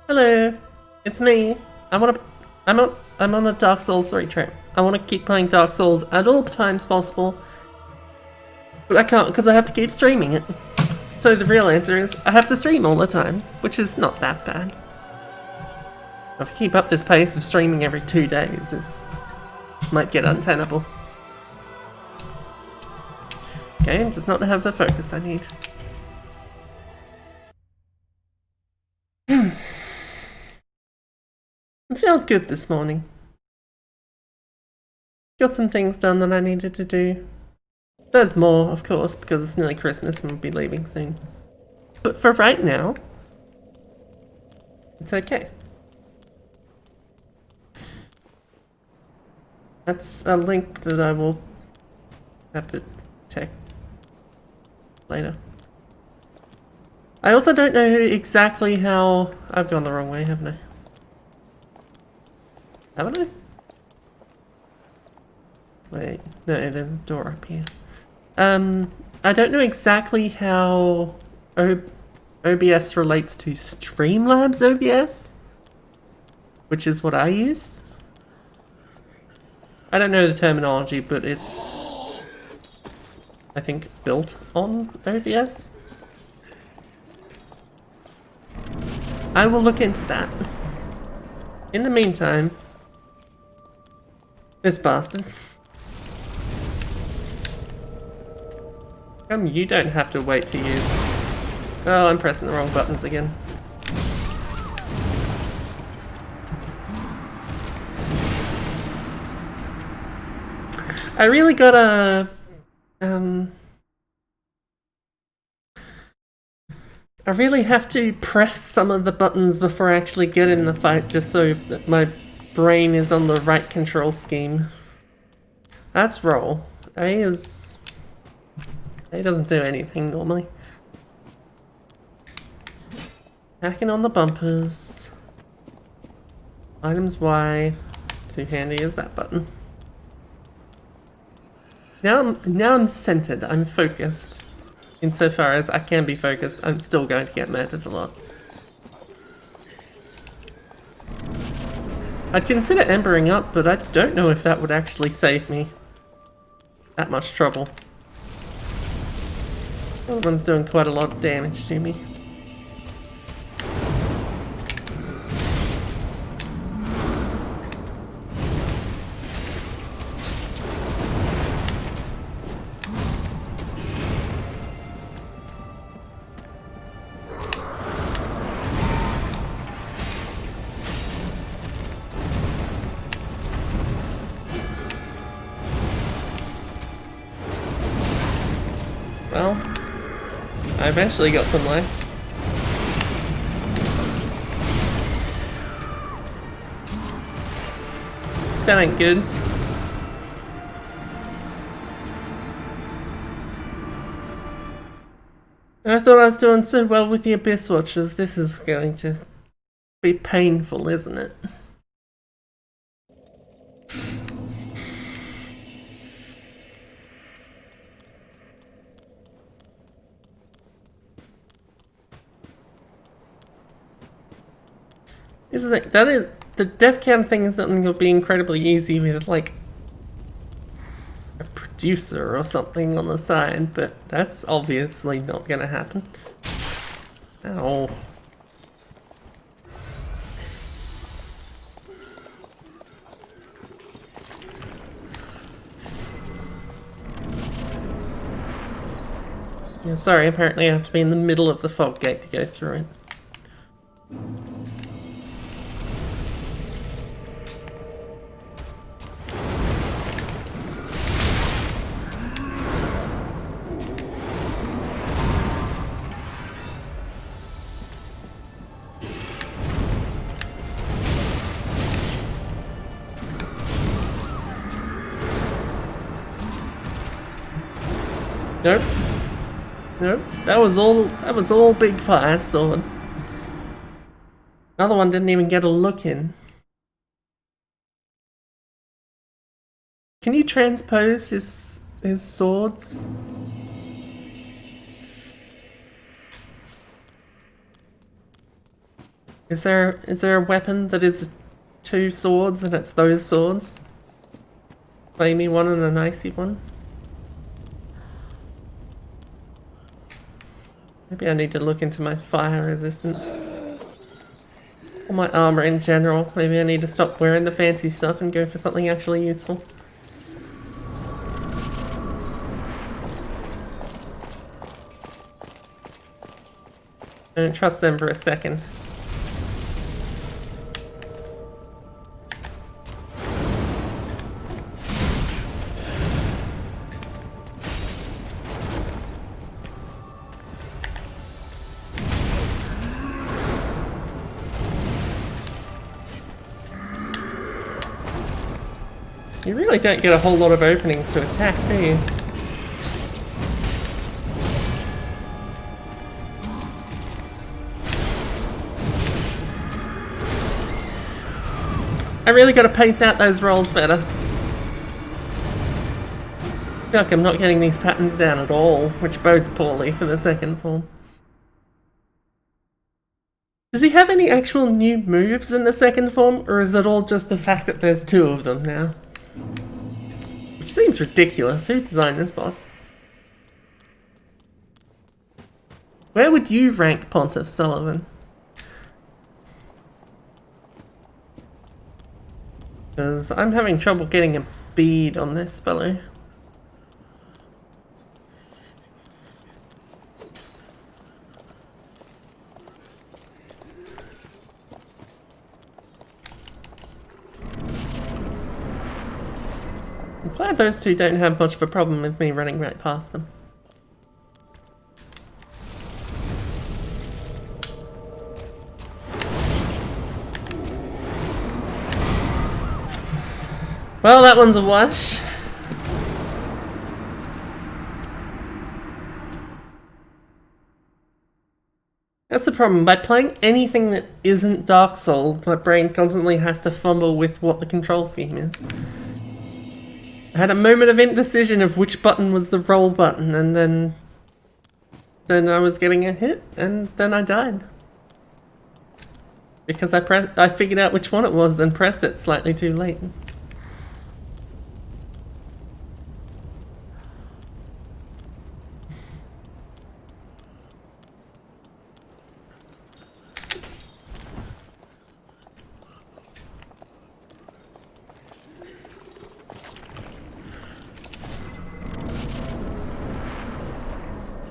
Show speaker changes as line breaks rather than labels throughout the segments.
Hello, it's me. I'm on a Dark Souls 3 trip. I want to keep playing Dark Souls at all times possible, but I can't because I have to keep streaming it. So the real answer is I have to stream all the time, which is not that bad. If I keep up this pace of streaming every 2 days, this might get untenable. Game does not have the focus I need. I felt good this morning. Got some things done that I needed to do. There's more, of course, because it's nearly Christmas and we'll be leaving soon. But for right now, it's okay. That's a link that I will have to check later. I also don't know exactly how... I've gone the wrong way, haven't I? Haven't I? Wait, no, there's a door up here. I don't know exactly how OBS relates to Streamlabs OBS, which is what I use. I don't know the terminology, but it's, I think, built on OBS. I will look into that. In the meantime, this bastard. You don't have to wait to use... Oh, I'm pressing the wrong buttons again. I really gotta... I really have to press some of the buttons before I actually get in the fight, just so that my brain is on the right control scheme. That's roll. A is... A doesn't do anything normally. Hacking on the bumpers. Items Y. Too handy as that button. Now I'm centered. I'm focused. Insofar as I can be focused, I'm still going to get murdered a lot. I'd consider embering up, but I don't know if that would actually save me that much trouble. The other one's doing quite a lot of damage to me. Well, I eventually got some life. That ain't good. I thought I was doing so well with the Abyss Watchers. This is going to be painful, isn't it? Isn't it? That is, the death count thing is something that'll be incredibly easy with, like, a producer or something on the side, but that's obviously not gonna happen. Ow. Yeah, sorry, apparently I have to be in the middle of the fog gate to go through it. Nope. Nope. That was all big fire sword. Another one didn't even get a look in. Can you transpose his swords? Is there a weapon that is 2 swords and it's those swords? Flamey one and an icy one? Maybe I need to look into my fire resistance. Or my armor in general. Maybe I need to stop wearing the fancy stuff and go for something actually useful. I don't trust them for a second. You really don't get a whole lot of openings to attack, do you? I really gotta pace out those rolls better. I feel like I'm not getting these patterns down at all, which bodes poorly for the second form. Does he have any actual new moves in the second form, or is it all just the fact that there's 2 of them now? Which seems ridiculous. Who designed this boss? Where would you rank Pontiff, Sullivan? Because I'm having trouble getting a bead on this fellow. I'm glad those 2 don't have much of a problem with me running right past them. Well, that one's a wash. That's the problem. By playing anything that isn't Dark Souls, my brain constantly has to fumble with what the control scheme is. I had a moment of indecision of which button was the roll button, and then I was getting a hit, and then I died. Because I figured out which one it was, and pressed it slightly too late.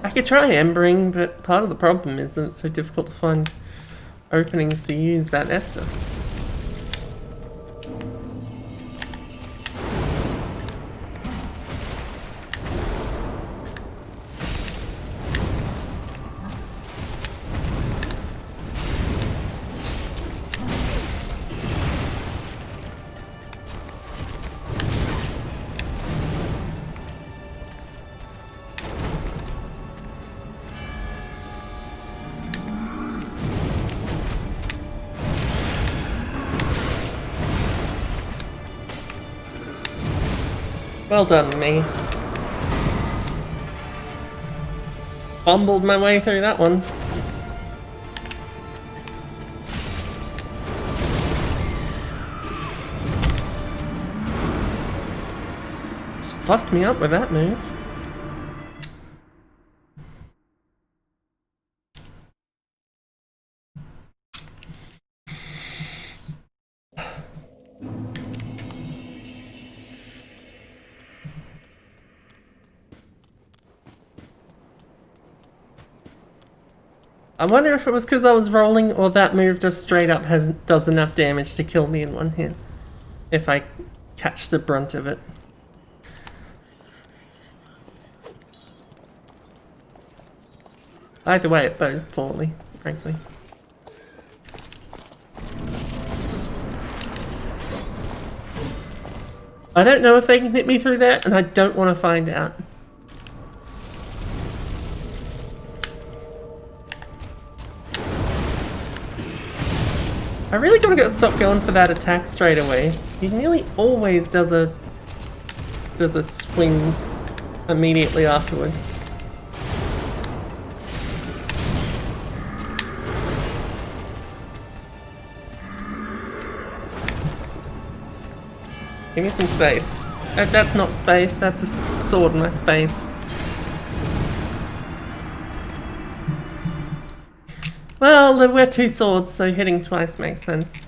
I could try embering, but part of the problem is that it's so difficult to find openings to use that Estus. Well done, me. Fumbled my way through that one. It's fucked me up with that move. I wonder if it was because I was rolling, or that move just straight up does enough damage to kill me in one hit. If I catch the brunt of it. Either way, it bodes poorly, frankly. I don't know if they can hit me through there, and I don't want to find out. I really gotta stop going for that attack straight away. He nearly always does a swing immediately afterwards. Give me some space. That's not space, that's a sword in my face. Well, there were 2 swords, so hitting twice makes sense.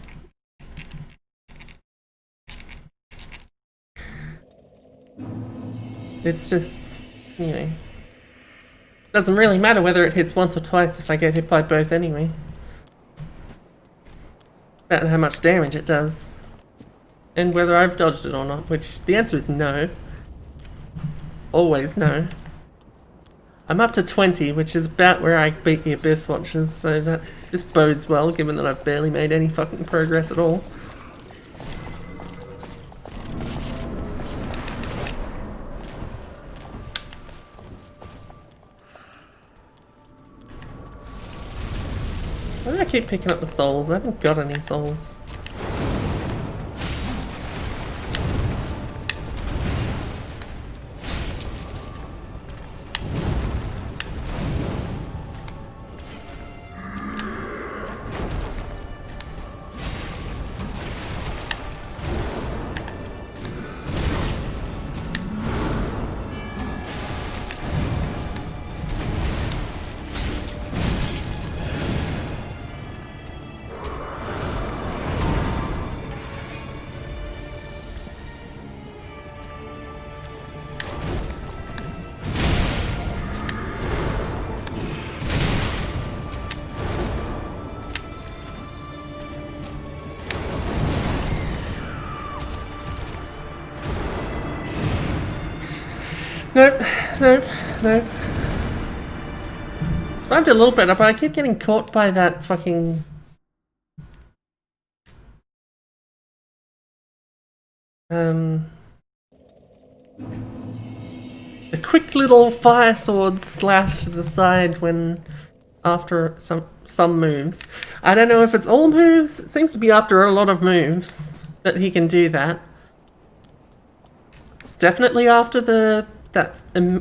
It's just, you know... Doesn't really matter whether it hits once or twice if I get hit by both anyway. About how much damage it does. And whether I've dodged it or not, which the answer is no. Always no. I'm up to 20, which is about where I beat the Abyss Watchers, so that this bodes well, given that I've barely made any fucking progress at all. Why do I keep picking up the souls? I haven't got any souls. Nope, nope, nope. Survived a little better, but I keep getting caught by that fucking... The quick little fire sword slash to the side when... after some moves. I don't know if it's all moves, it seems to be after a lot of moves that he can do that. It's definitely after that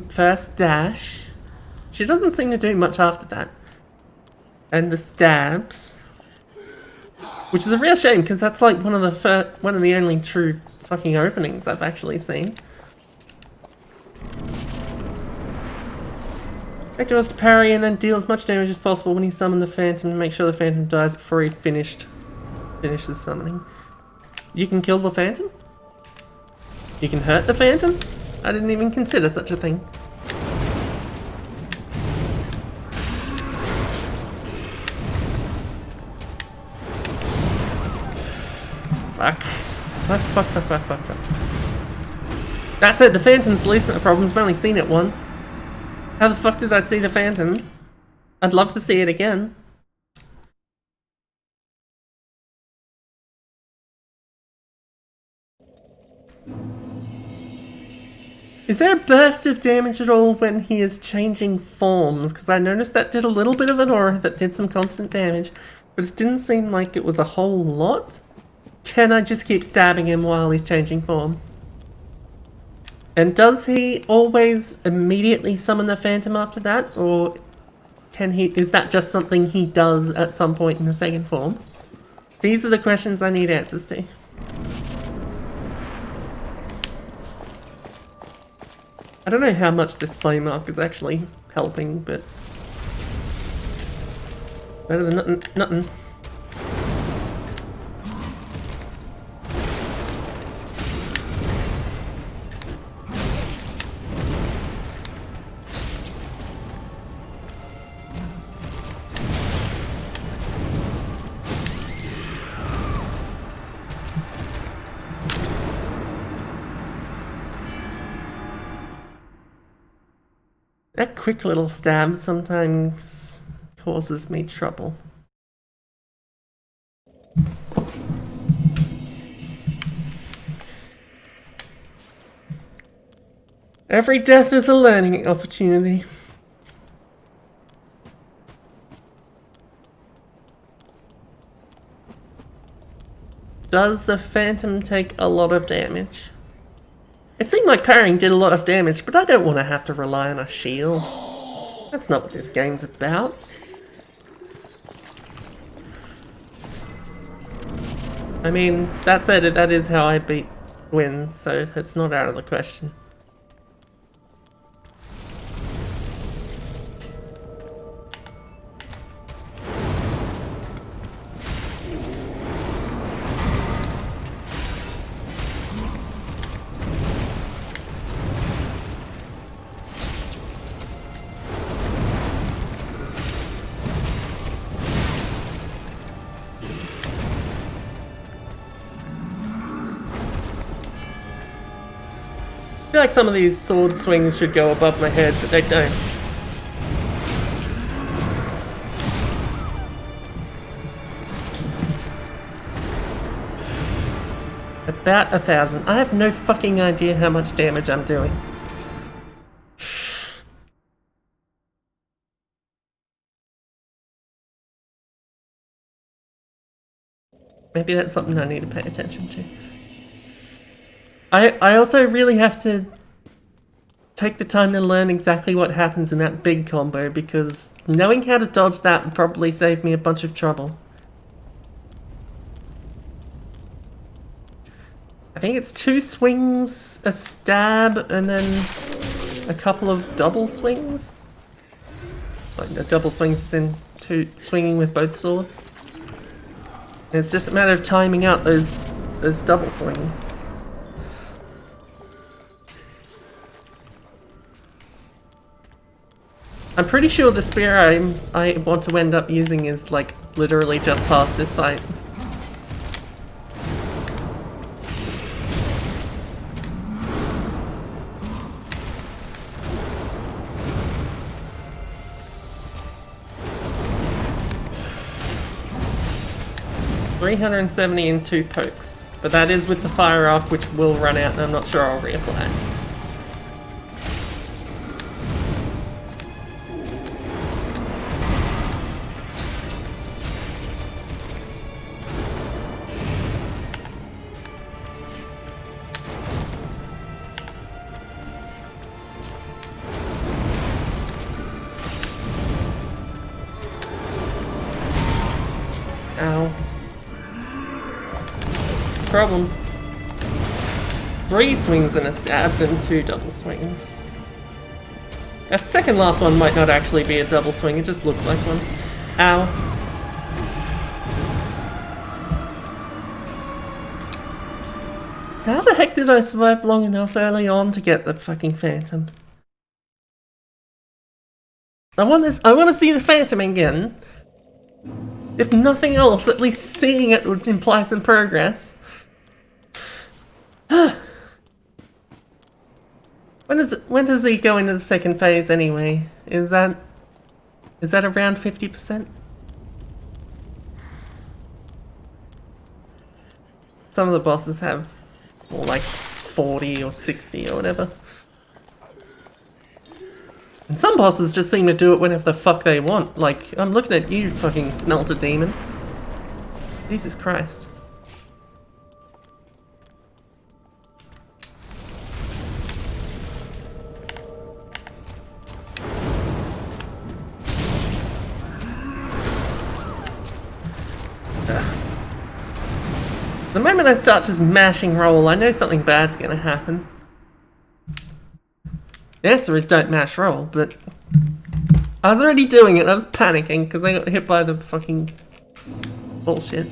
first dash. She doesn't seem to do much after that. And the stabs, which is a real shame because that's like one of the only true fucking openings I've actually seen. Vector was to parry and then deal as much damage as possible when he summoned the Phantom to make sure the Phantom dies before he finishes summoning. You can kill the Phantom? You can hurt the Phantom? I didn't even consider such a thing. Fuck. Fuck. That said, the Phantom's the least of my problems. I've only seen it once. How the fuck did I see the Phantom? I'd love to see it again. Is there a burst of damage at all when he is changing forms? Because I noticed that did a little bit of an aura that did some constant damage, but it didn't seem like it was a whole lot. Can I just keep stabbing him while he's changing form? And does he always immediately summon the Phantom after that, or is that just something he does at some point in the second form? These are the questions I need answers to. I don't know how much this flame arc is actually helping, but better than nothing. That quick little stab sometimes causes me trouble. Every death is a learning opportunity. Does the Phantom take a lot of damage? It seemed like parrying did a lot of damage, but I don't want to have to rely on a shield. That's not what this game's about. I mean, that said, that is how I beat win, so it's not out of the question. I feel like some of these sword swings should go above my head, but they don't. About 1,000. I have no fucking idea how much damage I'm doing. Maybe that's something I need to pay attention to. I also really have to take the time to learn exactly what happens in that big combo, because knowing how to dodge that would probably save me a bunch of trouble. I think it's 2 swings, a stab, and then a couple of double swings. Like the double swings is in 2 swinging with both swords. And it's just a matter of timing out those double swings. I'm pretty sure the spear I want to end up using is like literally just past this fight. $370 in 2 pokes, but that is with the fire arc, which will run out, and I'm not sure I'll reapply. Ow. Problem. 3 swings and a stab, then 2 double swings. That second last one might not actually be a double swing, it just looks like one. Ow. How the heck did I survive long enough early on to get the fucking Phantom? I want to see the Phantom again. If nothing else, at least seeing it would imply some progress. When does he go into the second phase anyway? Is that around 50%? Some of the bosses have more like 40 or 60 or whatever. And some bosses just seem to do it whenever the fuck they want. Like, I'm looking at you, fucking Smelter Demon. Jesus Christ. The moment I start just mashing roll, I know something bad's gonna happen. The answer is don't mash roll, but I was already doing it. I was panicking because I got hit by the fucking bullshit.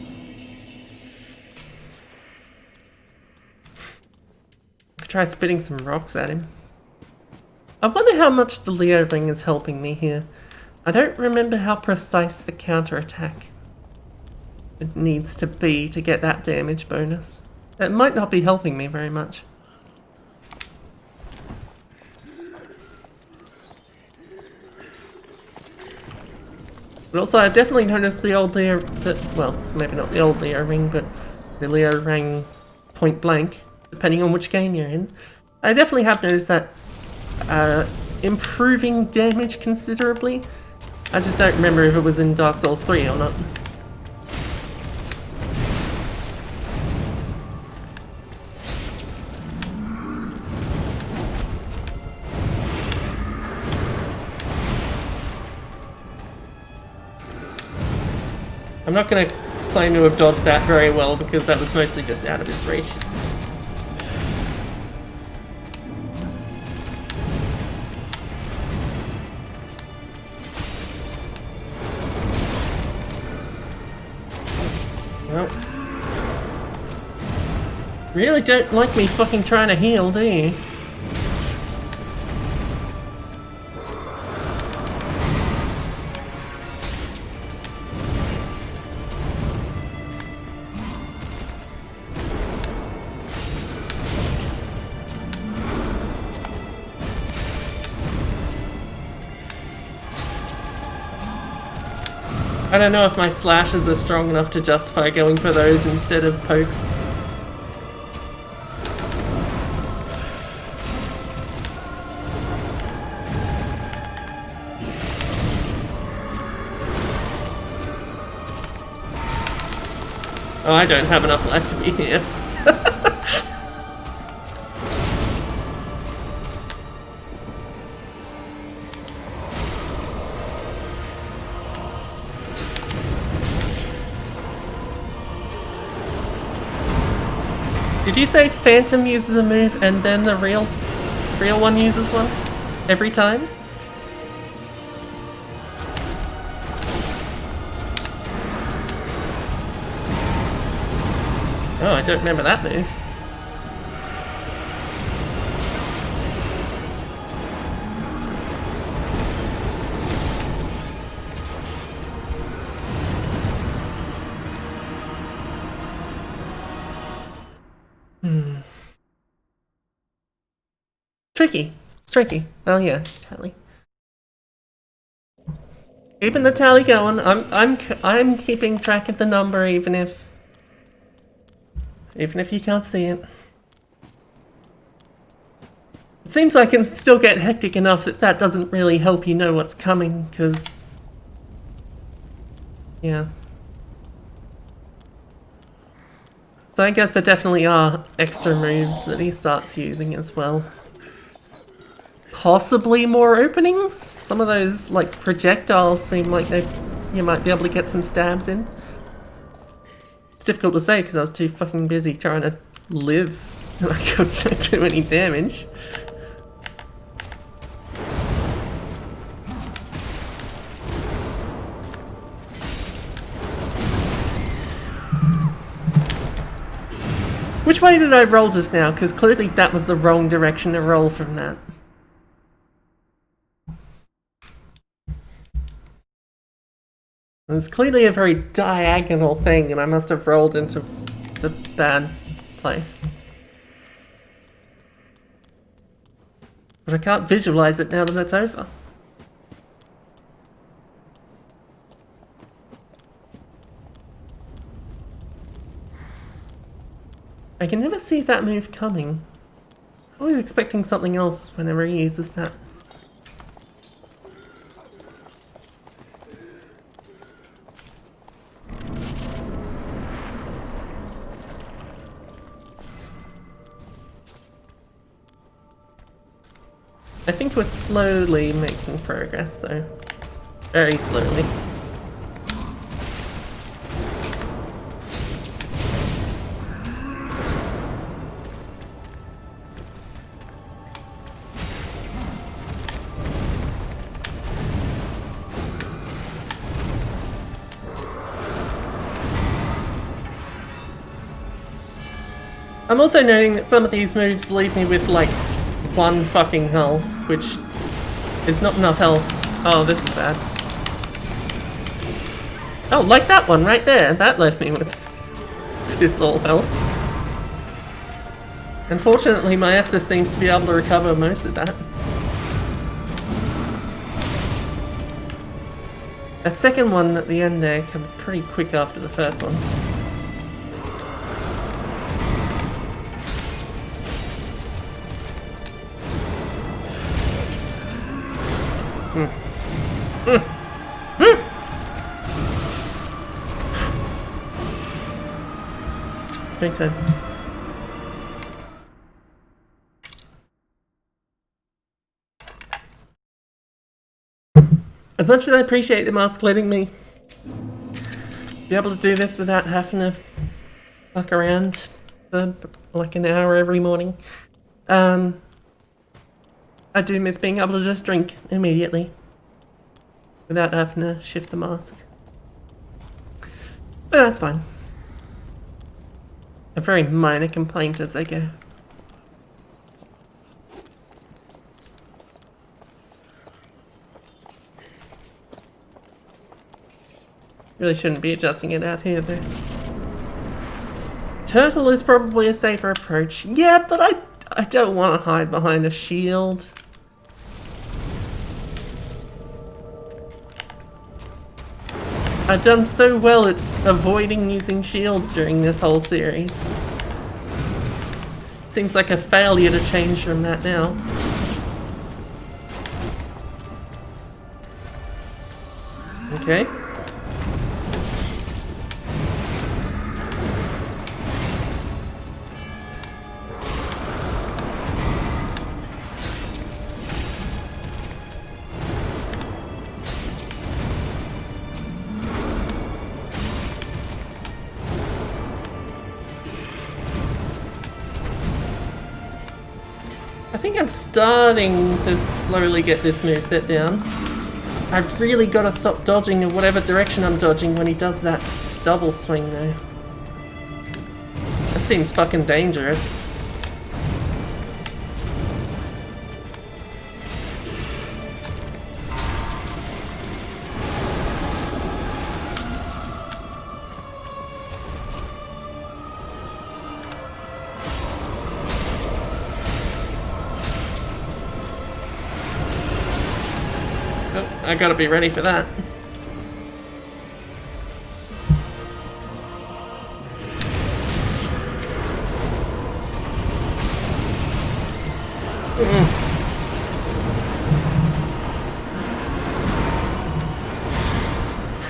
I could try spitting some rocks at him. I wonder how much the Leo ring is helping me here. I don't remember how precise the counterattack it needs to be to get that damage bonus. It might not be helping me very much. But also, I've definitely noticed the old Leo, well, maybe not the old Leo ring, but the Leo ring point blank, depending on which game you're in. I definitely have noticed that improving damage considerably. I just don't remember if it was in Dark Souls 3 or not. I'm not going to claim to have dodged that very well because that was mostly just out of his reach. Well. Really don't like me fucking trying to heal, do you? I don't know if my slashes are strong enough to justify going for those instead of pokes. Oh, I don't have enough left to be here. Did you say Phantom uses a move and then the real one uses one? Every time? Oh, I don't remember that move. Tricky. It's tricky. Oh yeah, tally. Keeping the tally going. I'm keeping track of the number even if you can't see it. It seems like it can still get hectic enough that that doesn't really help you know what's coming, because yeah. So I guess there definitely are extra moves that he starts using as well. Possibly more openings? Some of those, like, projectiles seem like you might be able to get some stabs in. It's difficult to say because I was too fucking busy trying to live and I couldn't do any damage. Which way did I roll just now? Because clearly that was the wrong direction to roll from that. It's clearly a very diagonal thing, and I must have rolled into the bad place. But I can't visualize it now that it's over. I can never see that move coming. I'm always expecting something else whenever he uses that. I think we're slowly making progress though. Very slowly. I'm also noting that some of these moves leave me with like one fucking health, which is not enough health. Oh, this is bad. Oh, like that one right there. That left me with this all health. Unfortunately, my Estus seems to be able to recover most of that. That second one at the end there comes pretty quick after the first one. Big time. As much as I appreciate the mask letting me be able to do this without having to fuck around for like an hour every morning, I do miss being able to just drink immediately without having to shift the mask. But that's fine. A very minor complaint as they go. Really shouldn't be adjusting it out here though. Turtle is probably a safer approach. Yeah, but I don't want to hide behind a shield. I've done so well at avoiding using shields during this whole series. Seems like a failure to change from that now. Okay. I think I'm starting to slowly get this moveset down. I've really got to stop dodging in whatever direction I'm dodging when he does that double swing though. That seems fucking dangerous. I gotta be ready for that.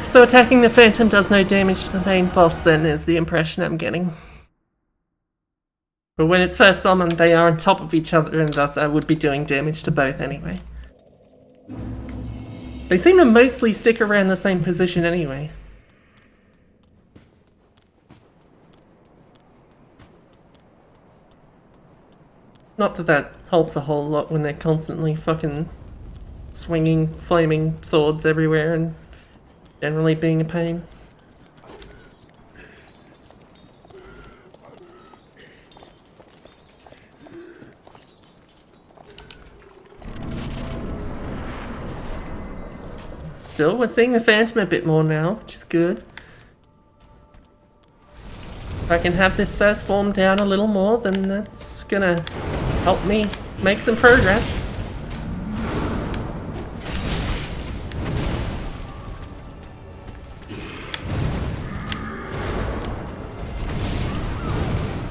So attacking the Phantom does no damage to the main boss then, is the impression I'm getting. But when it's first summoned, they are on top of each other, and thus I would be doing damage to both anyway. They seem to mostly stick around the same position anyway. Not that that helps a whole lot when they're constantly fucking swinging flaming swords everywhere and generally being a pain. Still, we're seeing the Phantom a bit more now, which is good. If I can have this first form down a little more, then that's gonna help me make some progress.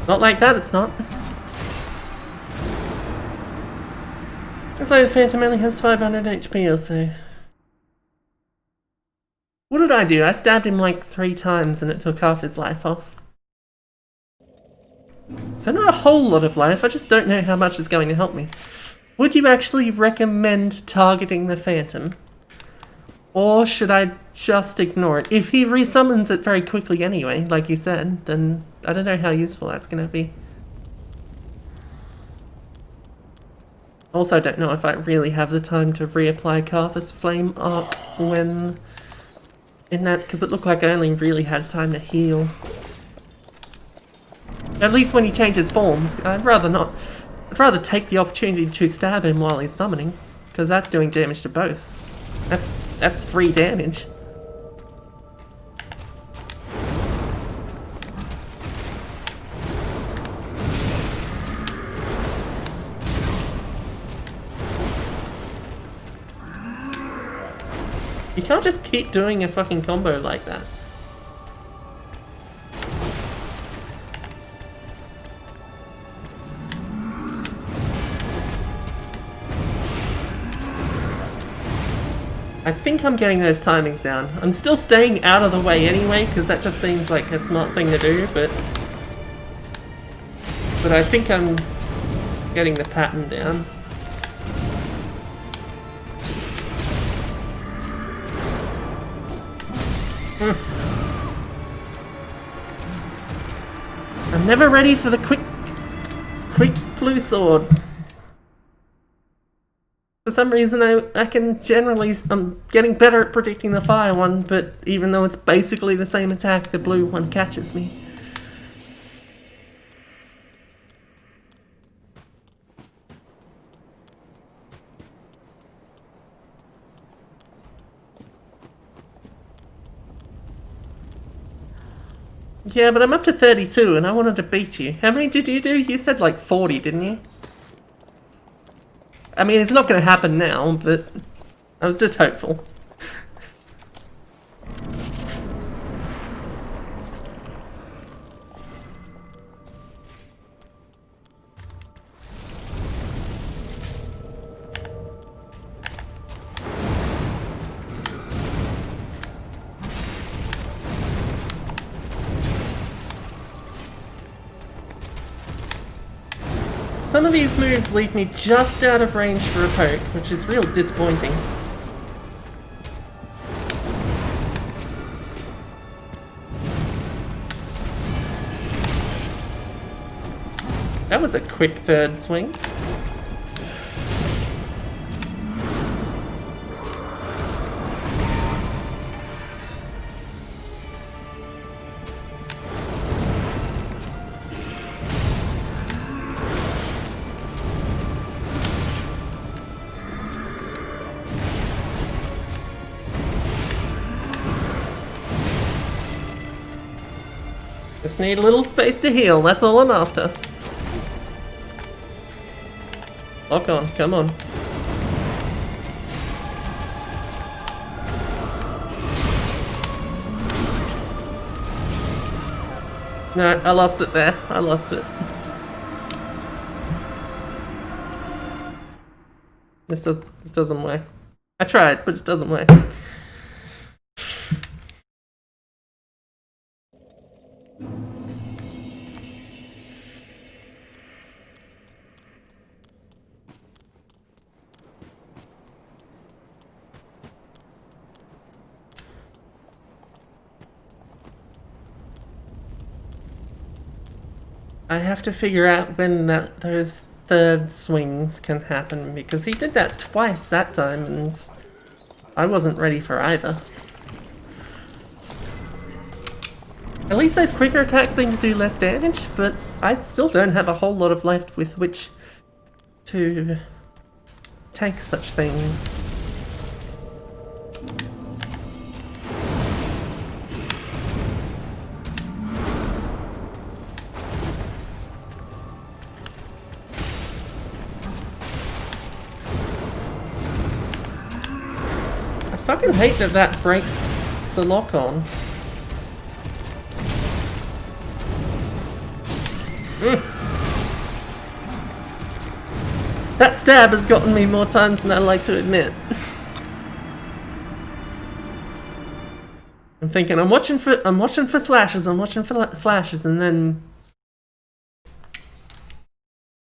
Not like that, it's not. Looks like the Phantom only has 500 HP or so. What did I do? I stabbed him like 3 times and it took half his life off. So not a whole lot of life, I just don't know how much is going to help me. Would you actually recommend targeting the Phantom? Or should I just ignore it? If he resummons it very quickly anyway, like you said, then I don't know how useful that's going to be. Also, I don't know if I really have the time to reapply Carthus Flame Arc when... in that, because it looked like I only really had time to heal. At least when he changes forms, I'd rather not. I'd rather take the opportunity to stab him while he's summoning, because that's doing damage to both. That's free damage. You can't just keep doing a fucking combo like that. I think I'm getting those timings down. I'm still staying out of the way anyway, because that just seems like a smart thing to do, but I think I'm getting the pattern down. I'm never ready for the quick blue sword. For some reason I can generally, I'm getting better at predicting the fire one, but even though it's basically the same attack, the blue one catches me. Yeah, but I'm up to 32 and I wanted to beat you. How many did you do? You said like 40, didn't you? I mean, it's not going to happen now, but I was just hopeful. Some of these moves leave me just out of range for a poke, which is real disappointing. That was a quick third swing. Just need a little space to heal, that's all I'm after. Lock on, come on. No, I lost it there. I lost it. This doesn't work. I tried, but it doesn't work. I have to figure out when those third swings can happen, because he did that twice that time and I wasn't ready for either. At least those quicker attacks seem to do less damage, but I still don't have a whole lot of life with which to tank such things. I fucking hate that breaks the lock on. That stab has gotten me more times than I like to admit. I'm thinking I'm watching for slashes, and then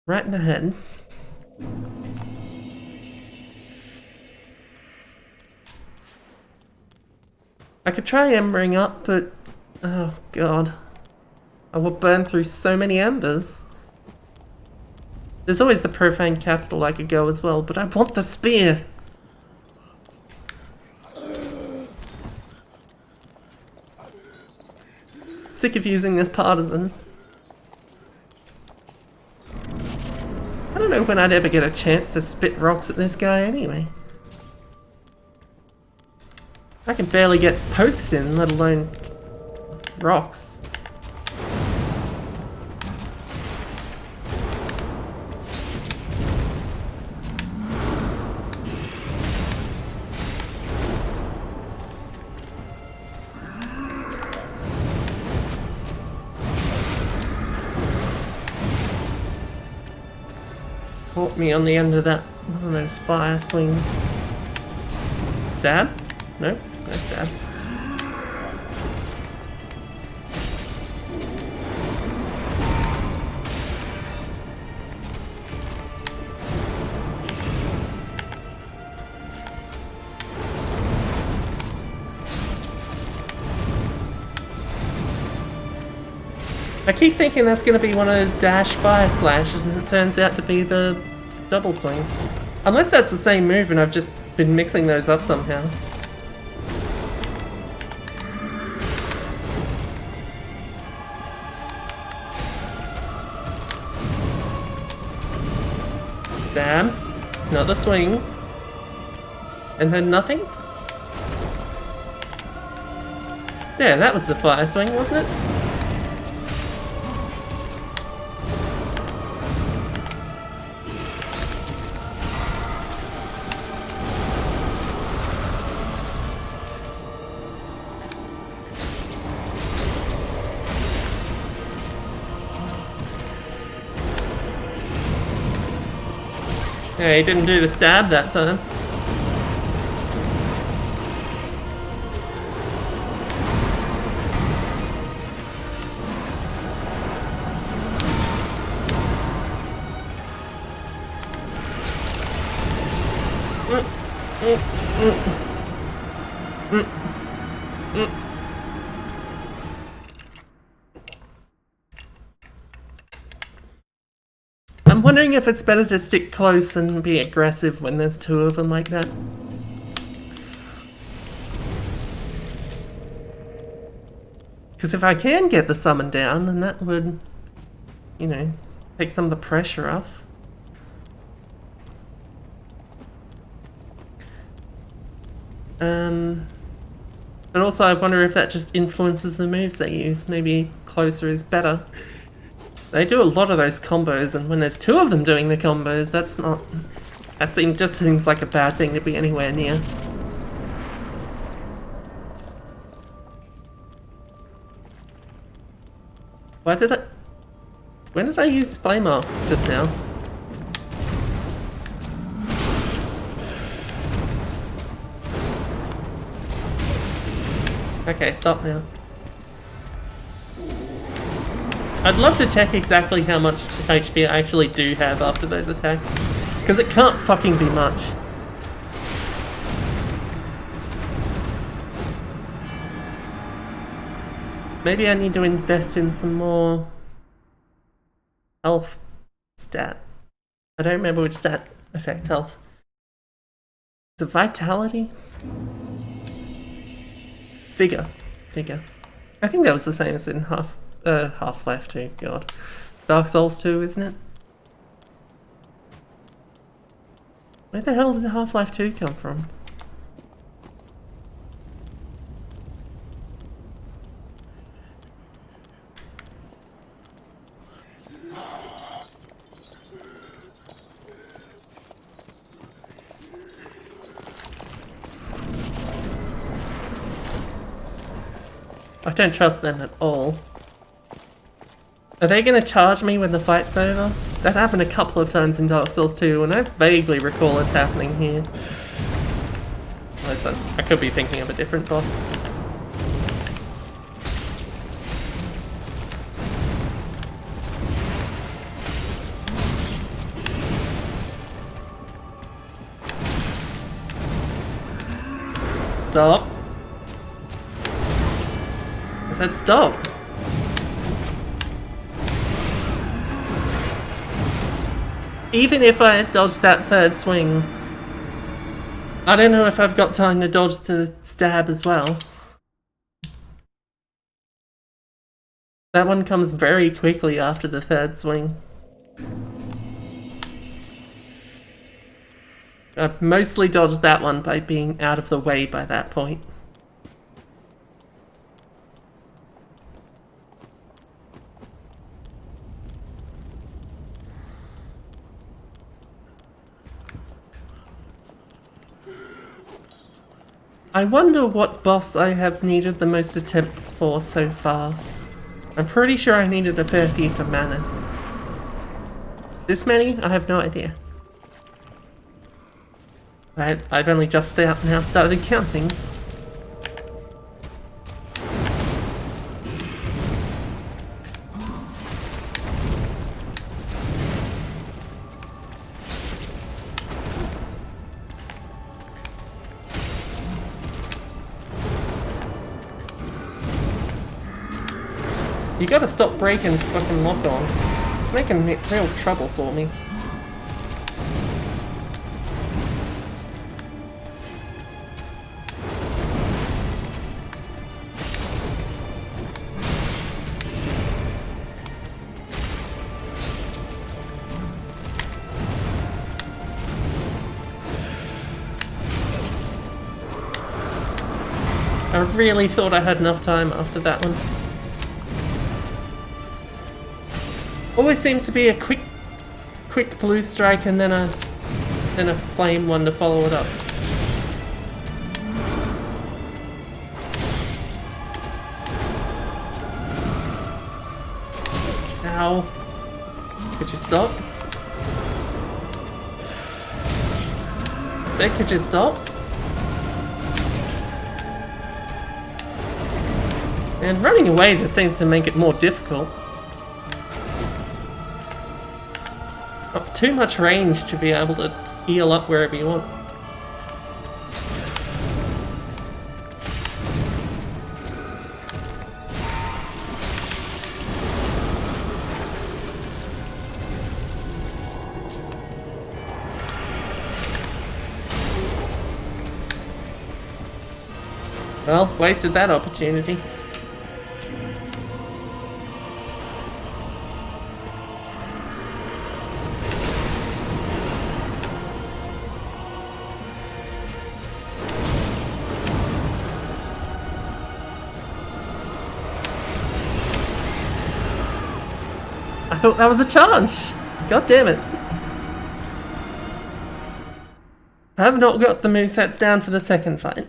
right in the head. I could try embering up, but oh god. I will burn through so many embers. There's always the profane capital I could go as well, but I want the spear! Sick of using this partisan. I don't know when I'd ever get a chance to spit rocks at this guy anyway. I can barely get pokes in, let alone rocks. Caught me on the end of that, one of those fire swings. Stab? No, no stab. I keep thinking that's going to be one of those dash fire slashes, and it turns out to be the double swing. Unless that's the same move and I've just been mixing those up somehow. Stab, another swing, and then nothing? Yeah, that was the fire swing, wasn't it? Yeah, he didn't do the stab that time. I'm wondering if it's better to stick close and be aggressive when there's two of them like that. Because if I can get the summon down, then that would, you know, take some of the pressure off. But also I wonder if that just influences the moves they use. Maybe closer is better. They do a lot of those combos, and when there's two of them doing the combos, that's not... just seems like a bad thing to be anywhere near. When did I use Flamer just now? Okay, stop now. I'd love to check exactly how much HP I actually do have after those attacks, because it can't fucking be much. Maybe I need to invest in some more health stat. I don't remember which stat affects health. Is it vitality? Vigor. I think that was the same as in Half-Life 2, god. Dark Souls 2, isn't it? Where the hell did Half-Life 2 come from? I don't trust them at all. Are they gonna charge me when the fight's over? That happened a couple of times in Dark Souls 2, and I vaguely recall it happening here. I could be thinking of a different boss. Stop. I said stop. Even if I dodged that third swing, I don't know if I've got time to dodge the stab as well. That one comes very quickly after the third swing. I've mostly dodged that one by being out of the way by that point. I wonder what boss I have needed the most attempts for so far. I'm pretty sure I needed a fair few for Manus. This many? I have no idea. I've only just now started counting. You gotta stop breaking fucking lock on. It's making real trouble for me. I really thought I had enough time after that one. Always seems to be a quick blue strike and then a flame one to follow it up. Ow. Could you stop? sec, could you stop? And running away just seems to make it more difficult. Not too much range to be able to heal up wherever you want. Well, wasted that opportunity. I thought that was a chance! God damn it. I have not got the movesets down for the second fight.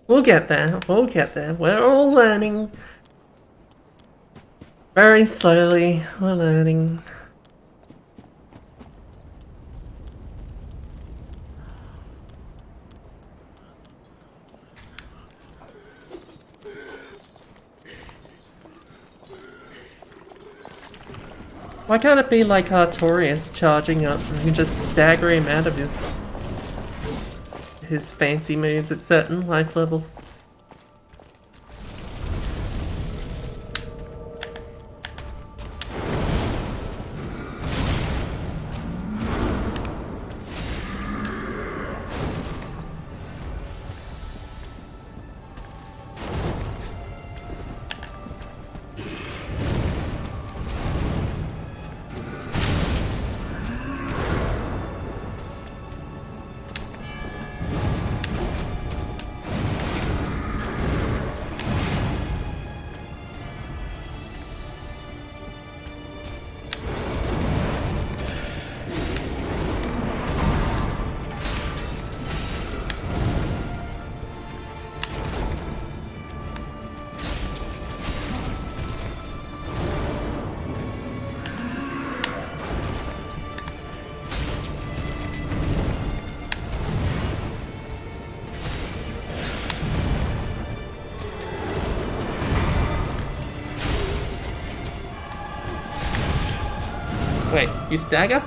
We'll get there, we'll get there. We're all learning. Very slowly, we're learning. Why can't it be like Artorias charging up and you just stagger him out of his fancy moves at certain life levels? Wait, you stagger?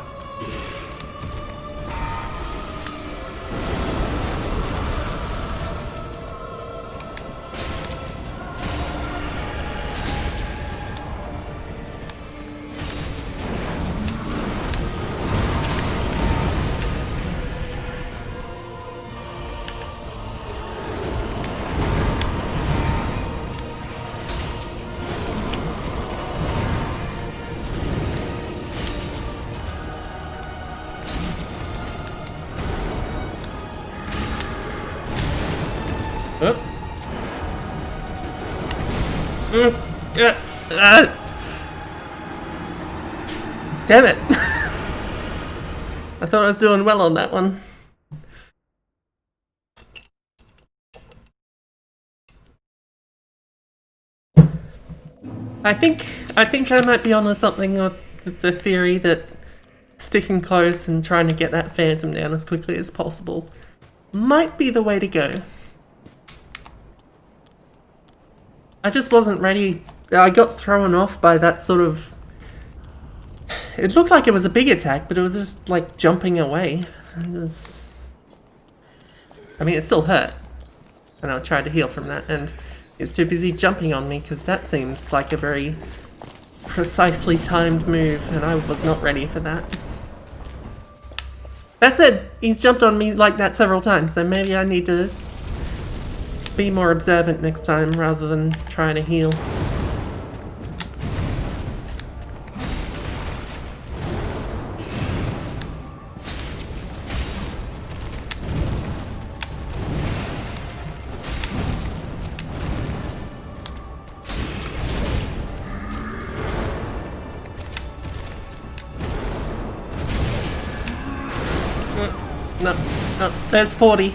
Damn it! I thought I was doing well on that one. I think I might be onto something with the theory that sticking close and trying to get that phantom down as quickly as possible might be the way to go. I just wasn't ready. I got thrown off by that sort of... It looked like it was a big attack, but it was just like jumping away. It was... I mean, it still hurt. And I tried to heal from that, and he was too busy jumping on me, because that seems like a very precisely timed move, and I was not ready for that. That said, he's jumped on me like that several times, so maybe I need to be more observant next time rather than trying to heal. No, there's 40.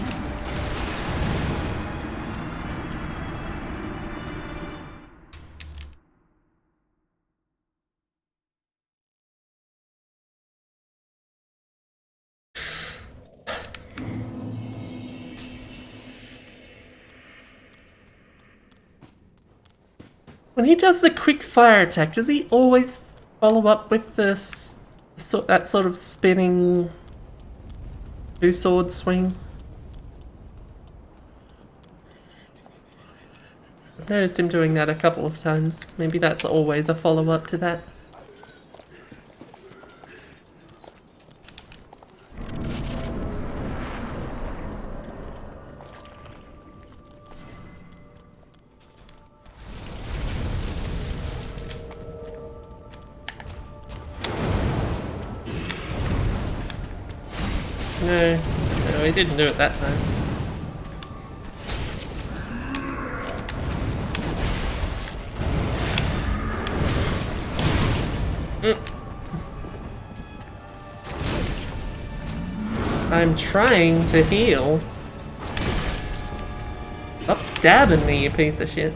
When he does the quick fire attack, does he always follow up with this that sort of spinning two-sword swing? I've noticed him doing that a couple of times. Maybe that's always a follow-up to that. No, he didn't do it that time. I'm trying to heal. Stop stabbing me, you piece of shit.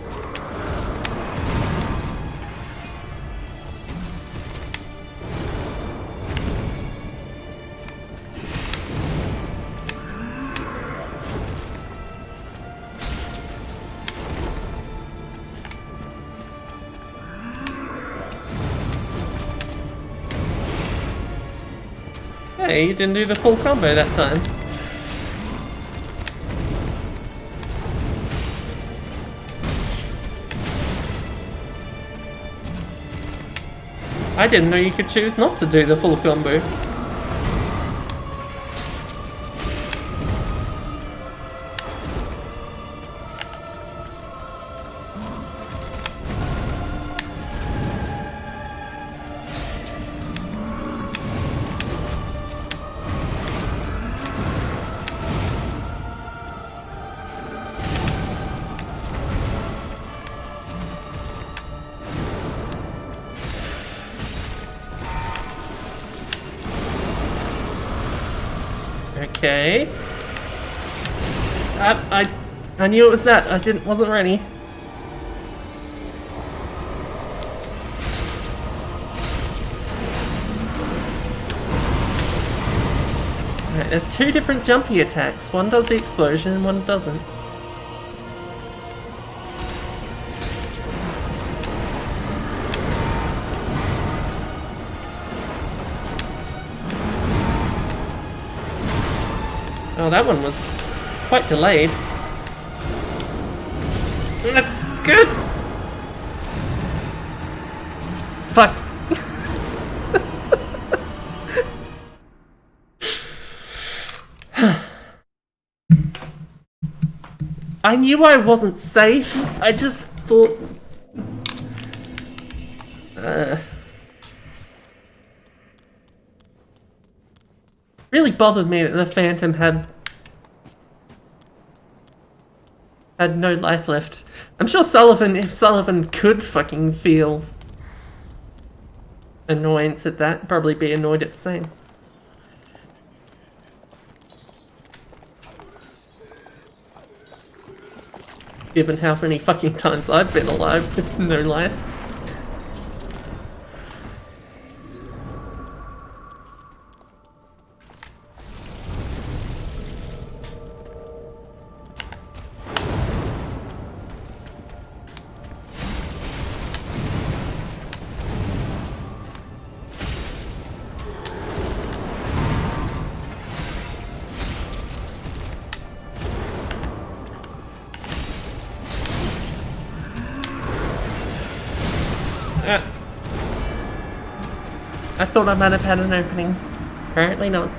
Hey, you didn't do the full combo that time. I didn't know you could choose not to do the full combo. Okay. I knew it was that. I wasn't ready. Alright, there's two different jumpy attacks. One does the explosion and one doesn't. Oh, that one was quite delayed. Good! Fuck. I knew I wasn't safe. I just thought... really bothered me that the Phantom had no life left. I'm sure Sullivan, if Sullivan could fucking feel annoyance at that, probably be annoyed at the same. Given how many fucking times I've been alive with no life. I thought I might have had an opening. Apparently not.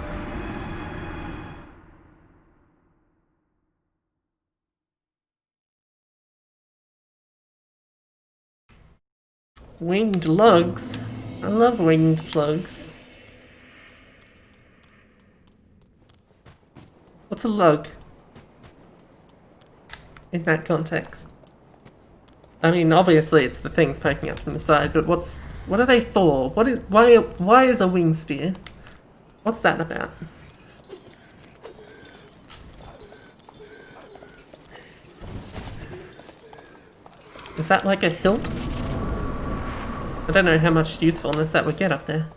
Winged lugs? I love winged lugs. What's a lug? In that context. I mean, obviously it's the things poking up from the side, but what are they for? Why is a wing sphere? What's that about? Is that like a hilt? I don't know how much usefulness that would get up there.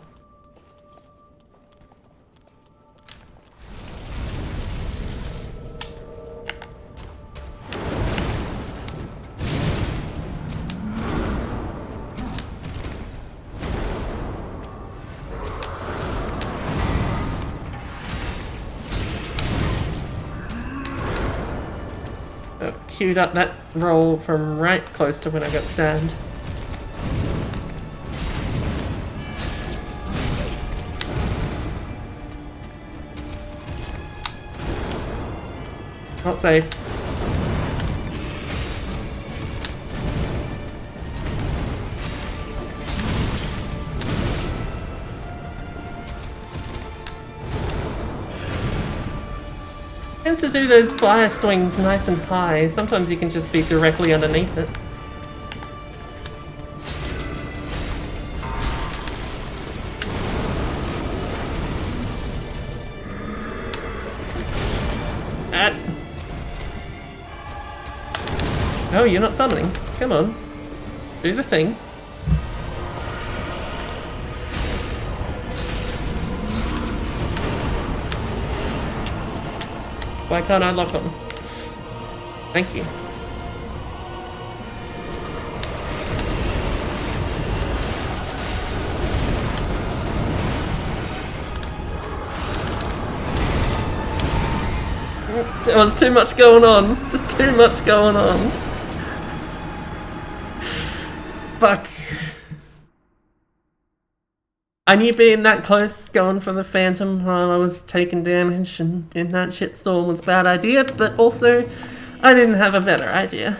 queued up that roll from right close to when I got stabbed. Not safe. Tends to do those fire swings nice and high. Sometimes you can just be directly underneath it. Oh, you're not summoning. Come on. Do the thing. Why can't I lock on? Thank you. There was too much going on. Just too much going on. Fuck. I knew being that close going for the Phantom while I was taking damage and in that shitstorm was a bad idea, but also I didn't have a better idea.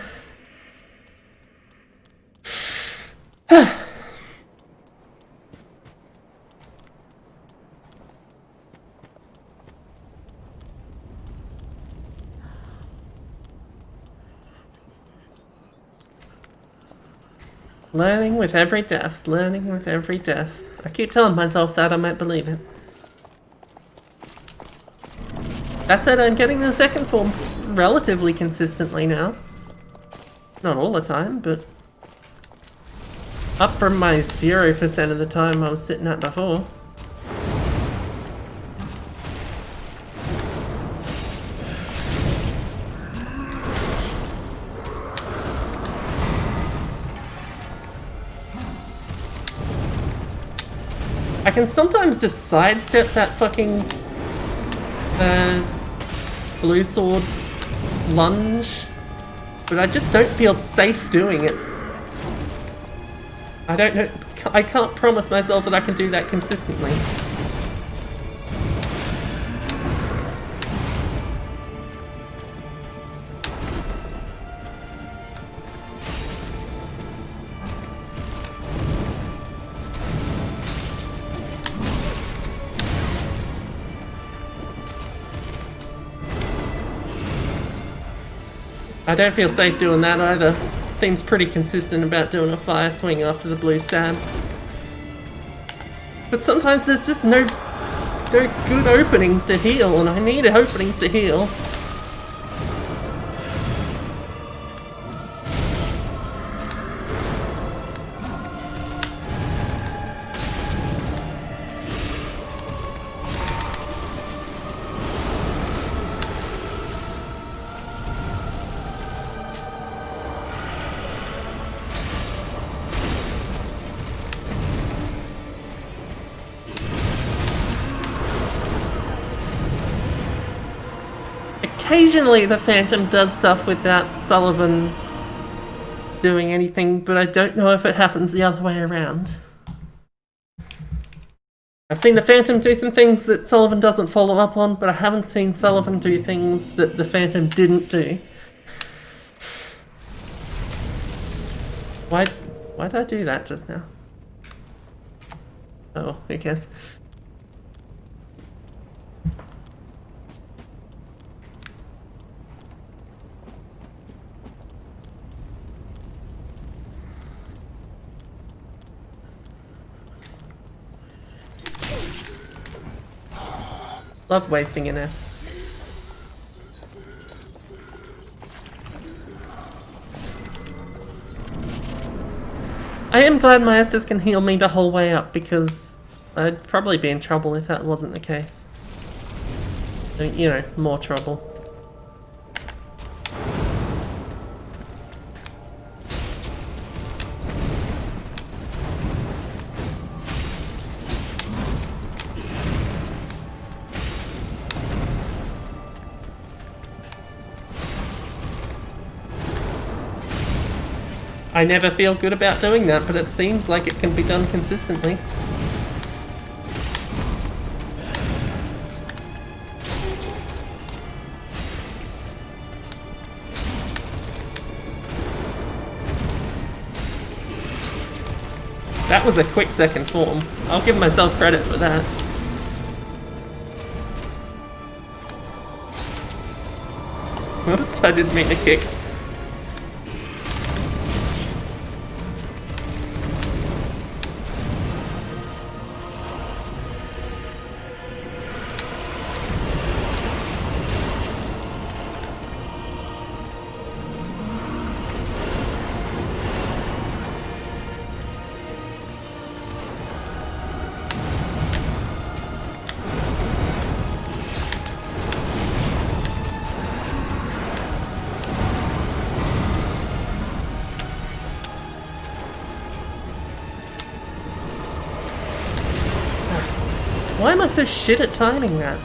Learning with every death, learning with every death. I keep telling myself that, I might believe it. That said, I'm getting the second form relatively consistently now. Not all the time, but up from my 0% of the time I was sitting at before. I can sometimes just sidestep that fucking blue sword lunge, but I just don't feel safe doing it. I don't know, I can't promise myself that I can do that consistently. I don't feel safe doing that either. Seems pretty consistent about doing a fire swing after the blue stabs. But sometimes there's just no good openings to heal, and I need openings to heal. Occasionally the Phantom does stuff without Sullivan doing anything, but I don't know if it happens the other way around. I've seen the Phantom do some things that Sullivan doesn't follow up on, but I haven't seen Sullivan do things that the Phantom didn't do. Why did I do that just now? Oh, who cares? Love wasting an essence. I am glad my Estus can heal me the whole way up, because I'd probably be in trouble if that wasn't the case. You know, more trouble. I never feel good about doing that, but it seems like it can be done consistently. That was a quick second form. I'll give myself credit for that. Whoops, I didn't mean to kick. Why am I so shit at timing that?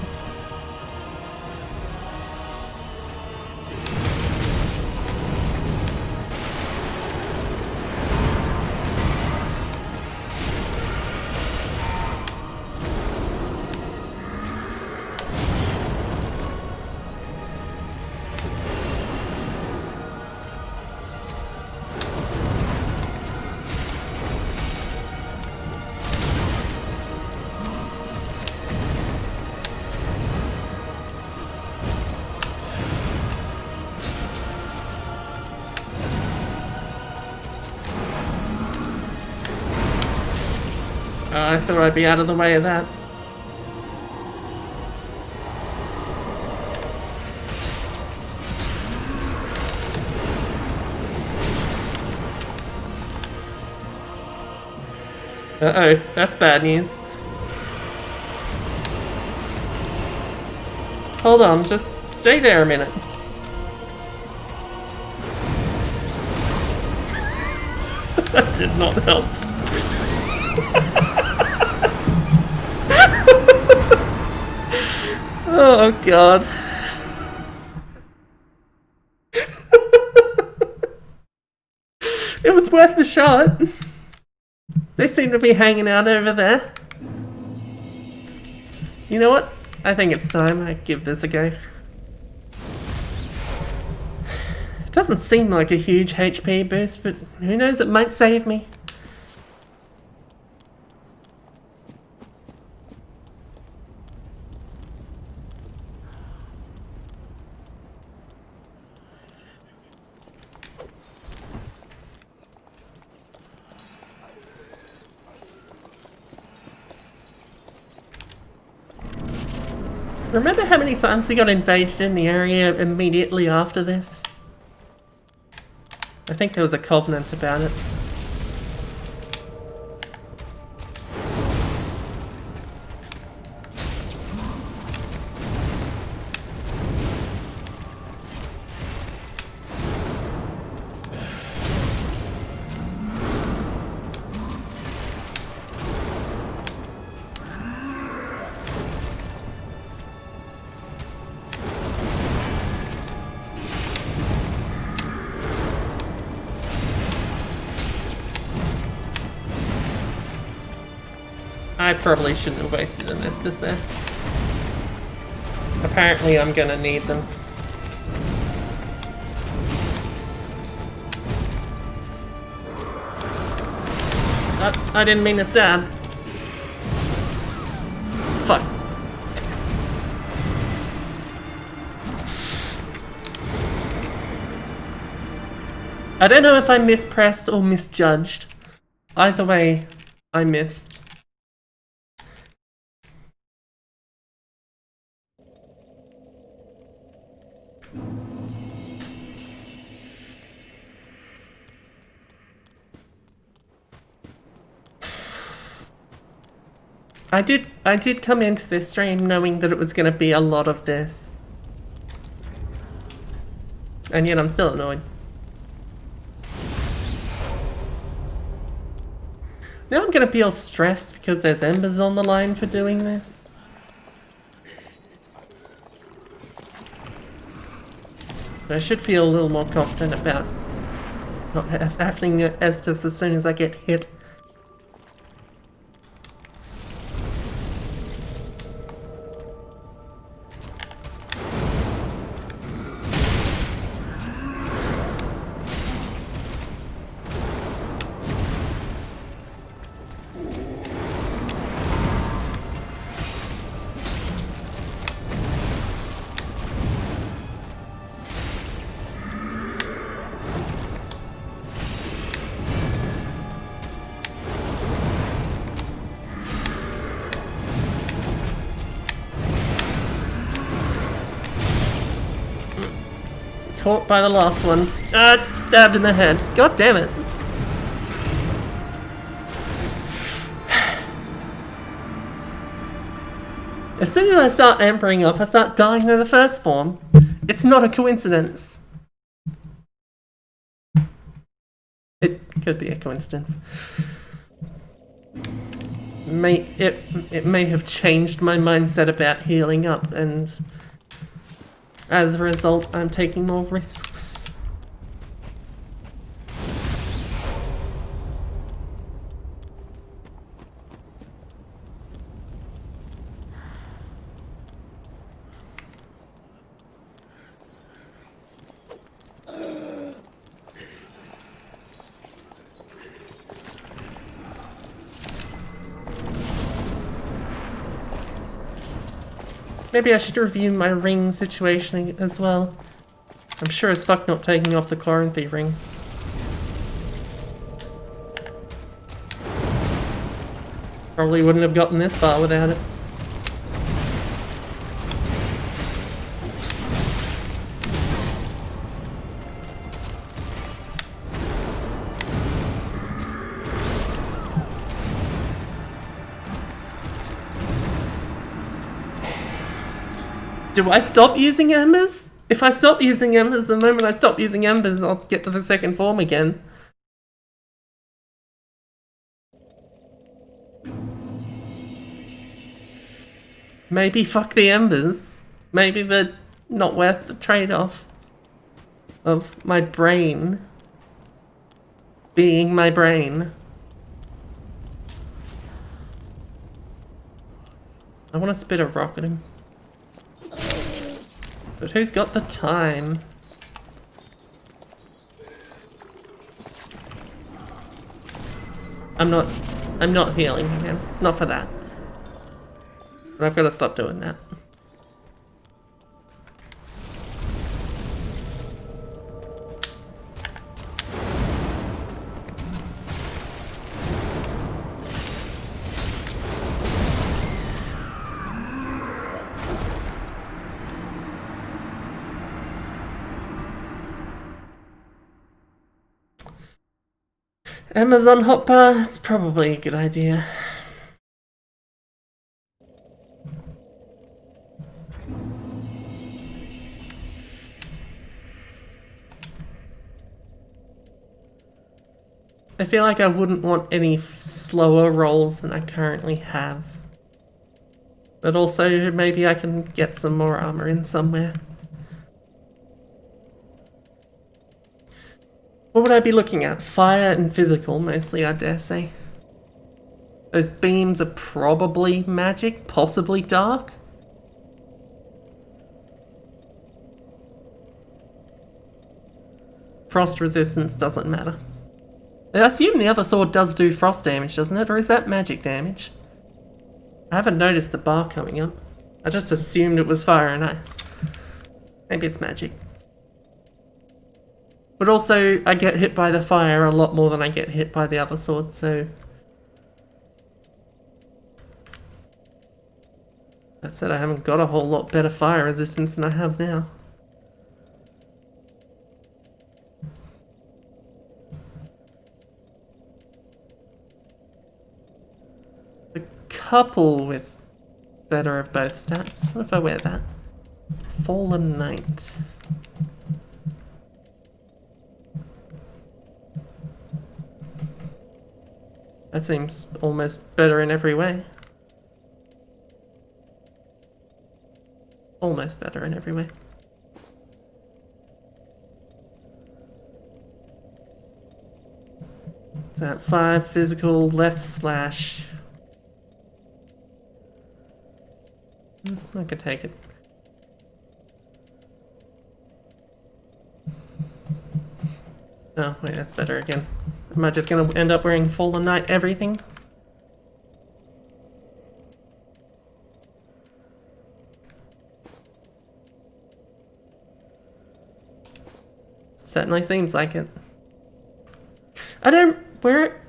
I thought I'd be out of the way of that. Uh-oh, that's bad news. Hold on, just stay there a minute. That did not help. Oh god. It was worth the shot. They seem to be hanging out over there. You know what? I think it's time I give this a go. It doesn't seem like a huge HP boost, but who knows, it might save me. Remember how many times we got invaded in the area immediately after this? I think there was a covenant about it. I probably shouldn't have wasted an Estus there. Apparently I'm gonna need them. I didn't mean to stab. Fuck. I don't know if I mispressed or misjudged. Either way, I missed. I did come into this stream knowing that it was going to be a lot of this. And yet I'm still annoyed. Now I'm going to feel stressed because there's embers on the line for doing this. But I should feel a little more confident about Not having Estus as soon as I get hit. Caught by the last one. Stabbed in the head. God damn it. As soon as I start ampering up, I start dying in the first form. It's not a coincidence. It could be a coincidence. It may have changed my mindset about healing up, and as a result, I'm taking more risks. Maybe I should review my ring situation as well. I'm sure as fuck not taking off the Chloranthy ring. Probably wouldn't have gotten this far without it. Do I stop using embers? If I stop using embers, the moment I stop using embers, I'll get to the second form again. Maybe fuck the embers. Maybe they're not worth the trade-off of my brain being my brain. I want to spit a rock at him. But who's got the time? I'm not healing again. Not for that. But I've got to stop doing that. Amazon hotbar, it's probably a good idea. I feel like I wouldn't want any slower rolls than I currently have. But also, maybe I can get some more armor in somewhere. What would I be looking at? Fire and physical, mostly, I dare say. Those beams are probably magic, possibly dark. Frost resistance doesn't matter. I assume the other sword does do frost damage, doesn't it? Or is that magic damage? I haven't noticed the bar coming up. I just assumed it was fire and ice. Maybe it's magic. But also, I get hit by the fire a lot more than I get hit by the other sword, so... That said, I haven't got a whole lot better fire resistance than I have now. A couple with better of both stats. What if I wear that? Fallen Knight. That seems almost better in every way. Almost better in every way. that 5 physical, less slash. I could take it. Oh, wait, that's better again. Am I just gonna end up wearing Fallen Knight everything? Certainly seems like it.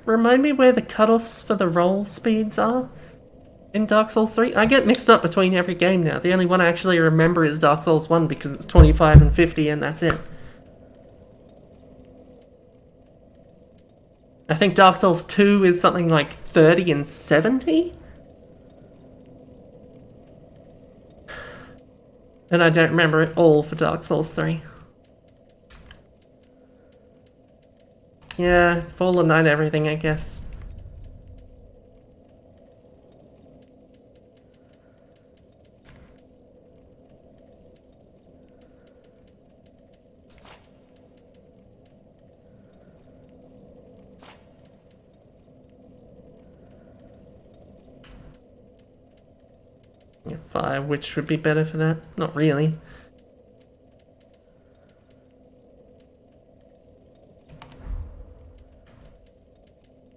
Remind me where the cutoffs for the roll speeds are in Dark Souls 3? I get mixed up between every game now. The only one I actually remember is Dark Souls 1 because it's 25 and 50 and that's it. I think Dark Souls 2 is something like 30 and 70? And I don't remember it all for Dark Souls 3. Yeah, Fallen Knight everything, I guess. Yeah, 5, which would be better for that? Not really.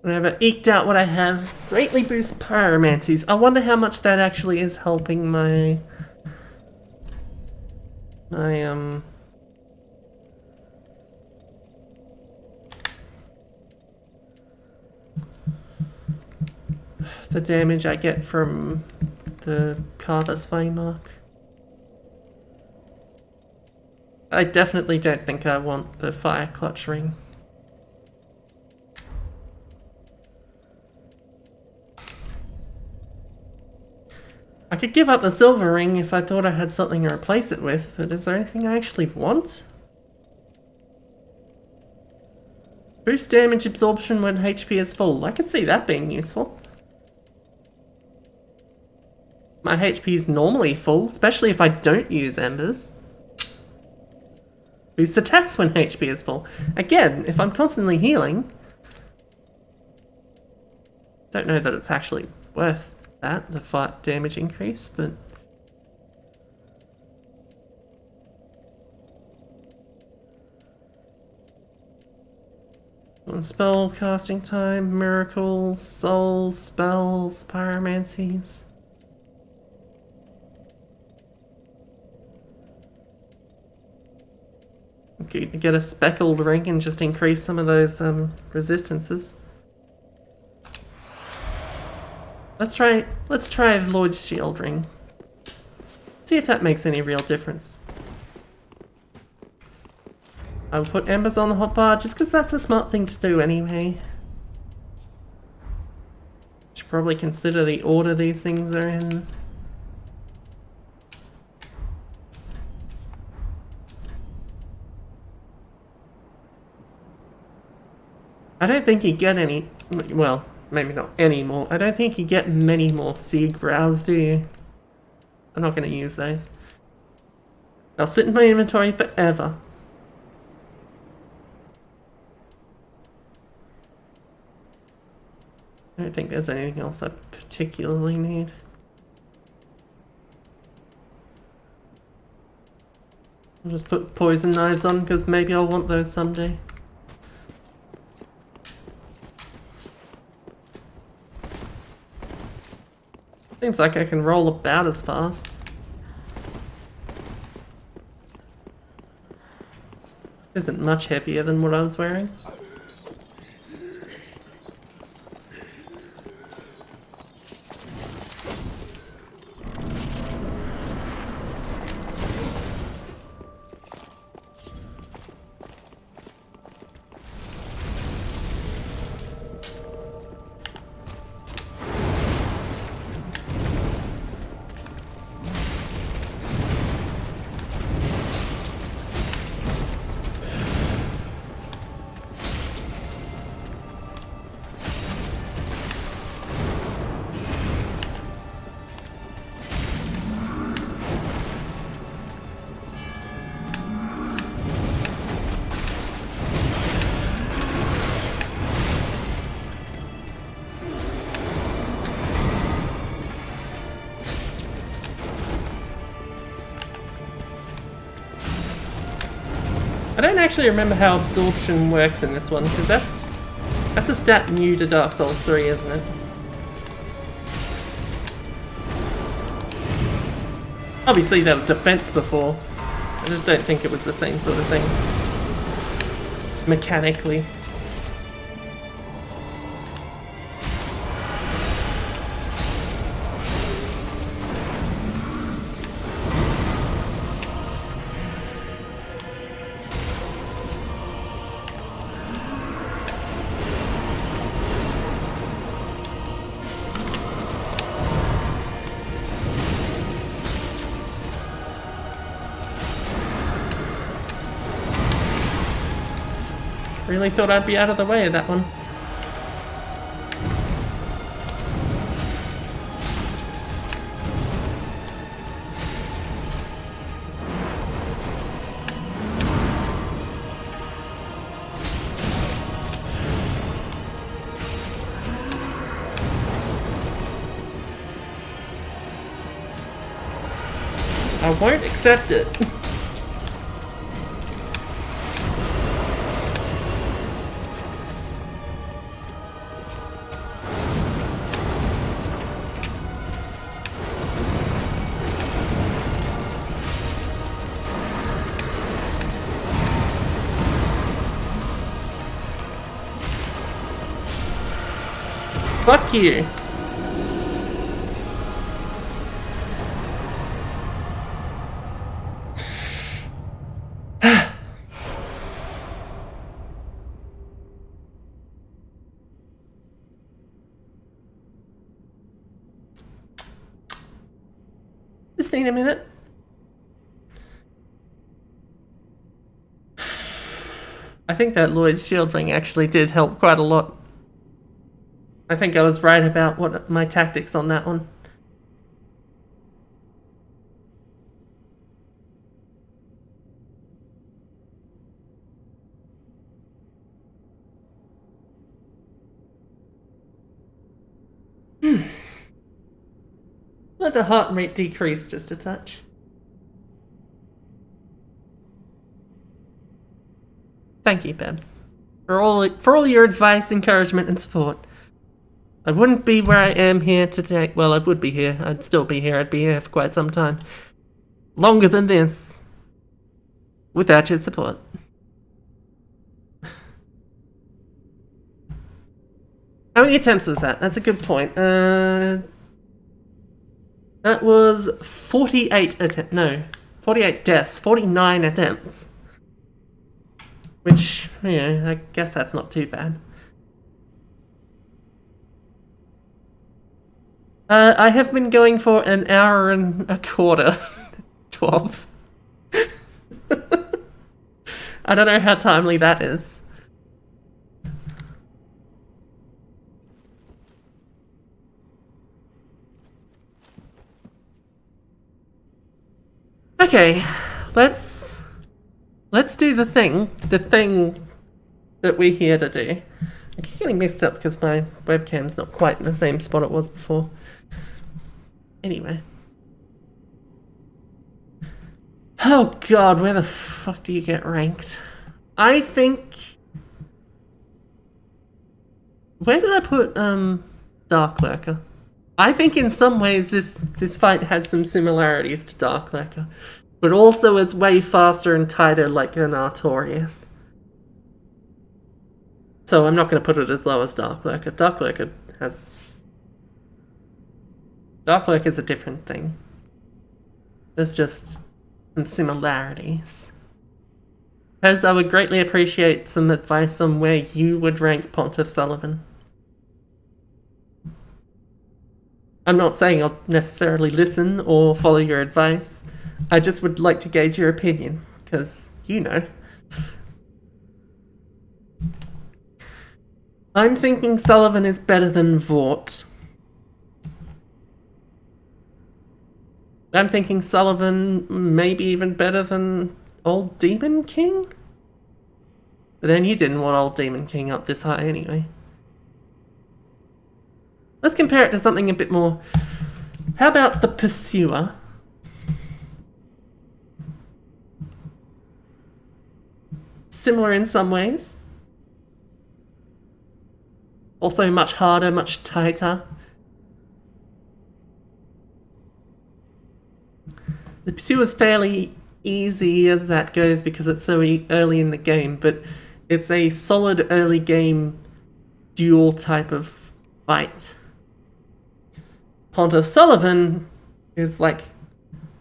Whenever eked out what I have, greatly boost pyromancies. I wonder how much that actually is helping my the damage I get from the Carver's Flame Mark. I definitely don't think I want the Fire Clutch Ring. I could give up the silver ring if I thought I had something to replace it with, but is there anything I actually want? Boost damage absorption when HP is full. I could see that being useful. My HP is normally full, especially if I don't use embers. Boost attacks when HP is full. Again, if I'm constantly healing... Don't know that it's actually worth that, the fight damage increase, but... Spell casting time, miracles, souls, spells, pyromancies. Okay, get a speckled ring and just increase some of those resistances. Let's try Lloyd's Shield Ring. See if that makes any real difference. I will put embers on the hotbar just because that's a smart thing to do anyway. Should probably consider the order these things are in. I don't think you get any, well, maybe not any more. I don't think you get many more Sieg Brows, do you? I'm not going to use those. They'll sit in my inventory forever. I don't think there's anything else I particularly need. I'll just put poison knives on because maybe I'll want those someday. Seems like I can roll about as fast. Isn't much heavier than what I was wearing. don't actually remember how absorption works in this one, because that's a stat new to Dark Souls 3, isn't it? Obviously that was defense before. I just don't think it was the same sort of thing. Mechanically. Really thought I'd be out of the way of that one. I won't accept it. Fuck you. Just need a minute. I think that Lloyd's shield ring actually did help quite a lot. I think I was right about what my tactics on that one. Let the heart rate decrease just a touch. Thank you, Bebs, for all your advice, encouragement, and support. I wouldn't be where I am here today. Well, I would be here. I'd still be here. I'd be here for quite some time. Longer than this. Without your support. How many attempts was that? That's a good point. That was 48 attempts. No, 48 deaths. 49 attempts. Which, you know, I guess that's not too bad. I have been going for an hour and a quarter. 12. I don't know how timely that is. Okay, let's do the thing that we're here to do. I keep getting mixed up because my webcam's not quite in the same spot it was before. Anyway. Oh god, where the fuck do you get ranked? I think... Where did I put, Dark Lurker? I think in some ways this fight has some similarities to Dark Lurker, but also is way faster and tighter like an Artorias. So I'm not going to put it as low as Dark Lurker. Dark Lurker is a different thing. There's just some similarities. As I would greatly appreciate some advice on where you would rank Pontiff Sullivan. I'm not saying I'll necessarily listen or follow your advice. I just would like to gauge your opinion, because you know. I'm thinking Sullivan is better than Vought. I'm thinking Sullivan maybe even better than Old Demon King? But then you didn't want Old Demon King up this high anyway. Let's compare it to something a bit more... How about the similar in some ways. Also much harder, much tighter. The Pursuer's fairly easy as that goes because it's so early in the game, but it's a solid early game duel type of fight. Pontiff-Sullivan is like,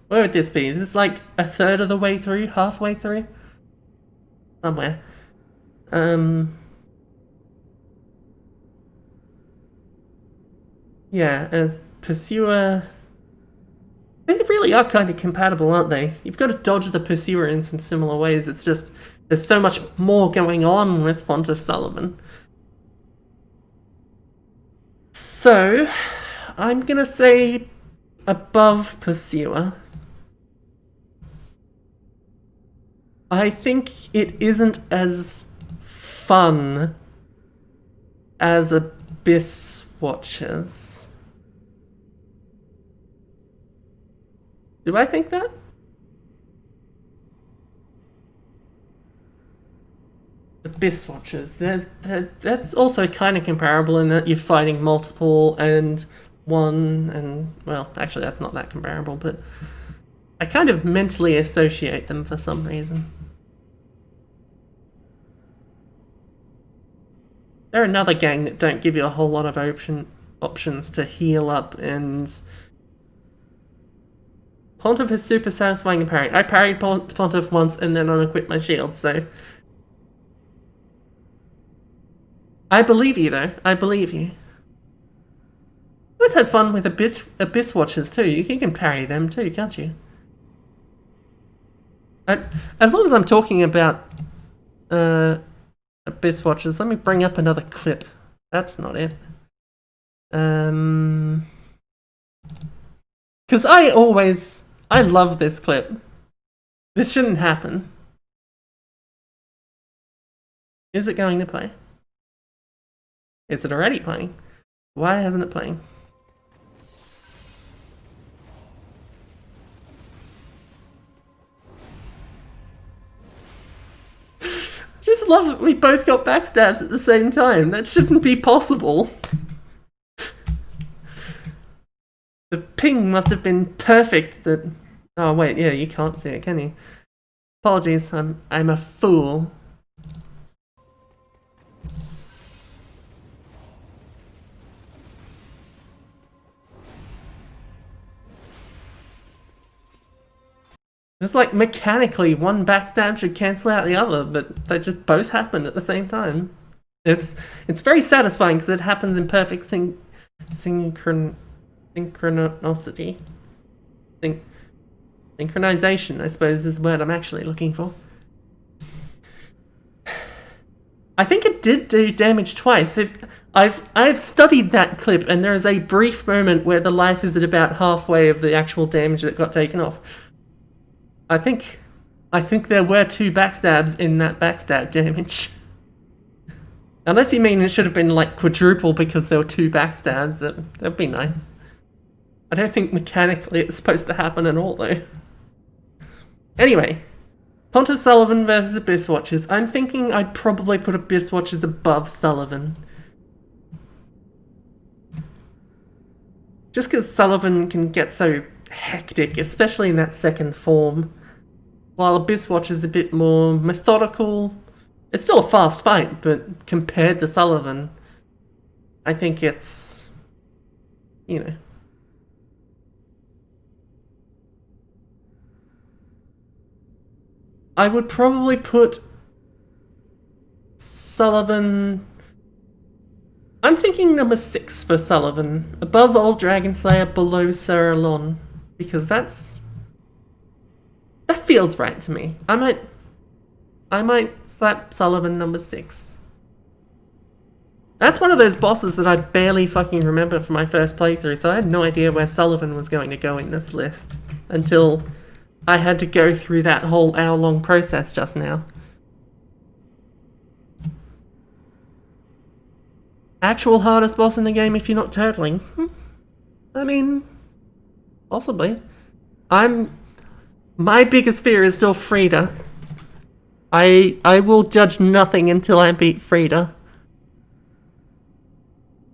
where would this be? This is like a third of the way through, halfway through? Somewhere. Yeah, as Pursuer... They really are kind of compatible, aren't they? You've got to dodge the Pursuer in some similar ways. It's just, there's so much more going on with Pontiff-Sullivan. So, I'm gonna say above Pursuer. I think it isn't as fun as Abyss Watchers. Do I think that? Abyss Watchers, that's also kind of comparable in that you're fighting multiple and one, and, well, actually that's not that comparable, but I kind of mentally associate them for some reason. They're another gang that don't give you a whole lot of options to heal up, and Pontiff is super satisfying in parrying. I parried Pontiff once and then unequipped my shield, so... I believe you, though. I believe you. I always had fun with Abyss Watchers, too. You can parry them, too, can't you? As long as I'm talking about Abyss Watchers, let me bring up another clip. That's not it. Because I love this clip. This shouldn't happen. Is it going to play? Is it already playing? Why hasn't it playing? Just love that we both got backstabs at the same time. That shouldn't be possible. The ping must have been perfect that... Oh wait, yeah, you can't see it, can you? Apologies, I'm a fool. It's like mechanically one backstab should cancel out the other, but they just both happen at the same time. It's very satisfying because it happens in perfect synchronicity. Synchronization, I suppose, is the word I'm actually looking for. I think it did do damage twice. I've studied that clip, and there is a brief moment where the life is at about halfway of the actual damage that got taken off. I think there were 2 backstabs in that backstab damage. Unless you mean it should have been like quadruple because there were 2 backstabs, that'd be nice. I don't think mechanically it's supposed to happen at all though. Anyway, Pontiff-Sullivan versus Abyss Watchers. I'm thinking I'd probably put Abyss Watchers above Sullivan. Just because Sullivan can get so hectic, especially in that second form, while Abyss Watch is a bit more methodical. It's still a fast fight, but compared to Sullivan, I think it's, you know. I would probably put Sullivan... I'm thinking number 6 for Sullivan, above Old Dragon Slayer, below Saralon. Because that feels right to me. I might slap Sullivan number 6. That's one of those bosses that I barely fucking remember from my first playthrough, so I had no idea where Sullivan was going to go in this list until I had to go through that whole hour-long process just now. Actual hardest boss in the game if you're not turtling? I mean... possibly. My biggest fear is still Frida. I will judge nothing until I beat Frida.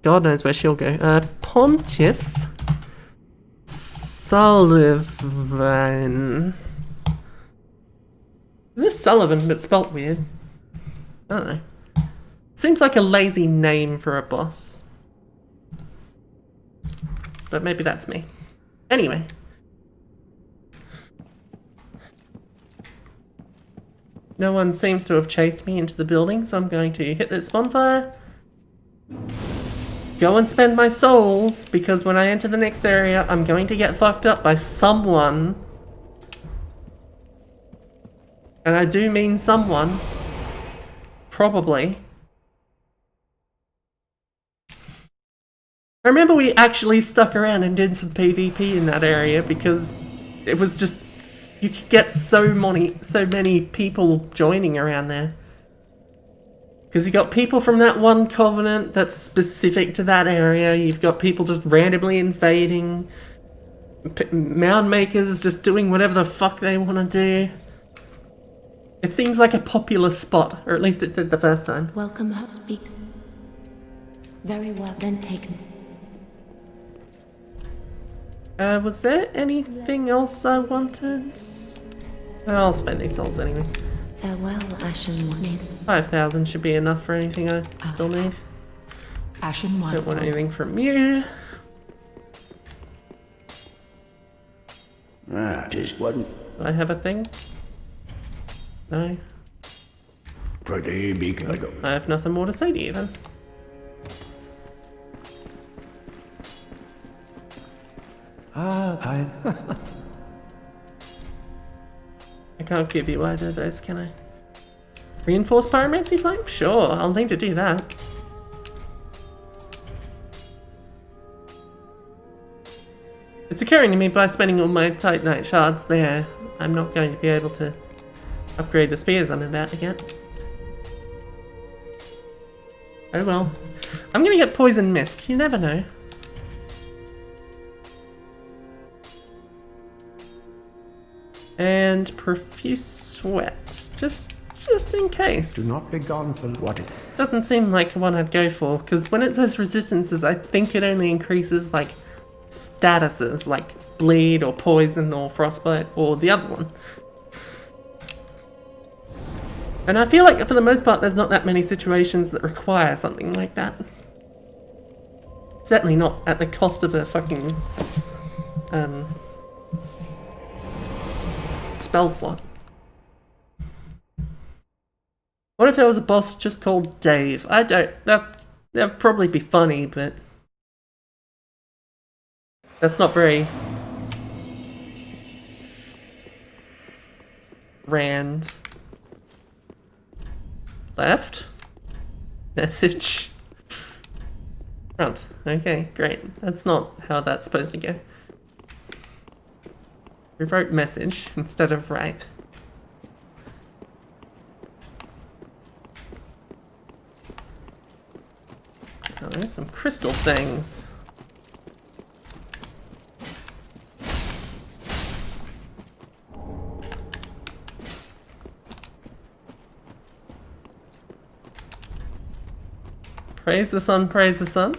God knows where she'll go. Pontiff Sullivan. Is this Sullivan but spelt weird? I don't know. Seems like a lazy name for a boss. But maybe that's me. Anyway. No one seems to have chased me into the building, so I'm going to hit this bonfire. Go and spend my souls, because when I enter the next area, I'm going to get fucked up by someone. And I do mean someone. Probably. I remember we actually stuck around and did some PvP in that area because it was just, you could get so many people joining around there. Because you got people from that one covenant that's specific to that area, you've got people just randomly invading, mound makers just doing whatever the fuck they want to do. It seems like a popular spot, or at least it did the first time.
Welcome, speak. Very well then taken.
Was there anything else I wanted? I'll spend these souls anyway.
Farewell, Ashen One.
5,000 should be enough for anything I still need.
Ashen One.
Don't want anything from you.
Just wasn't
Do I have a thing? No.
pretty big.
I have nothing more to say to you then.
I
can't give you either of those, can I? Reinforced pyromancy flame? Sure, I'll need to do that. It's occurring to me by spending all my Titanite shards there, I'm not going to be able to upgrade the spears I'm about to get. Oh well. I'm gonna get poison mist, you never know. And profuse sweat, just in case.
Do not be gone for what it
Doesn't seem like one I'd go for, because when it says resistances, I think it only increases like statuses, like bleed or poison or frostbite or the other one. And I feel like for the most part there's not that many situations that require something like that. Certainly not at the cost of a fucking spell slot. What if there was a boss just called Dave? I don't... That'd probably be funny, but... That's not very... Rand. Left. Message. Front. Okay, great. That's not how that's supposed to go. We wrote message instead of right. Oh, there's some crystal things. Praise the sun, praise the sun.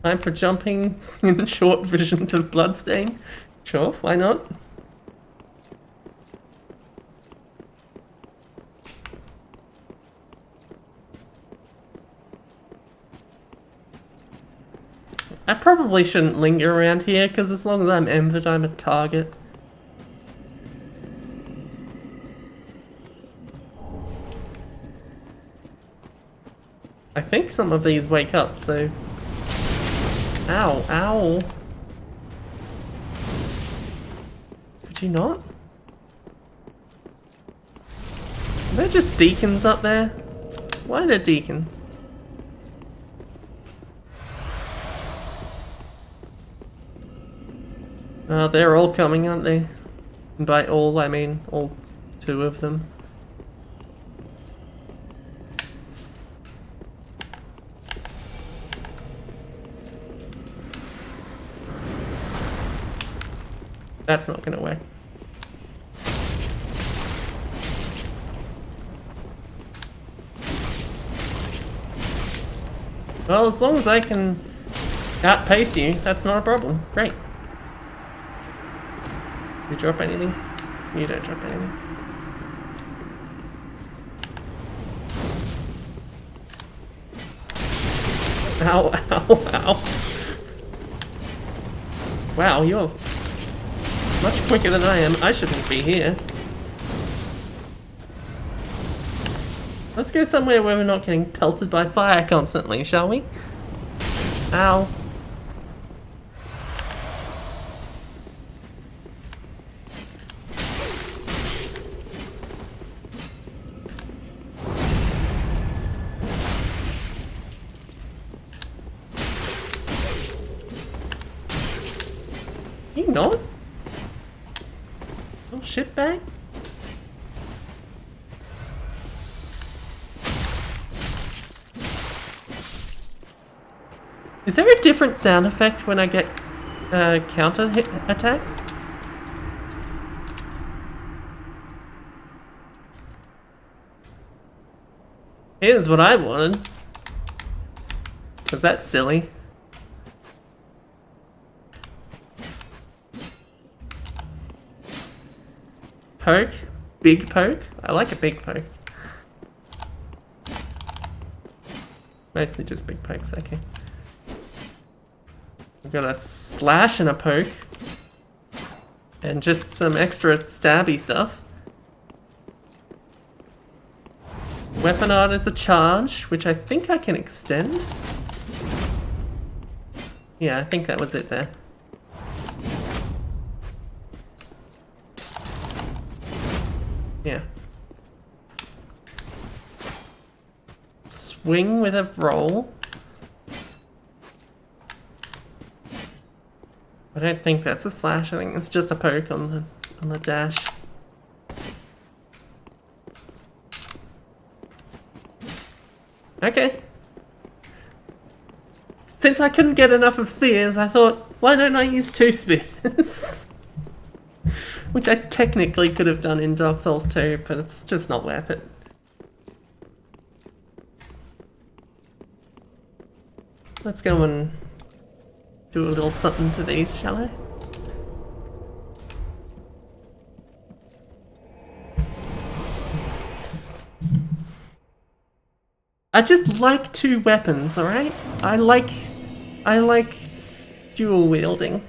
Time for jumping in short visions of Bloodstain. Sure, why not? I probably shouldn't linger around here, because as long as I'm envied, I'm a target. I think some of these wake up, so... Ow, ow. Could you not? Are there just deacons up there? Why are there deacons? They're all coming, aren't they? And by all, I mean all two of them. That's not gonna work. Well, as long as I can outpace you, that's not a problem. Great. You drop anything? You don't drop anything. Ow, ow, ow. Wow, you're much quicker than I am. I shouldn't be here. Let's go somewhere where we're not getting pelted by fire constantly, shall we? Ow. You not? Oh, shitbag? Is there a different sound effect when I get counter hit attacks? Here's what I wanted. Cause that's silly. Poke? Big poke? I like a big poke. Mostly just big pokes, okay. We've got a slash and a poke. And just some extra stabby stuff. Weapon art is a charge, which I think I can extend. Yeah, I think that was it there. Yeah. Swing with a roll. I don't think that's a slash. I think it's just a poke on the dash. Okay. Since I couldn't get enough of spears, I thought, why don't I use 2 spears? Which I technically could have done in Dark Souls 2, but it's just not worth it. Let's go and do a little something to these, shall I? I just like 2 weapons, alright? I like dual wielding.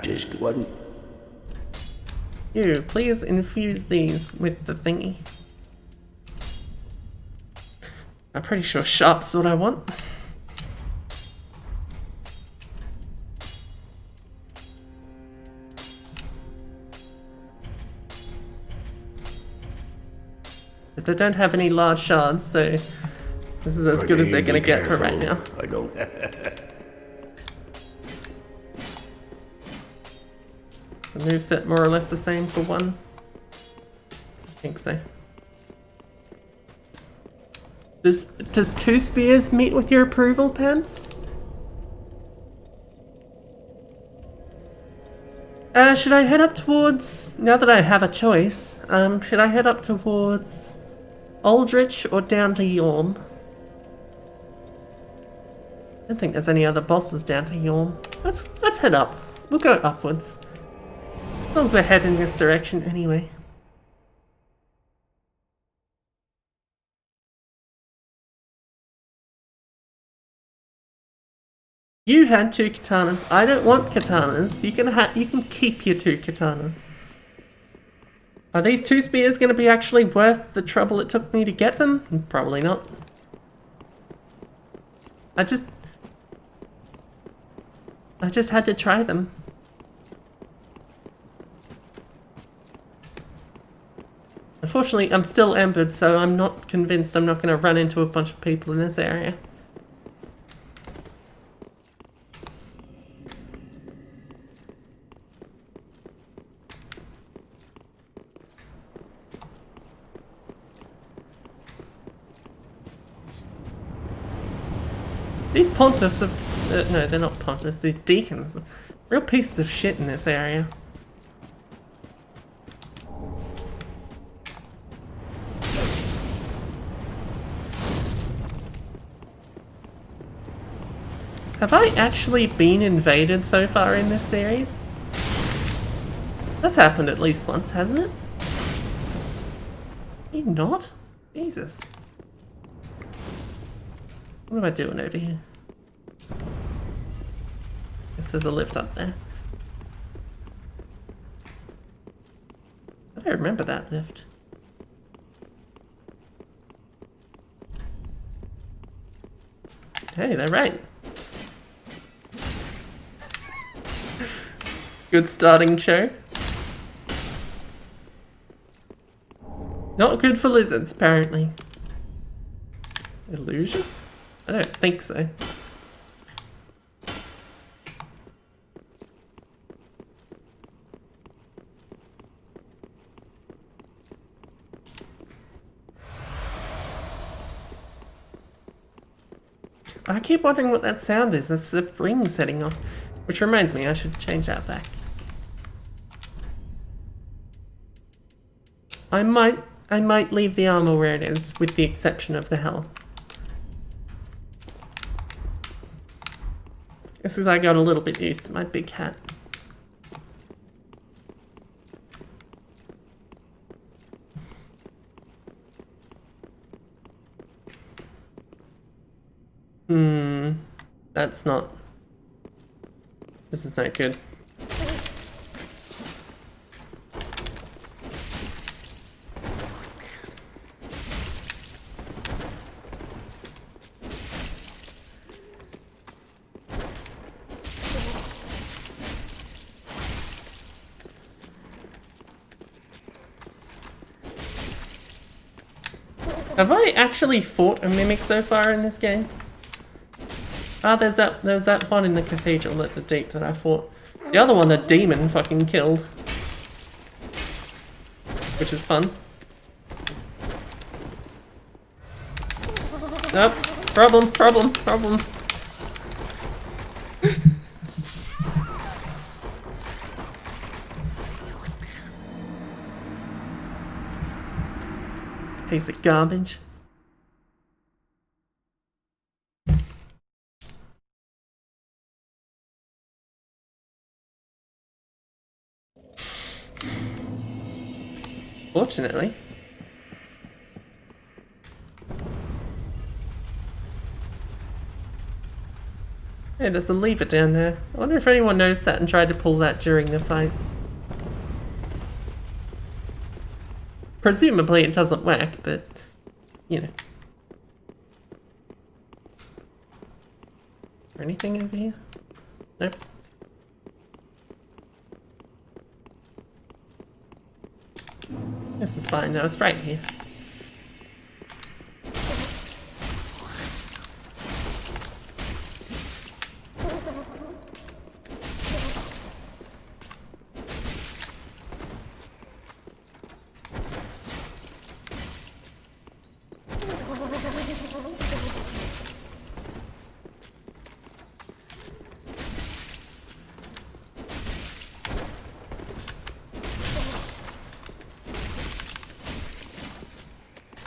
Just wasn't.
You, please infuse these with the thingy. I'm pretty sure sharp's what I want. But they don't have any large shards, so this is as good as they're gonna get for right now.
I don't.
So moveset more or less the same for one. I think so. Does 2 spears meet with your approval, Pams? Should I head up towards, now that I have a choice, should I head up towards Aldrich or down to Yorm? I don't think there's any other bosses down to Yorm. Let's head up. We'll go upwards. As long as we're heading this direction anyway. You had 2 katanas. I don't want katanas. You can keep your 2 katanas. Are these 2 spears going to be actually worth the trouble it took me to get them? Probably not. I just had to try them. Unfortunately, I'm still embered, so I'm not convinced I'm not going to run into a bunch of people in this area. These pontiffs have... no, they're not pontiffs, these deacons. Real pieces of shit in this area. Have I actually been invaded so far in this series? That's happened at least once, hasn't it? Are you not? Jesus. What am I doing over here? Guess there's a lift up there. I don't remember that lift. Hey, they're right. Good starting show. Not good for lizards, apparently. Illusion? I don't think so. I keep wondering what that sound is. That's the ring setting off. Which reminds me, I should change that back. I might leave the armor where it is, with the exception of the hell. This is I got a little bit used to my big hat. That's not... This is not good. Have I actually fought a mimic so far in this game? Ah, there's that one in the cathedral at the deep that I fought. The other one, the demon fucking killed. Which is fun. Nope. Problem. Piece of garbage. Fortunately. Hey, there's a lever down there. I wonder if anyone noticed that and tried to pull that during the fight. Presumably it doesn't work, but, you know. Is there anything over here? Nope. This is fine, no, it's right here.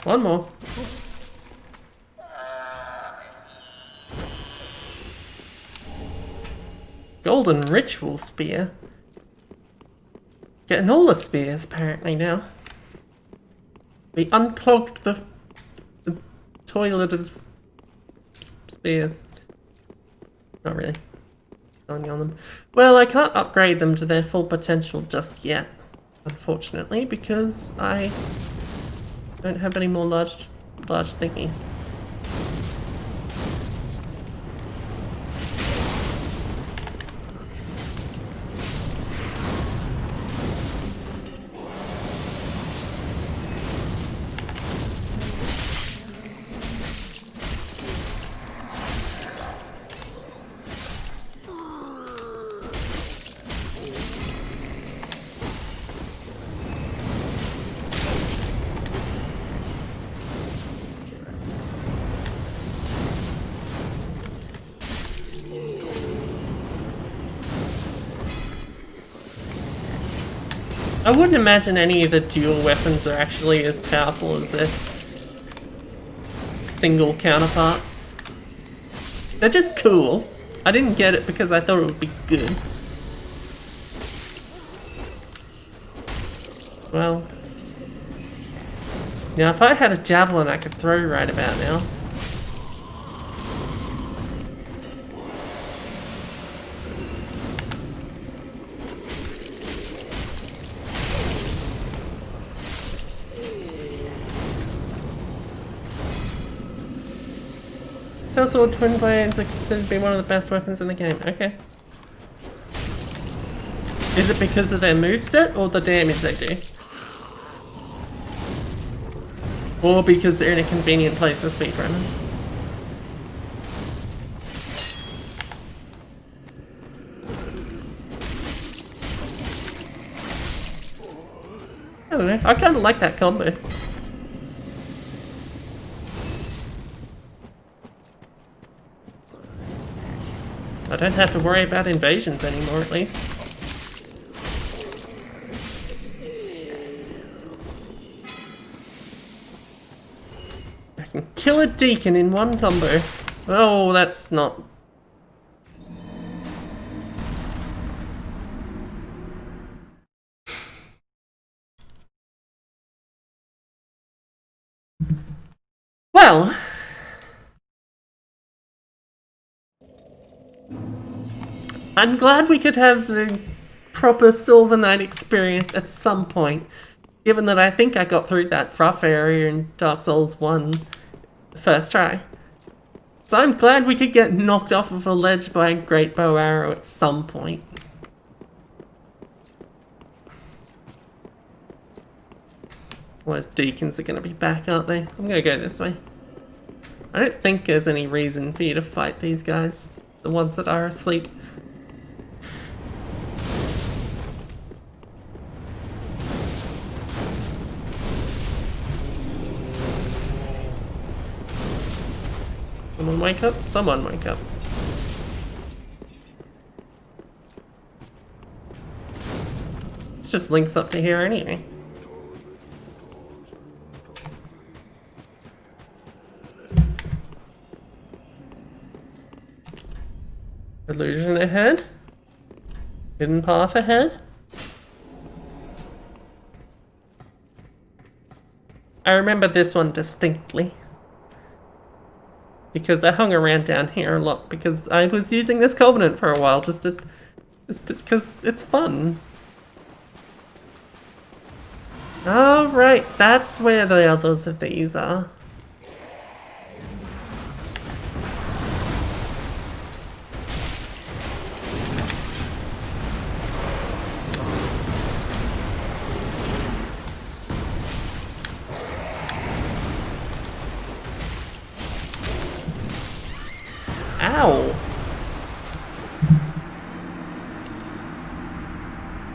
One more. Golden ritual spear. Getting all the spears apparently now. We unclogged the toilet of spears. Not really. Selling on them. Well, I can't upgrade them to their full potential just yet, unfortunately, because I don't have any more large thingies. I wouldn't imagine any of the dual weapons are actually as powerful as their single counterparts. They're just cool. I didn't get it because I thought it would be good. Well... Now, if I had a javelin I could throw right about now. Sword twin blades are considered to be one of the best weapons in the game. Okay. Is it because of their moveset or the damage they do? Or because they're in a convenient place for speedrunners? I don't know. I kind of like that combo. I don't have to worry about invasions anymore, at least. I can kill a deacon in one combo. Oh, that's not... Well... I'm glad we could have the proper Silver Knight experience at some point, given that I think I got through that rough area in Dark Souls 1 the first try. So I'm glad we could get knocked off of a ledge by a great bow arrow at some point. Well, those deacons are going to be back, aren't they? I'm going to go this way. I don't think there's any reason for you to fight these guys, the ones that are asleep. Someone wake up? Someone wake up. This just links up to here anyway. Illusion ahead. Hidden path ahead. I remember this one distinctly. Because I hung around down here a lot because I was using this covenant for a while just because it's fun. Oh right, that's where the others of these are. Ow!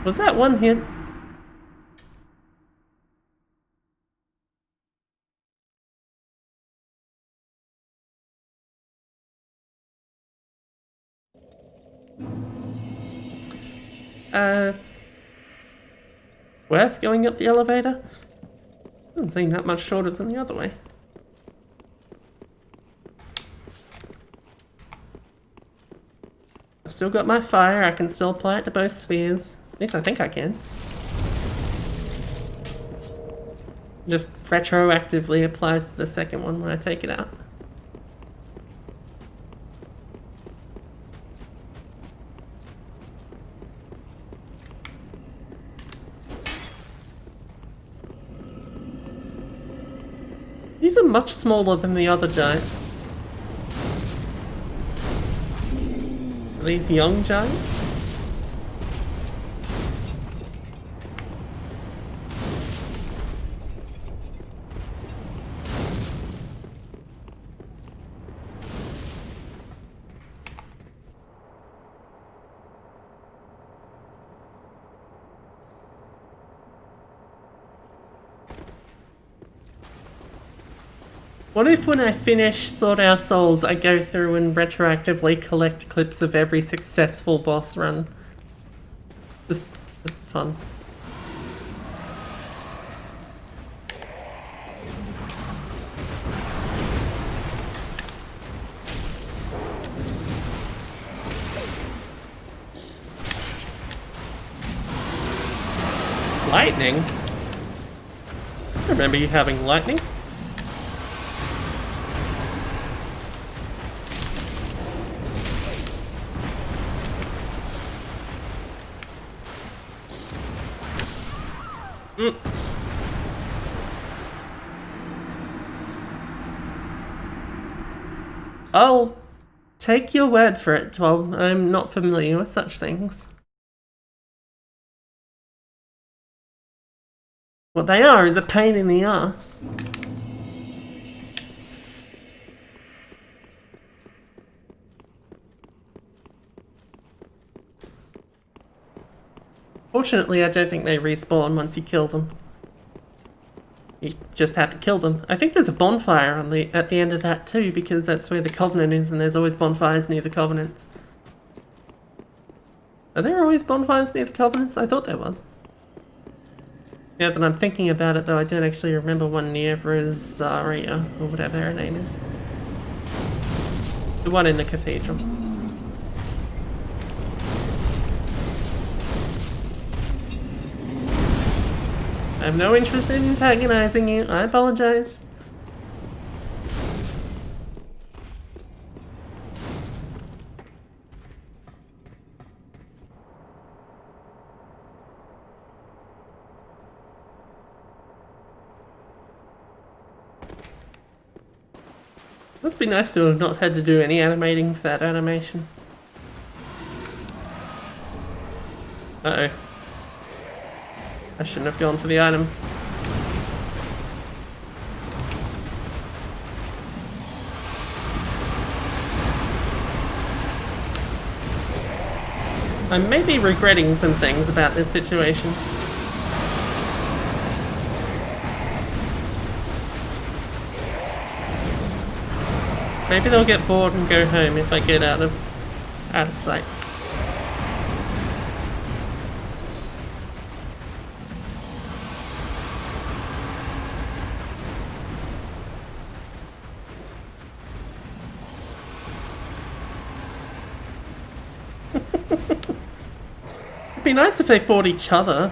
Was that one hit? Worth going up the elevator? Doesn't seem that much shorter than the other way. I've still got my fire, I can still apply it to both spheres. At least I think I can. Just retroactively applies to the second one when I take it out. These are much smaller than the other giants. Are these young giants? What if when I finish Sword Our Souls, I go through and retroactively collect clips of every successful boss run? Just fun. Lightning? I remember you having lightning. I'll take your word for it, Tom. I'm not familiar with such things. What they are is a pain in the ass. Fortunately, I don't think they respawn once you kill them. You just have to kill them. I think there's a bonfire on at the end of that too, because that's where the Covenant is, and there's always bonfires near the Covenants. Are there always bonfires near the Covenants? I thought there was. Now that I'm thinking about it though, I don't actually remember one near Rosaria, or whatever her name is. The one in the cathedral. I have no interest in antagonizing you. I apologize. Must be nice to have not had to do any animating for that animation. Uh-oh. I shouldn't have gone for the item. I may be regretting some things about this situation. Maybe they'll get bored and go home if I get out of sight. It'd be nice if they fought each other.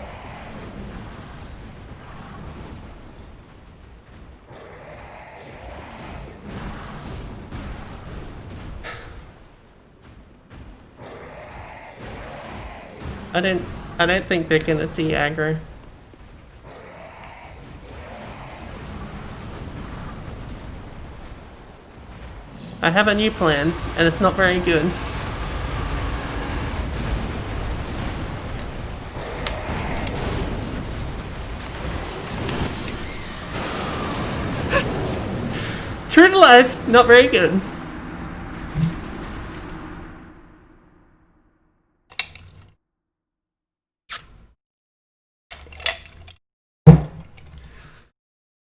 I don't think they're gonna de-aggro. I have a new plan, and it's not very good. True to life, not very good.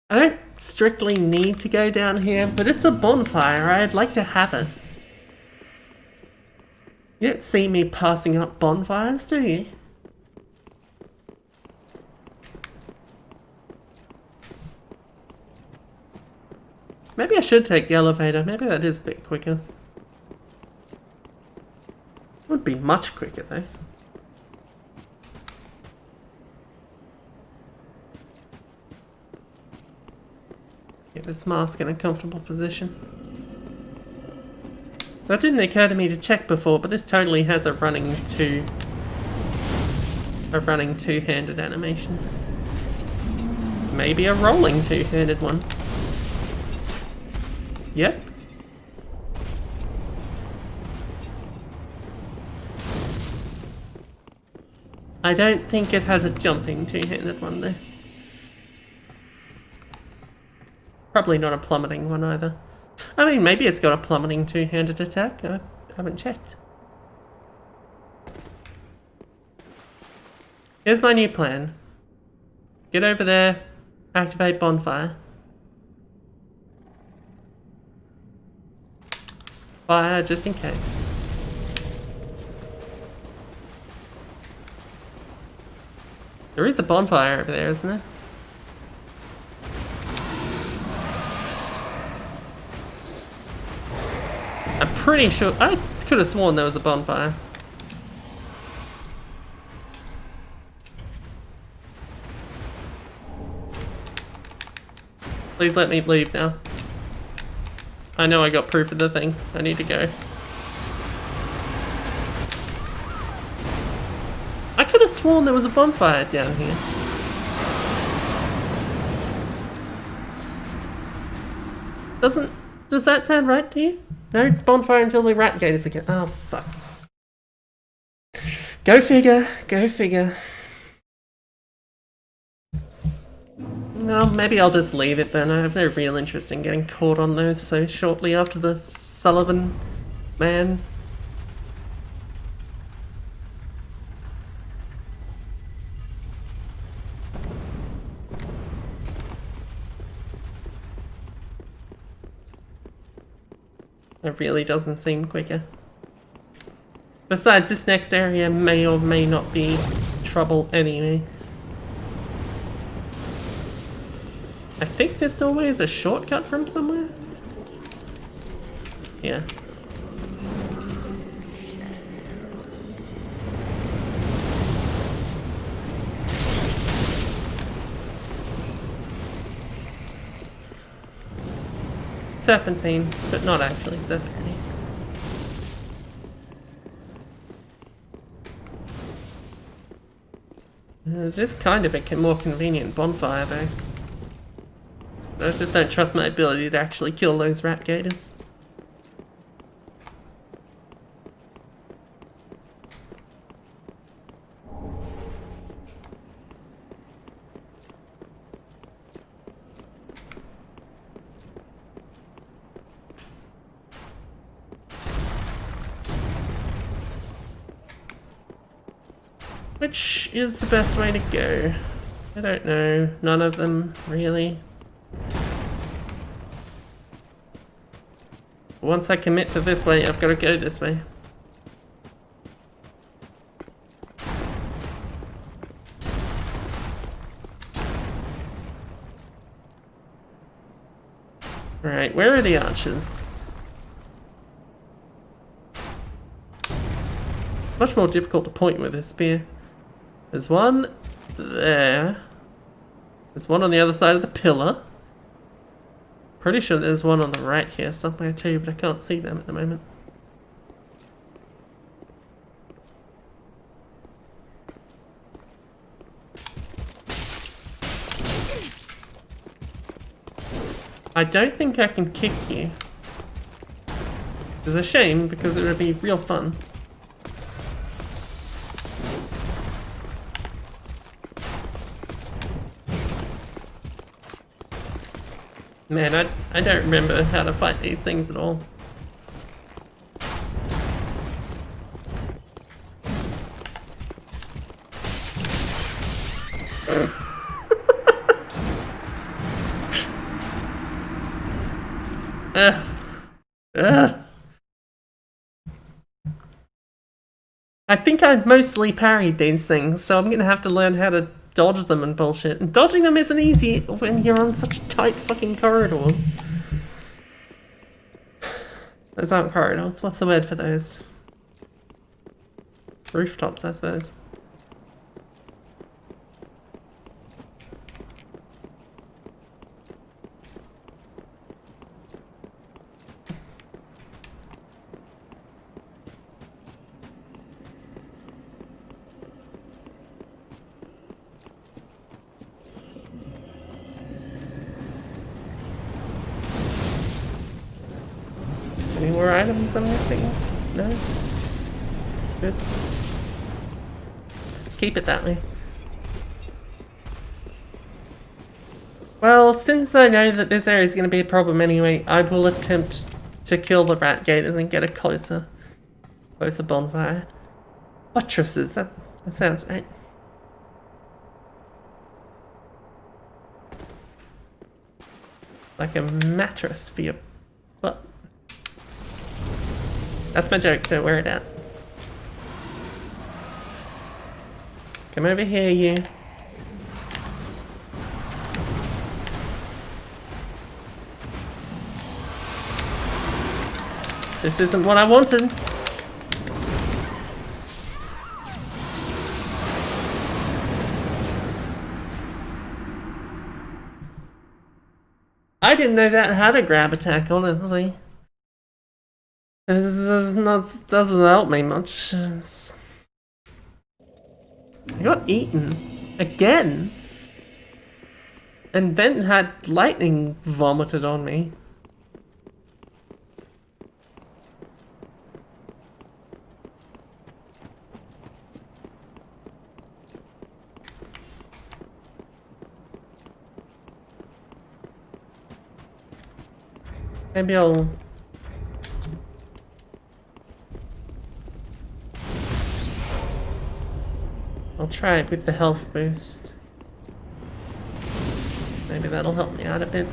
I don't strictly need to go down here, but it's a bonfire. I'd like to have it. You don't see me passing up bonfires, do you? Maybe I should take the elevator. Maybe that is a bit quicker. It would be much quicker though. Get this mask in a comfortable position. That didn't occur to me to check before, but this totally has a running two-handed animation. Maybe a rolling two-handed one. Yep. I don't think it has a jumping two-handed one though. Probably not a plummeting one either. I mean, maybe it's got a plummeting two-handed attack. I haven't checked. Here's my new plan. Get over there, activate bonfire. Fire just in case. There is a bonfire over there, isn't there? I'm pretty sure. I could have sworn there was a bonfire. Please let me leave now. I know I got proof of the thing. I need to go. I could have sworn there was a bonfire down here. Does that sound right to you? No bonfire until the rat gate is again. Oh, fuck. Go figure. Go figure. Well, maybe I'll just leave it then. I have no real interest in getting caught on those so shortly after the Sullivan man. It really doesn't seem quicker. Besides, this next area may or may not be trouble anyway. I think this doorway is a shortcut from somewhere? Yeah. Serpentine, but not actually serpentine. It is kind of a more convenient bonfire though. I just don't trust my ability to actually kill those rat gators. Which is the best way to go? I don't know. None of them, really. Once I commit to this way, I've got to go this way. Right, where are the archers? Much more difficult to point with this spear. There's one there. There's one on the other side of the pillar. Pretty sure there's one on the right here somewhere too, but I can't see them at the moment. I don't think I can kick you. It's a shame because it would be real fun. Man, I don't remember how to fight these things at all. I think I mostly parried these things, so I'm gonna have to learn how to dodge them and bullshit. And dodging them isn't easy when you're on such tight fucking corridors. Those aren't corridors. What's the word for those? Rooftops, I suppose. Any more items I'm missing? No? Good. Let's keep it that way. Well, since I know that this area is going to be a problem anyway, I will attempt to kill the rat gators and get a closer bonfire. Buttresses, that sounds right. Like a mattress for your butt. That's my joke, so wear it out. Come over here, you. This isn't what I wanted. I didn't know that had a grab attack, honestly. Doesn't help me much. I got eaten. Again? And then had lightning vomited on me. Maybe I'll... I'll try it with the health boost. Maybe that'll help me out a bit.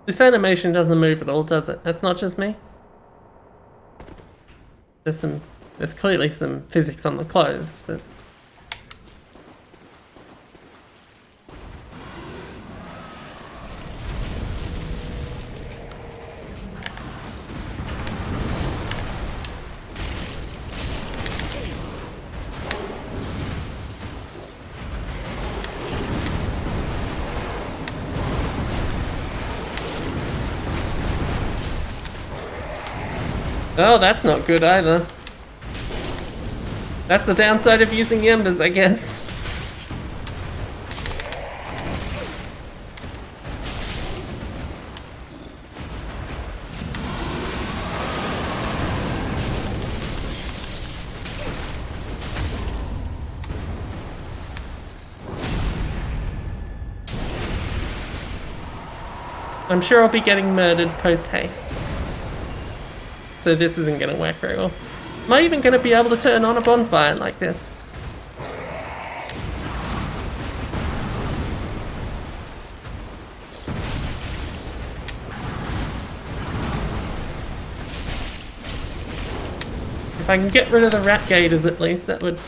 This animation doesn't move at all, does it? That's not just me? There's clearly some physics on the clothes, but... Oh, that's not good either. That's the downside of using the embers, I guess. I'm sure I'll be getting murdered post-haste. So this isn't going to work very well. Am I even going to be able to turn on a bonfire like this? If I can get rid of the rat gators at least, that'd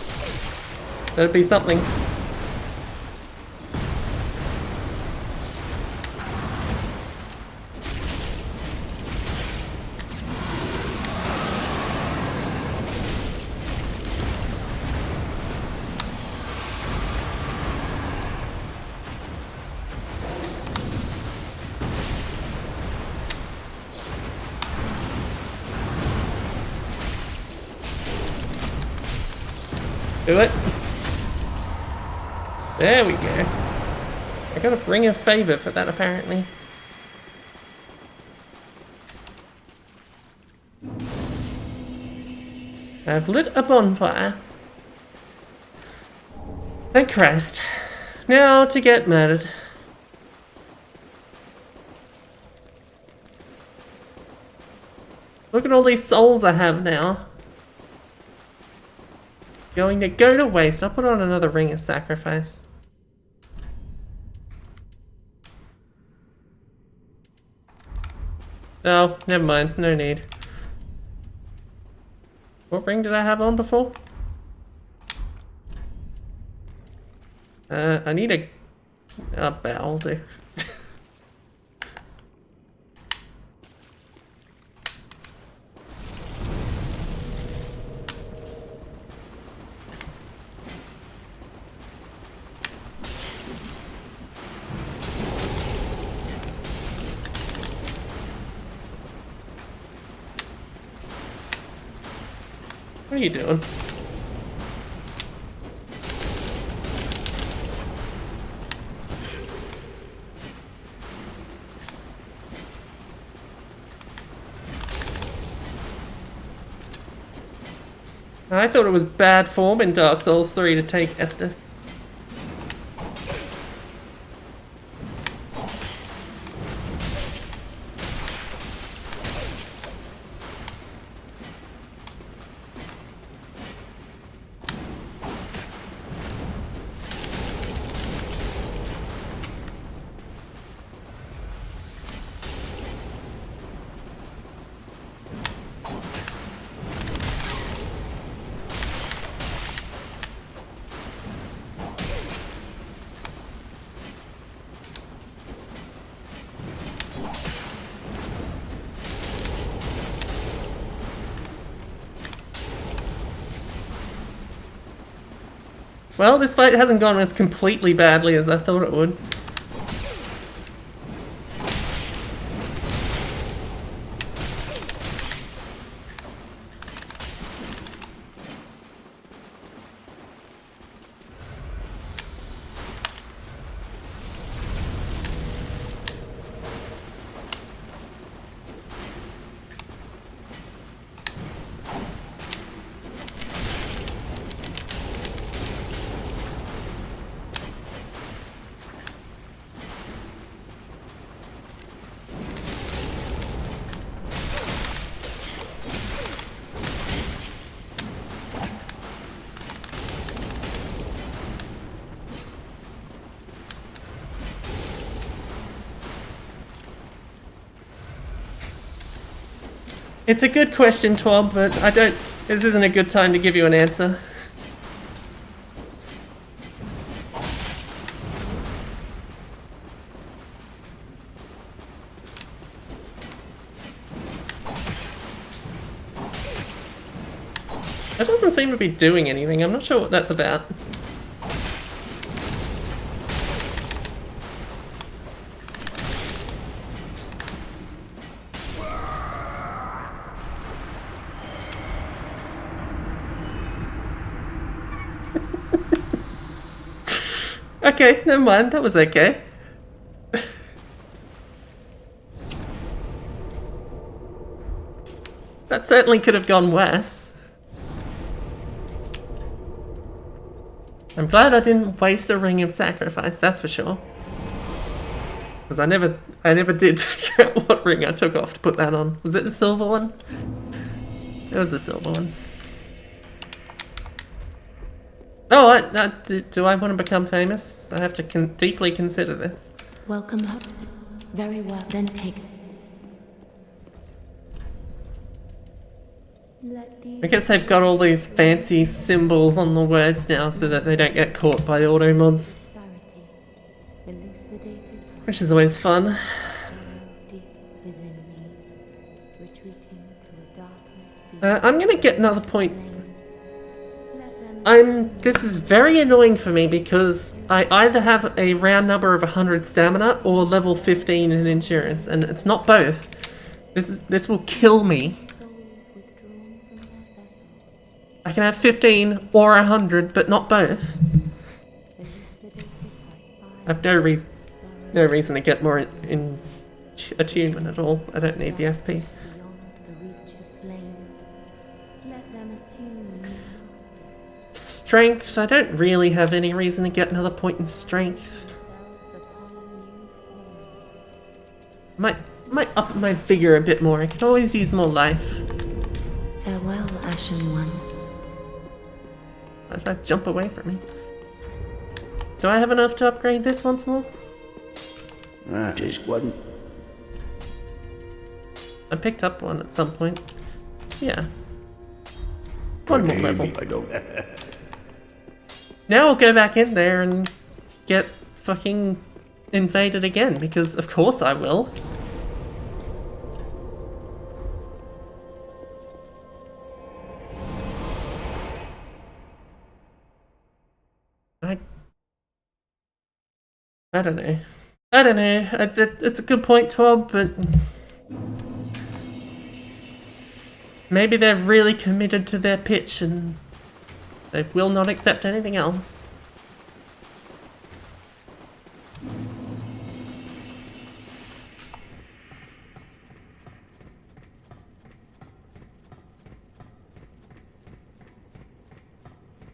be something. Do it. There we go. I got a ring of favor for that, apparently. I've lit a bonfire. Thank Christ. Now to get murdered. Look at all these souls I have now. Going to go to waste. I'll put on another ring of sacrifice. Oh, never mind. No need. What ring did I have on before? I need a bell, will do. What are you doing? I thought it was bad form in Dark Souls 3 to take Estus. Well, this fight hasn't gone as completely badly as I thought it would. It's a good question, Twab, but this isn't a good time to give you an answer. That doesn't seem to be doing anything. I'm not sure what that's about. Okay, never mind. That was okay. That certainly could have gone worse. I'm glad I didn't waste a ring of sacrifice, that's for sure. Because I never did figure out what ring I took off to put that on. Was it the silver one? It was the silver one. Oh, do I want to become famous? I have to deeply consider this.
Welcome, husband. Very well, then take it.
I guess they've got all these fancy symbols on the words now so that they don't get caught by auto mods. Which is always fun. I'm gonna get another point. This is very annoying for me because I either have a round number of 100 stamina or level 15 in endurance, and it's not both. This will kill me. I can have 15 or 100, but not both. I have no reason to get more in attunement at all. I don't need the FP. Strength, I don't really have any reason to get another point in strength. Might up my vigor a bit more. I could always use more life.
Farewell, Ashen One.
Why did I jump away from me? Do I have enough to upgrade this once more?
Just wasn't.
I picked up one at some point. Yeah. One more level. Now I'll go back in there and get fucking invaded again, because of course I will. I don't know. I don't know. It's a good point, Twab, but maybe they're really committed to their pitch and they will not accept anything else.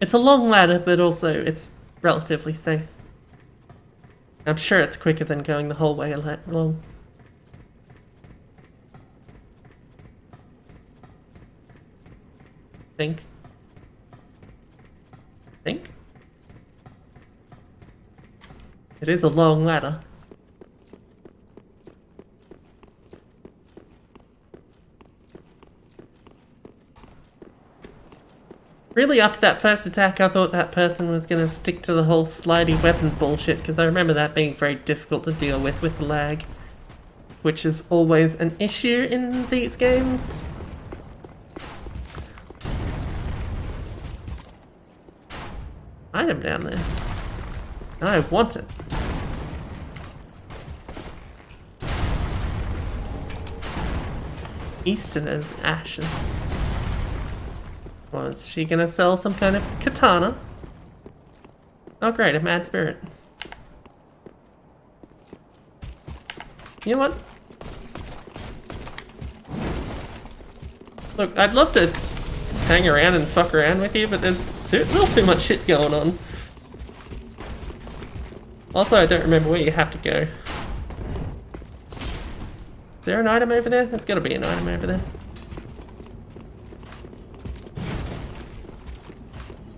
It's a long ladder, but also it's relatively safe. I'm sure it's quicker than going the whole way along. Think. It is a long ladder. Really, after that first attack, I thought that person was going to stick to the whole slidey weapon bullshit, because I remember that being very difficult to deal with the lag, which is always an issue in these games. I item down there. I want it. Easterner's ashes. Well, is she gonna sell some kind of katana? Oh great, a mad spirit. You know what? Look, I'd love to hang around and fuck around with you, but there's a little too much shit going on. Also, I don't remember where you have to go. Is there an item over there? There's gotta be an item over there.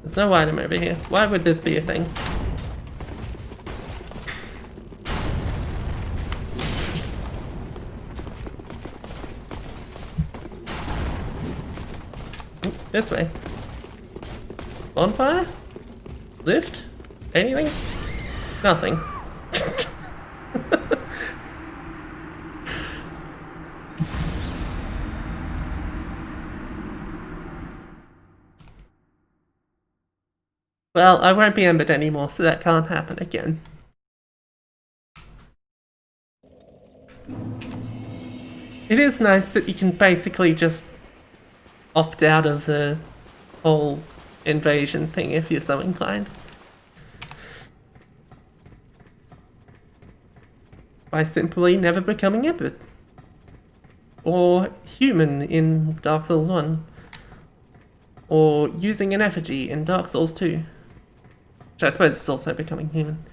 There's no item over here. Why would this be a thing? This way. Bonfire? Lift? Anything? Nothing. Well, I won't be embered anymore, so that can't happen again. It is nice that you can basically just opt out of the whole invasion thing if you're so inclined. By simply never becoming embered. Or human in Dark Souls 1. Or using an effigy in Dark Souls 2. Which I suppose is also becoming human.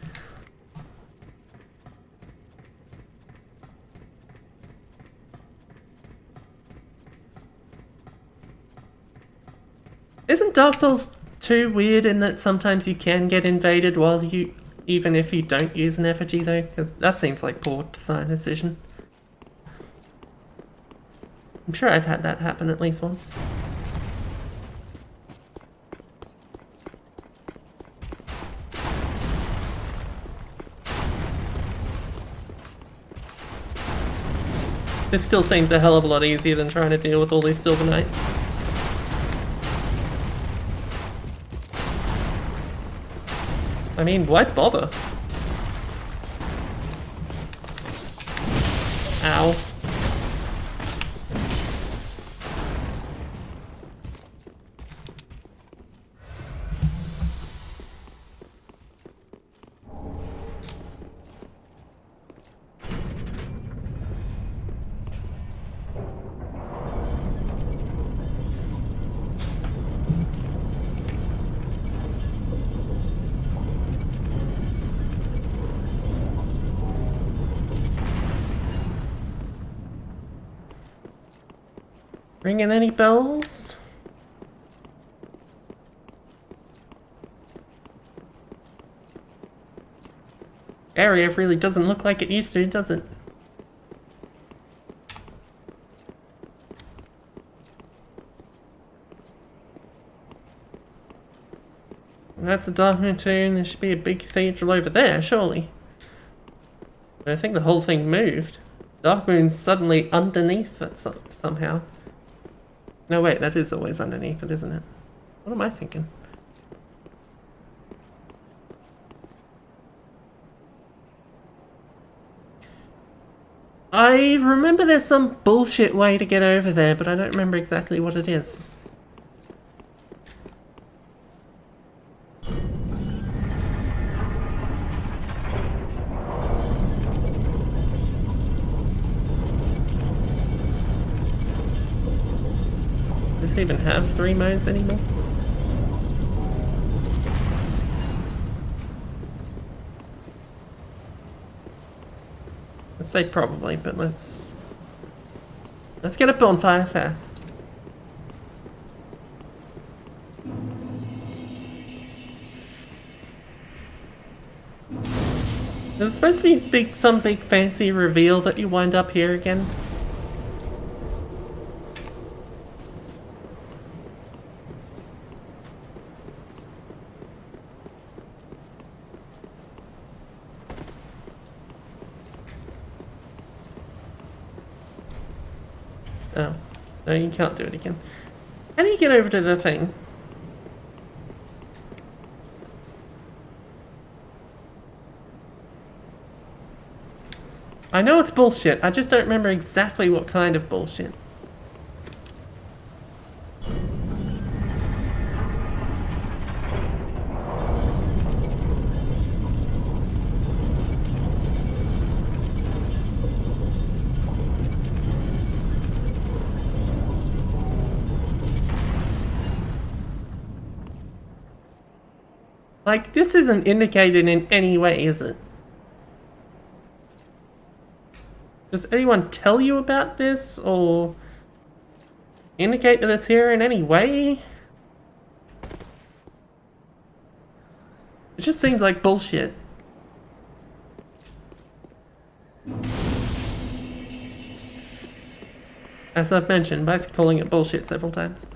Isn't Dark Souls 2 weird in that sometimes you can get invaded while you, even if you don't use an effigy though? Because that seems like poor design decision. I'm sure I've had that happen at least once. This still seems a hell of a lot easier than trying to deal with all these Silver Knights. I mean, why bother? Ow. Ringing any bells? Area really doesn't look like it used to, does it? That's a Dark Moon Tomb. There should be a big cathedral over there, surely. But I think the whole thing moved. Dark Moon's suddenly underneath it somehow. No, wait, that is always underneath it, isn't it? What am I thinking? I remember there's some bullshit way to get over there, but I don't remember exactly what it is. Does it even have 3 modes anymore? I'd say probably, but let's get a bonfire fast. There's supposed to be some big fancy reveal that you wind up here again. Oh. No, you can't do it again. How do you get over to the thing? I know it's bullshit. I just don't remember exactly what kind of bullshit. Like, this isn't indicated in any way, is it? Does anyone tell you about this, or indicate that it's here in any way? It just seems like bullshit. As I've mentioned, basically calling it bullshit several times.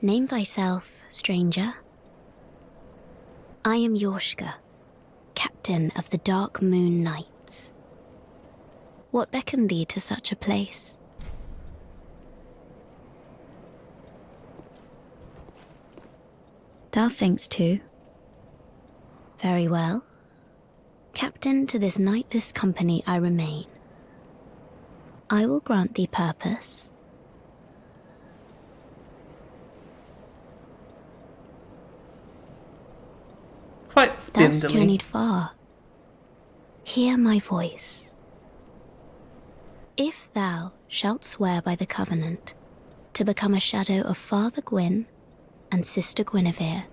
Name thyself, stranger. I am Yorshka, captain of the Dark Moon Knights. What beckoned thee to such a place? Thou thinkst too. Very well. Captain to this knightless company I remain. I will grant thee purpose.
Quite spindly.
Thou'st journeyed far. Hear my voice. If thou shalt swear by the covenant to become a shadow of Father Gwyn and Sister Guinevere,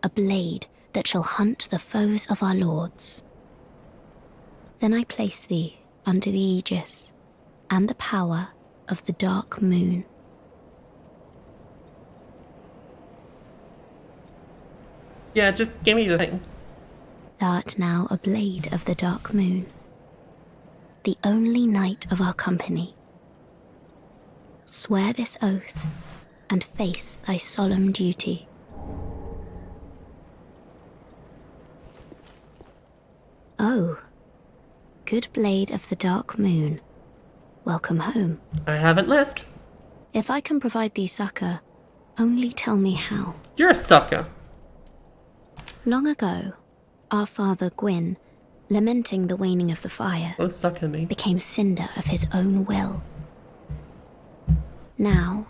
a blade that shall hunt the foes of our lords, then I place thee under the aegis and the power of the Dark Moon.
Yeah, just give me the thing.
Thou art now a blade of the Dark Moon, the only knight of our company. Swear this oath and face thy solemn duty. Oh, good blade of the Dark Moon, welcome home.
I haven't left.
If I can provide thee succor, only tell me how.
You're a sucker.
Long ago, our father Gwyn, lamenting the waning of the fire,
What does sucker mean?
became cinder of his own will. Now,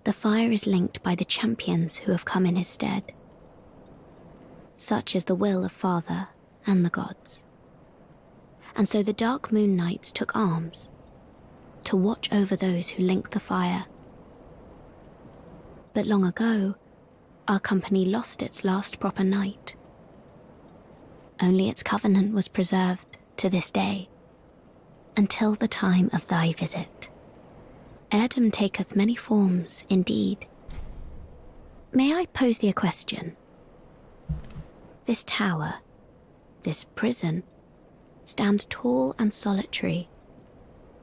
the fire is linked by the champions who have come in his stead. Such is the will of Father and the gods. And so the Dark Moon Knights took arms to watch over those who link the fire. But long ago, our company lost its last proper knight. Only its covenant was preserved to this day, until the time of thy visit. Heirdom taketh many forms, indeed. May I pose thee a question? This tower, this prison, stands tall and solitary,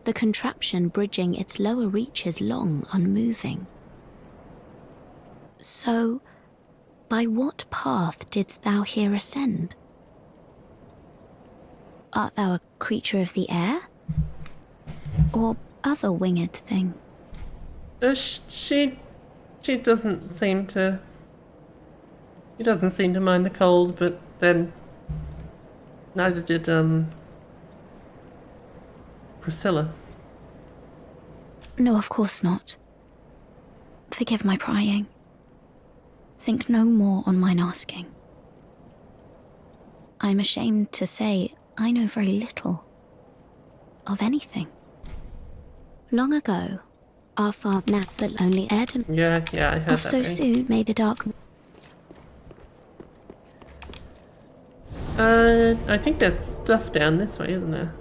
the contraption bridging its lower reaches long unmoving. So, by what path didst thou here ascend? Art thou a creature of the air? Or other winged thing?
She doesn't seem to... She doesn't seem to mind the cold, but then... Neither did, Priscilla.
No, of course not. Forgive my prying. Think no more on mine asking. I am ashamed to say I know very little of anything. Long ago, our father Nats that lonely Heirdom
Yeah, I heard
of
that.
so
right?
soon may the dark.
I think there's stuff down this way, isn't there?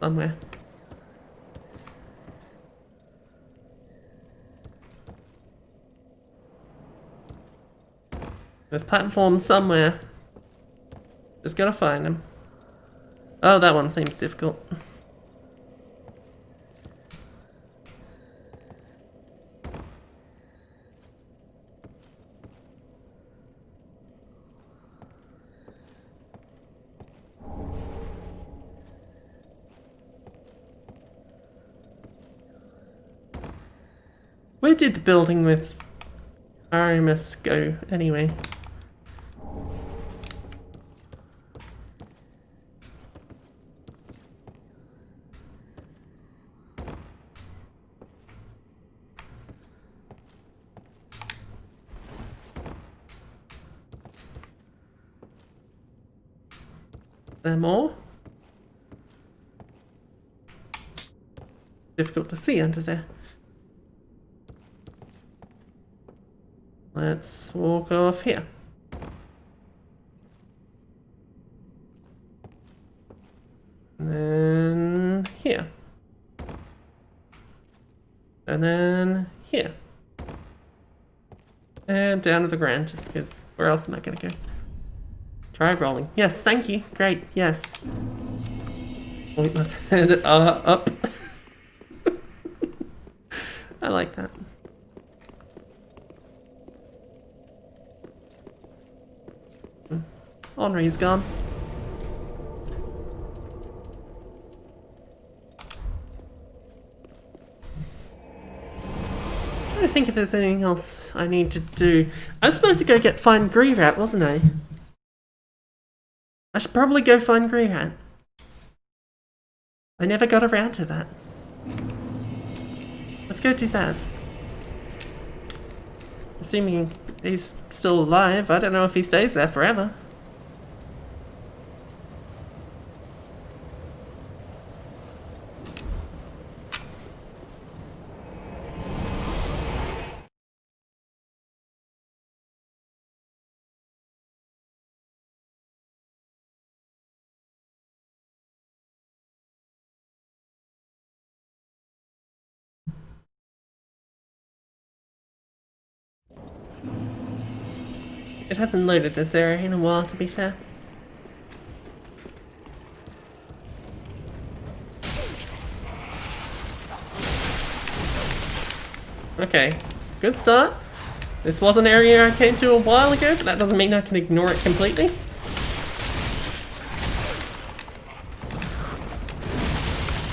Somewhere. There's platforms somewhere. Just gotta find them. Oh, that one seems difficult. Where did the building with RMS go anyway? There more? Difficult to see under there. Let's walk off here. And then here. And then here. And down to the ground, just because where else am I gonna go? Try rolling. Yes, thank you. Great, yes. Oh, we must have ended up. I like that. Henri's gone. I think if there's anything else I need to do. I was supposed to go find Greerat, wasn't I? I should probably go find Greerat. I never got around to that. Let's go do that. Assuming he's still alive, I don't know if he stays there forever. It hasn't loaded this area in a while, to be fair. Okay, good start. This was an area I came to a while ago, but that doesn't mean I can ignore it completely.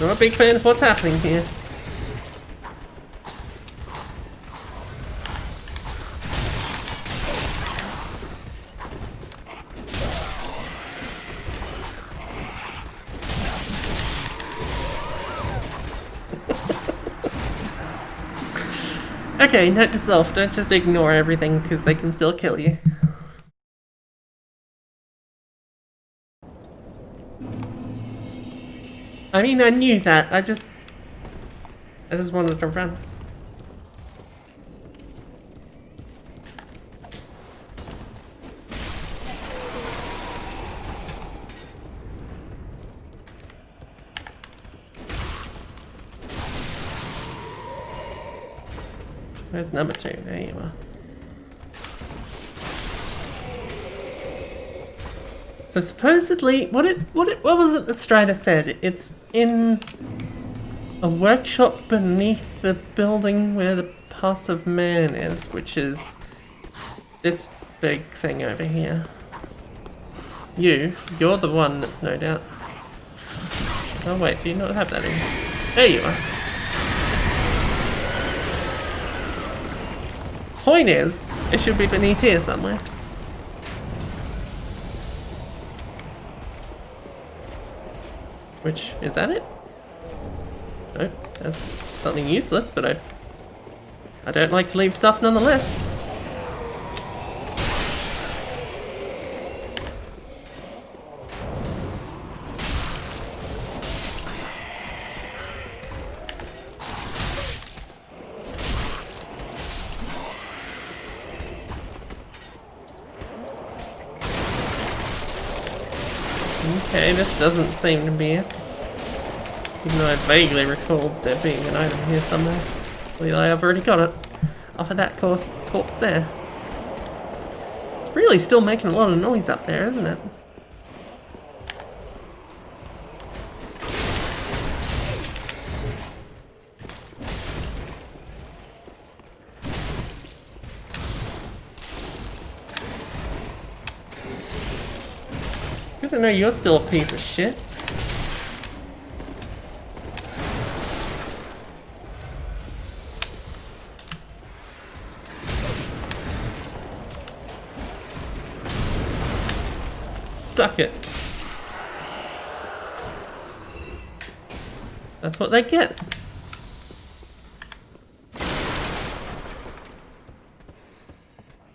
I'm a big fan of what's happening here. Okay, note to self, don't just ignore everything because they can still kill you. I mean, I knew that, I just wanted to run. Where's number 2? There you are. So supposedly, what was it that Strider said? It's in a workshop beneath the building where the Pass of Man is, which is this big thing over here. You're the one that's no doubt. Oh wait, do you not have that in? There you are. Point is, it should be beneath here somewhere. Which, is that it? No, that's something useless, but I don't like to leave stuff nonetheless. Okay, this doesn't seem to be it. Even though I vaguely recalled there being an item here somewhere. Well, I've already got it. Off of that corpse there. It's really still making a lot of noise up there, isn't it? Good to know you're still a piece of shit. Suck it. That's what they get.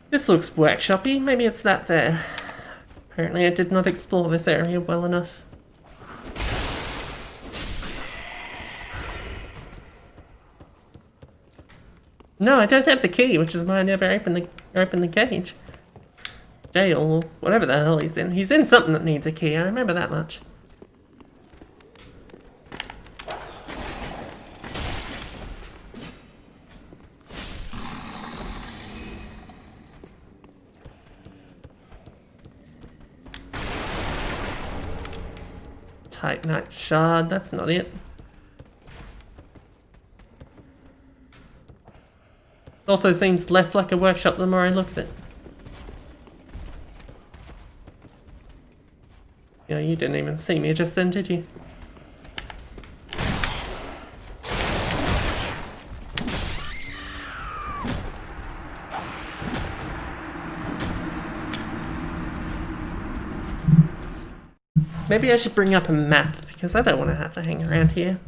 This looks workshoppy. Maybe it's that there. Apparently I did not explore this area well enough. No, I don't have the key, which is why I never opened the cage. Jail, or whatever the hell he's in. He's in something that needs a key, I remember that much. Titanite shard, that's not it. Also seems less like a workshop the more I look at it. You know, you didn't even see me just then, did you? Maybe I should bring up a map, because I don't want to have to hang around here.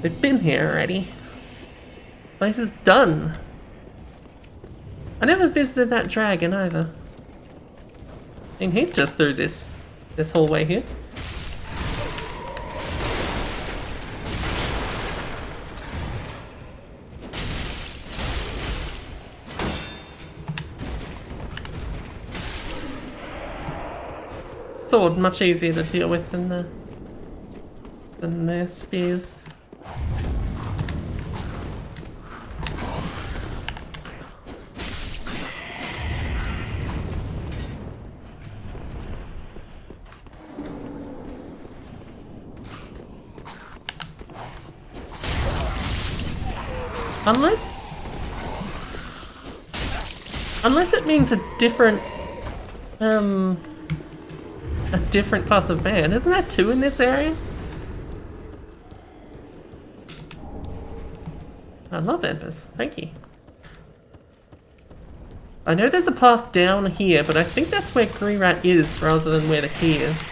They've been here already. Place is done. I never visited that dragon either. I mean, he's just through this whole way here. Sword much easier to deal with than the spears. Unless it means a different class of man. Isn't that two in this area? I love embers. Thank you. I know there's a path down here, but I think that's where Greerat is rather than where the key is.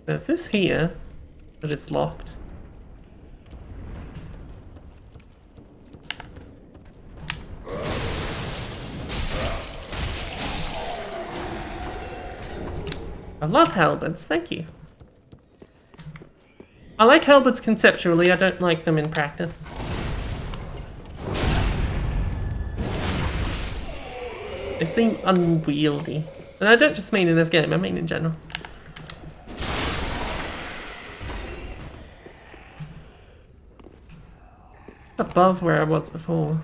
There's this here, but it's locked. I love halberds, thank you. I like halberds conceptually, I don't like them in practice. They seem unwieldy. And I don't just mean in this game, I mean in general. Above where I was before.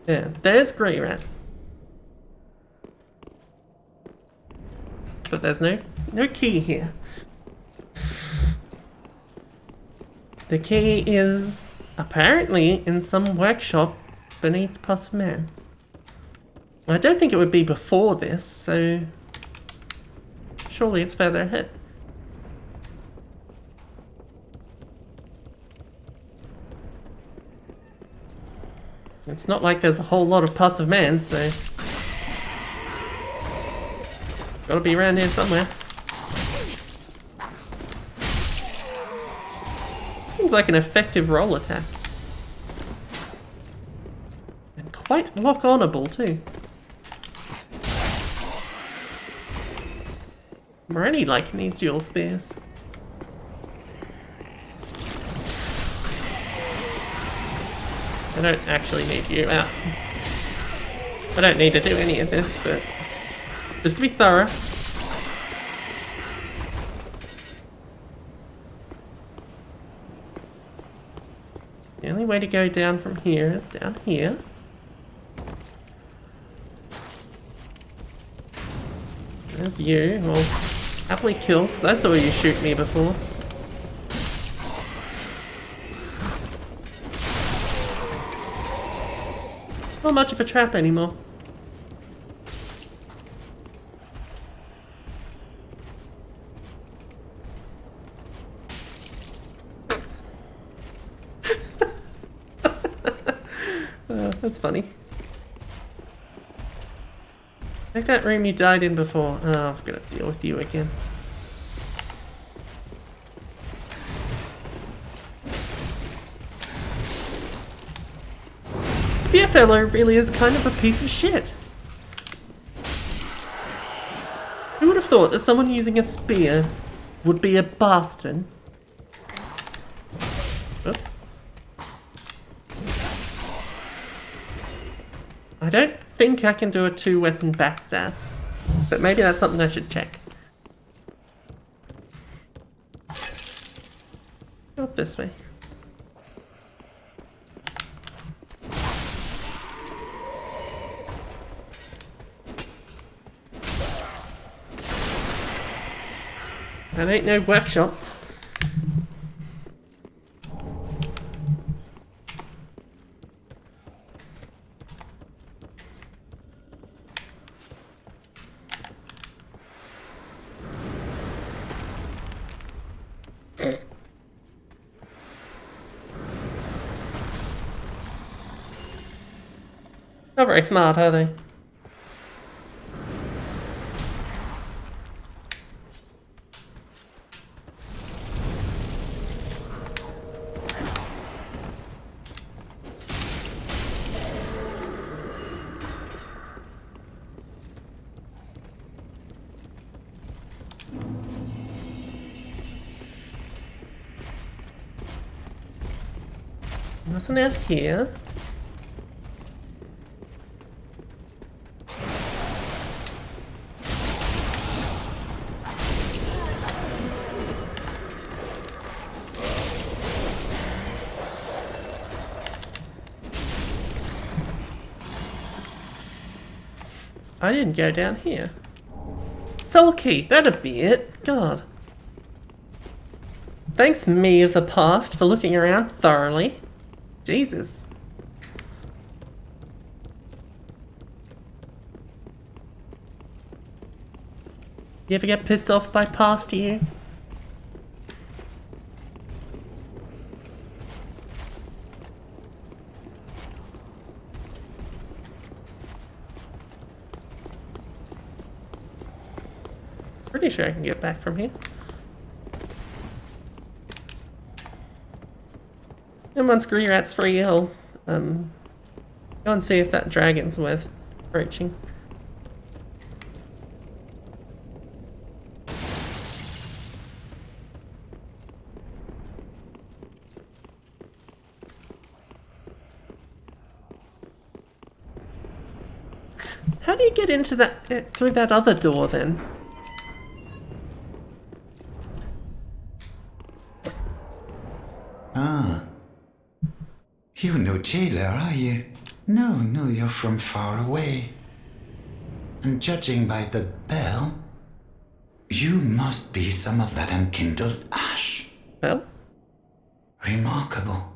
Yeah, there's Greerat. But there's no key here. The key is apparently in some workshop beneath Puss of Man. I don't think it would be before this, so surely it's further ahead. It's not like there's a whole lot of Puss of Man, so gotta be around here somewhere. Seems like an effective roll attack. And quite lock-onable too. I'm already liking these dual spears. I don't actually need you out. I don't need to do any of this, but just to be thorough. The only way to go down from here is down here. There's you. Well, happily kill, because I saw you shoot me before. Not much of a trap anymore. That's funny. Like that room you died in before. Oh, I've got to deal with you again. Spearfellow really is kind of a piece of shit. Who would have thought that someone using a spear would be a bastard? Oops. I don't think I can do a 2-weapon backstab, but maybe that's something I should check. Go up this way. That ain't no workshop. Not very smart, are they? Nothing out here. I didn't go down here. Sulky, that'd be it. God. Thanks, me of the past, for looking around thoroughly. Jesus. You ever get pissed off by past you? Pretty sure I can get back from here. And once Greerat's free, I'll go and see if that dragon's worth approaching. How do you get into that through that other door then?
Ah. You're no jailer, are you? No, you're from far away. And judging by the bell, you must be some of that unkindled ash.
Well?
Remarkable.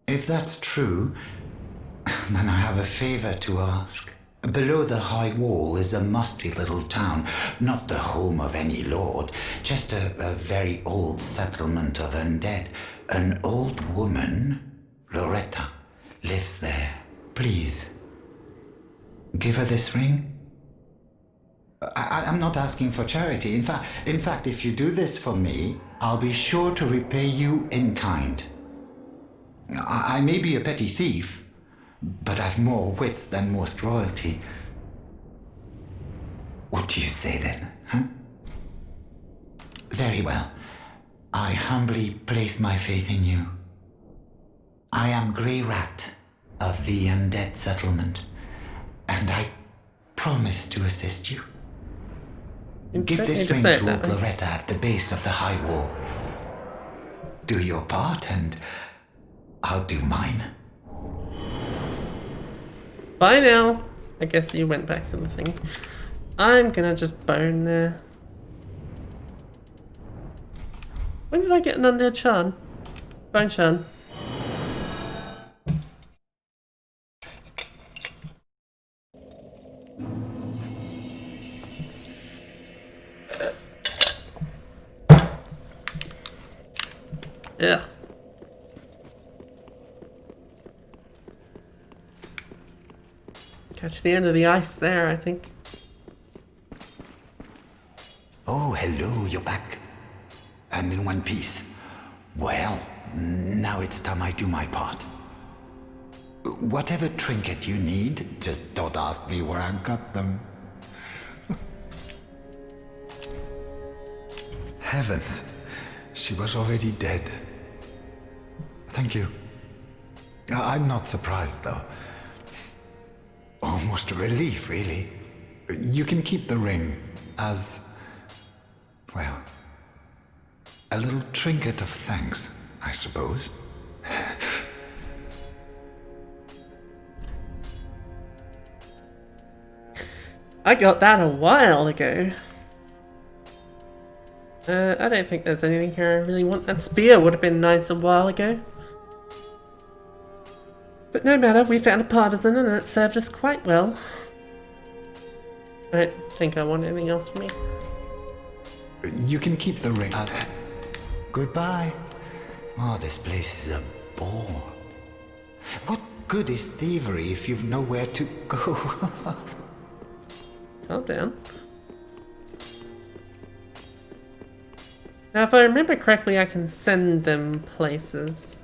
If that's true, then I have a favor to ask. Below the high wall is a musty little town, not the home of any lord, just a very old settlement of undead. An old woman, Loretta, lives there. Please, give her this ring. I'm not asking for charity. In fact, if you do this for me, I'll be sure to repay you in kind. I may be a petty thief, but I've more wits than most royalty. What do you say then, huh? Very well. I humbly place my faith in you. I am Grey Rat of the Undead Settlement, and I promise to assist you. Give this ring to old Loretta at the base of the high wall. Do your part, and I'll do mine.
Bye now. I guess you went back to the thing. I'm gonna just bone there. When did I get an undead shard? Bone shard. Ugh. Catch the end of the ice there, I think.
Oh, hello, you're back. And in one piece. Well, now it's time I do my part. Whatever trinket you need, just don't ask me where I got them. Heavens, she was already dead. Thank you. I'm not surprised, though. Almost a relief, really. You can keep the ring as, well, a little trinket of thanks, I suppose.
I got that a while ago. I don't think there's anything here I really want. That spear would have been nice a while ago. But no matter, we found a partisan and it served us quite well. I don't think I want anything else from me.
You can keep the ring. Goodbye. Oh, this place is a bore. What good is thievery if you've nowhere to go?
Calm down. Now, if I remember correctly, I can send them places.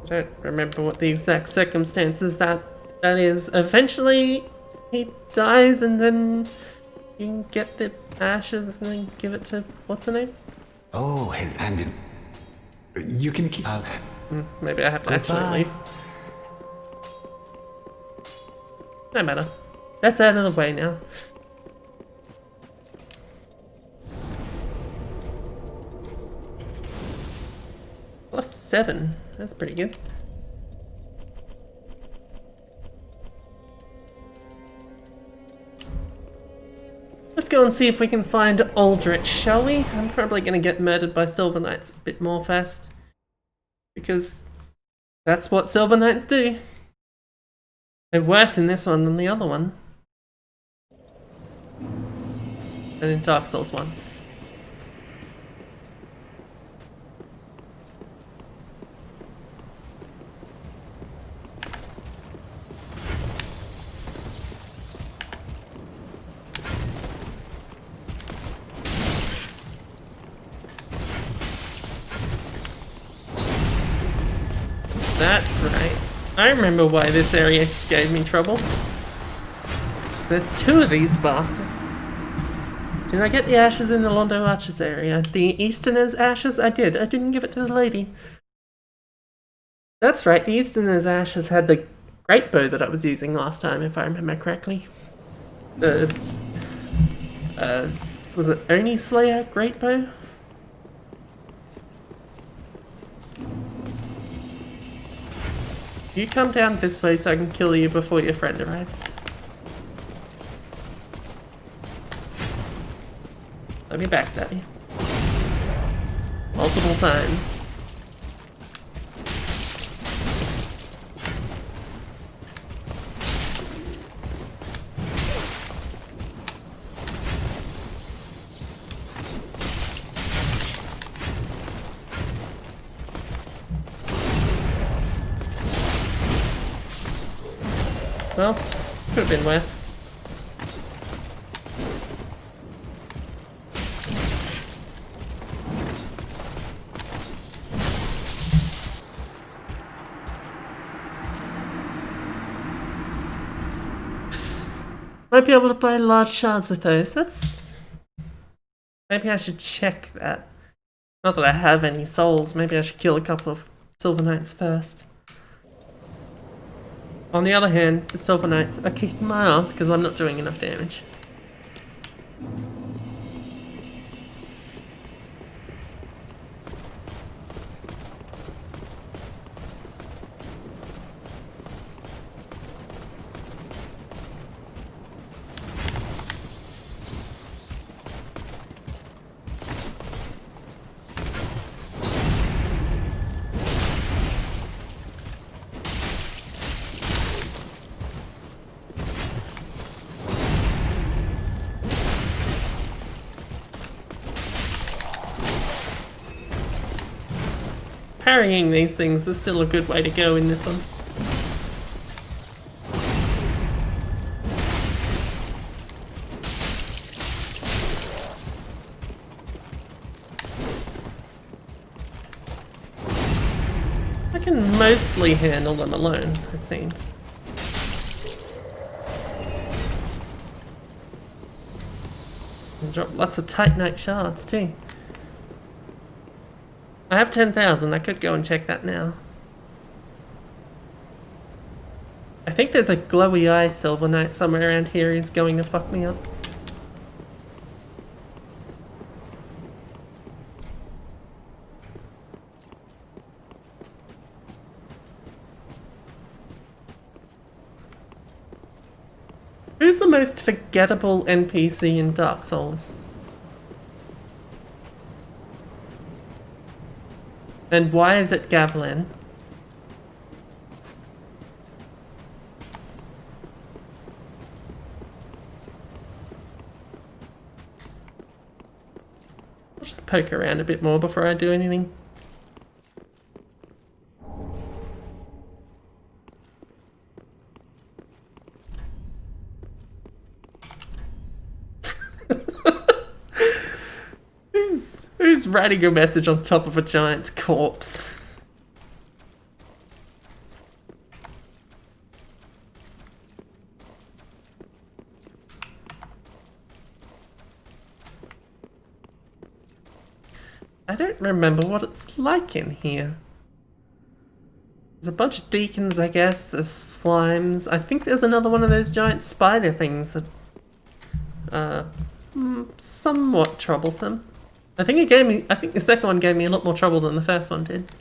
I don't remember what the exact circumstances that is. Eventually, he dies, and then you can get the ashes and then give it to what's her name?
Oh, and you can keep.
Maybe I have to actually leave. No matter. That's out of the way now. +7. That's pretty good. Let's go and see if we can find Aldrich, shall we? I'm probably going to get murdered by Silver Knights a bit more fast. Because that's what Silver Knights do. They're worse in this one than the other one. And in Dark Souls 1. That's right. I remember why this area gave me trouble. There's 2 of these bastards. Did I get the ashes in the Londo Arches area? The Easterners' ashes? I did. I didn't give it to the lady. That's right, the Easterners' ashes had the great bow that I was using last time, if I remember correctly. The... was it Oni Slayer great bow? You come down this way so I can kill you before your friend arrives. Let me backstab you. Multiple times. Well, could have been worse. Might be able to buy large shards with those. That's... Maybe I should check that. Not that I have any souls. Maybe I should kill a couple of Silver Knights first. On the other hand, the Silver Knights are kicking my ass because I'm not doing enough damage. parrying these things is still a good way to go in this one. I can mostly handle them alone, it seems. And drop lots of Titanite shards too. I have 10,000, I could go and check that now. I think there's a glowy eye Silver Knight somewhere around here who's going to fuck me up. Who's the most forgettable NPC in Dark Souls? And why is it Gavlin? I'll just poke around a bit more before I do anything. Who's writing a message on top of a giant's corpse? I don't remember what it's like in here. There's a bunch of deacons, I guess. There's slimes. I think there's another one of those giant spider things that somewhat troublesome. I think the second one gave me a lot more trouble than the first one did.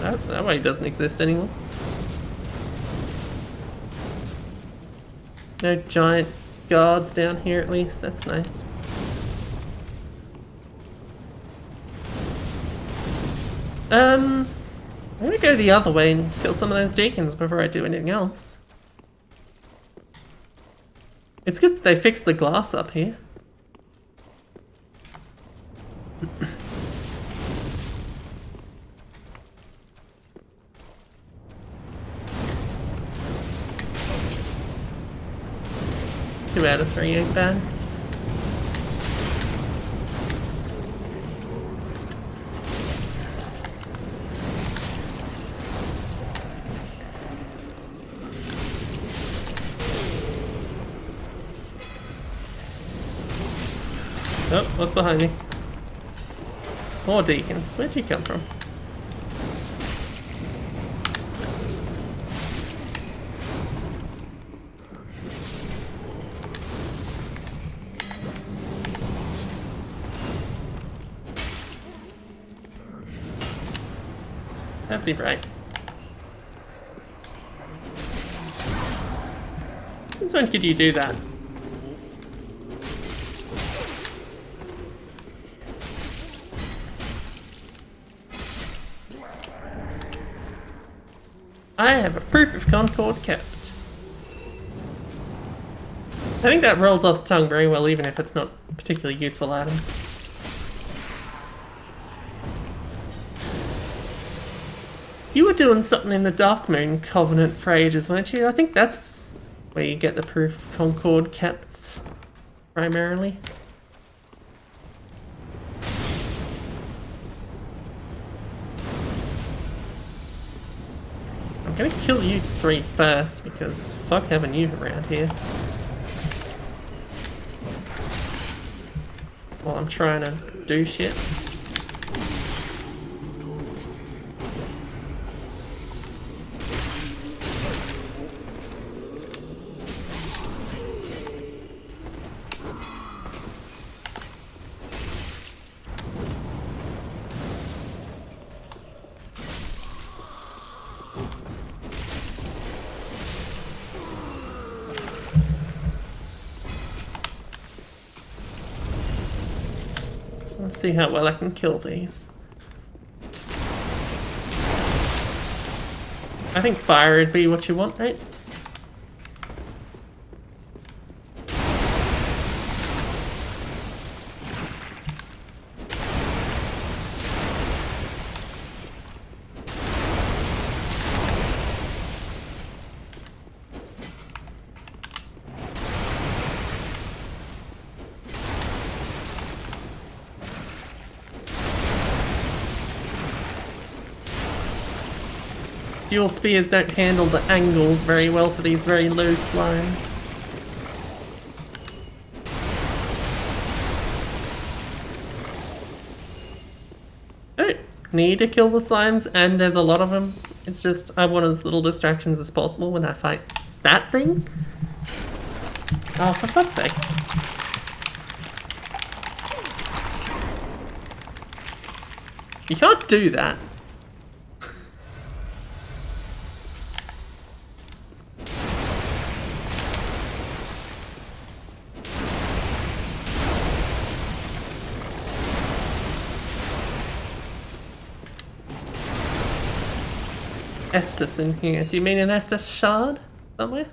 That way doesn't exist anymore. No giant guards down here at least, that's nice. I'm gonna go the other way and kill some of those deacons before I do anything else. It's good that they fixed the glass up here. Two out of 3 ain't bad. Oh, what's behind me? More deacons. Where'd you come from? Have some right. Since when could you do that? I have a proof of Concord kept. I think that rolls off the tongue very well, even if it's not a particularly useful item. You were doing something in the Darkmoon Covenant for ages, weren't you? I think that's where you get the proof of Concord kept, primarily. I'm gonna kill you 3 first, because fuck having you around here. While I'm trying to do shit. Let's see how well I can kill these. I think fire would be what you want, right? dual spears don't handle the angles very well for these very low slimes. I don't need to kill the slimes, and there's a lot of them. It's just I want as little distractions as possible when I fight that thing. Oh, for fuck's sake. You can't do that. Estus in here. Do you mean an Estus shard somewhere?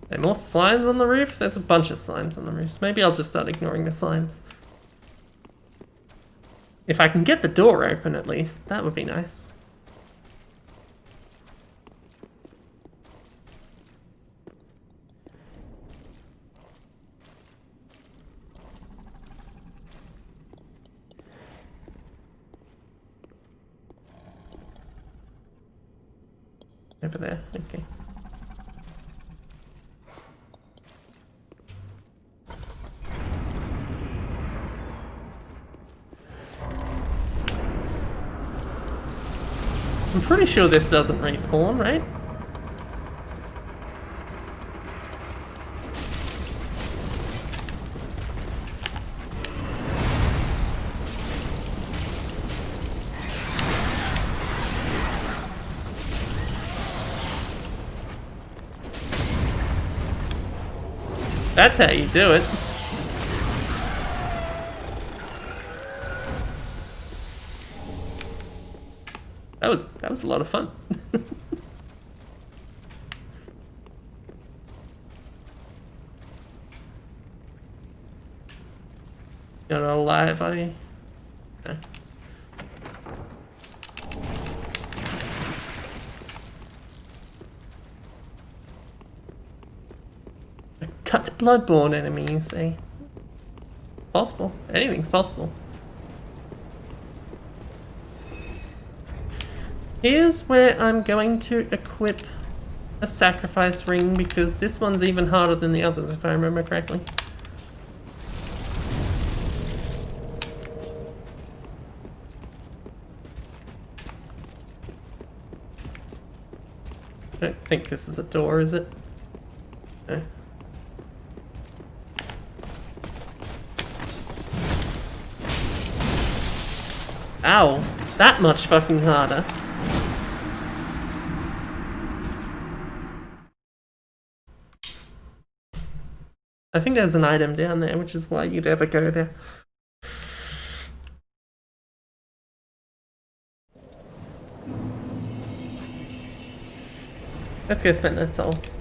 Are there more slimes on the roof? There's a bunch of slimes on the roof. Maybe I'll just start ignoring the slimes. If I can get the door open at least, that would be nice. Over there, okay. I'm pretty sure this doesn't respawn, right? That's how you do it. That was a lot of fun. You're not alive, are you? Okay. A cut bloodborne enemy, you say? Possible. Anything's possible. Here's where I'm going to equip a sacrifice ring, because this one's even harder than the others, if I remember correctly. I don't think this is a door, is it? No. Ow! That much fucking harder. I think there's an item down there, which is why you'd ever go there. Let's go spend those souls.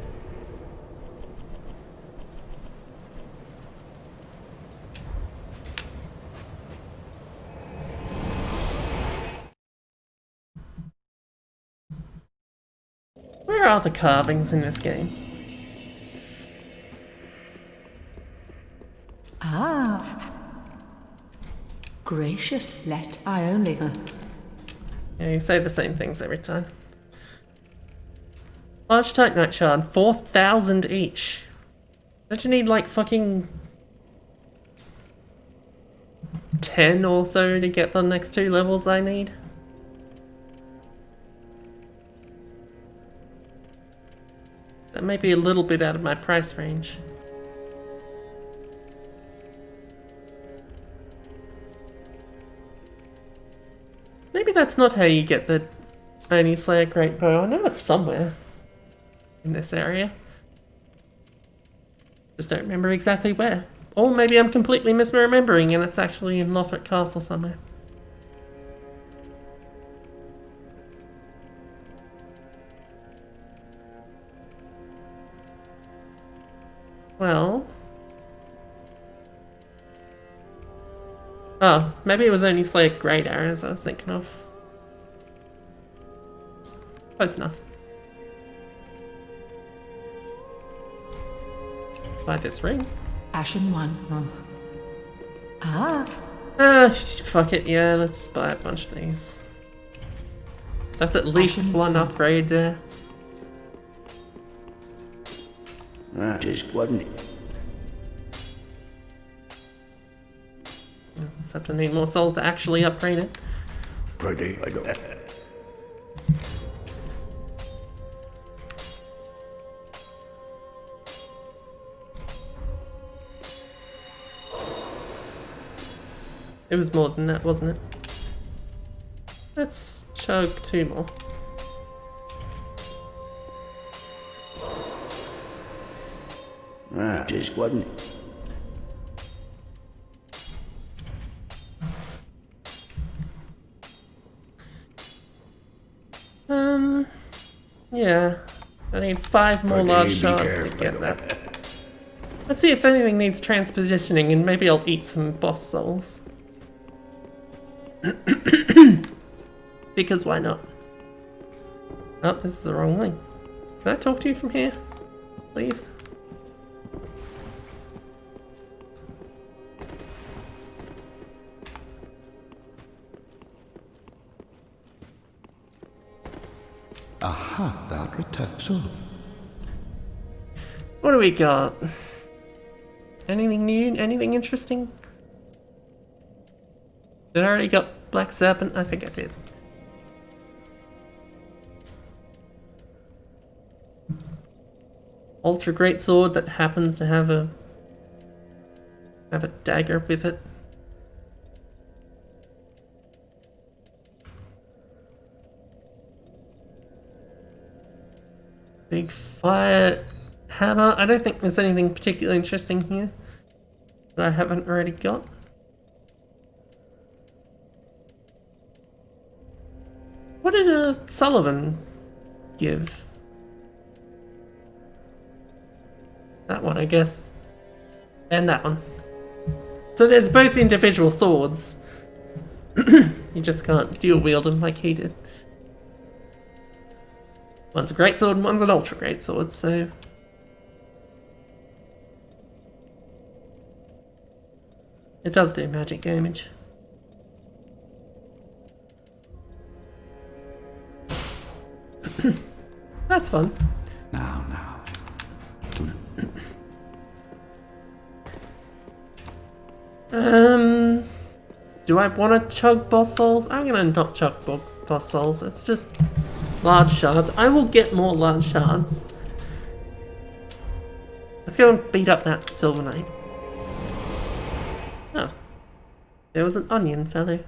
Where are the carvings in this game?
Ah. Gracious, let I only...
Yeah, you say the same things every time. Large Titanite shard, 4,000 each. Don't you need like fucking 10 or so to get the next 2 levels I need? That may be a little bit out of my price range. Maybe that's not how you get the Oni Slayer Great Bow. I know it's somewhere in this area. Just don't remember exactly where. Or maybe I'm completely misremembering and it's actually in Lothric Castle somewhere. Well... Oh, maybe it was only Slayer Great Arrows I was thinking of. Close enough. Buy this ring.
Ashen one. Ah.
Fuck it, yeah, let's buy a bunch of these. That's at least one upgrade there.
Just wasn't it?
Just have to need more souls to actually upgrade it.
Pretty, I don't.
It was more than that, wasn't it? Let's chug 2 more.
Just wasn't it?
Yeah. I need 5 more large shards to get that. Let's see if anything needs transpositioning, and maybe I'll eat some boss souls. Because why not? Oh, this is the wrong way. Can I talk to you from here? Please?
Aha, that returns. So,
What do we got? Anything new? Anything interesting? Did I already got Black Serpent? I think I did. Ultra Great Sword that happens to have a dagger with it. Big fire hammer. I don't think there's anything particularly interesting here that I haven't already got. What did Sullivan give? That one, I guess. And that one. So there's both individual swords. You just can't dual wield them like he did. One's a great sword and one's an ultra great sword, so... It does do magic damage. That's fun.
now.
Do I want to chug boss souls? I'm gonna not chug boss souls. It's just large shards. I will get more large shards. Let's go and beat up that Silver Knight. Oh. There was an onion fellow.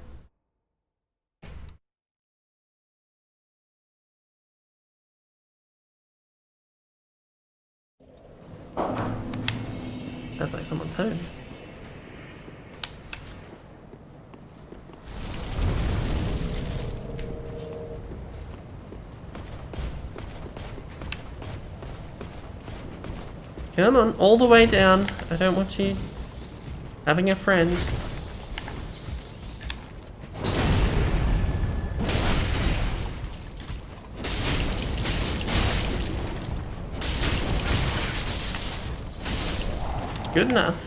That's like someone's home. Come on, all the way down. I don't want you having a friend. Good enough.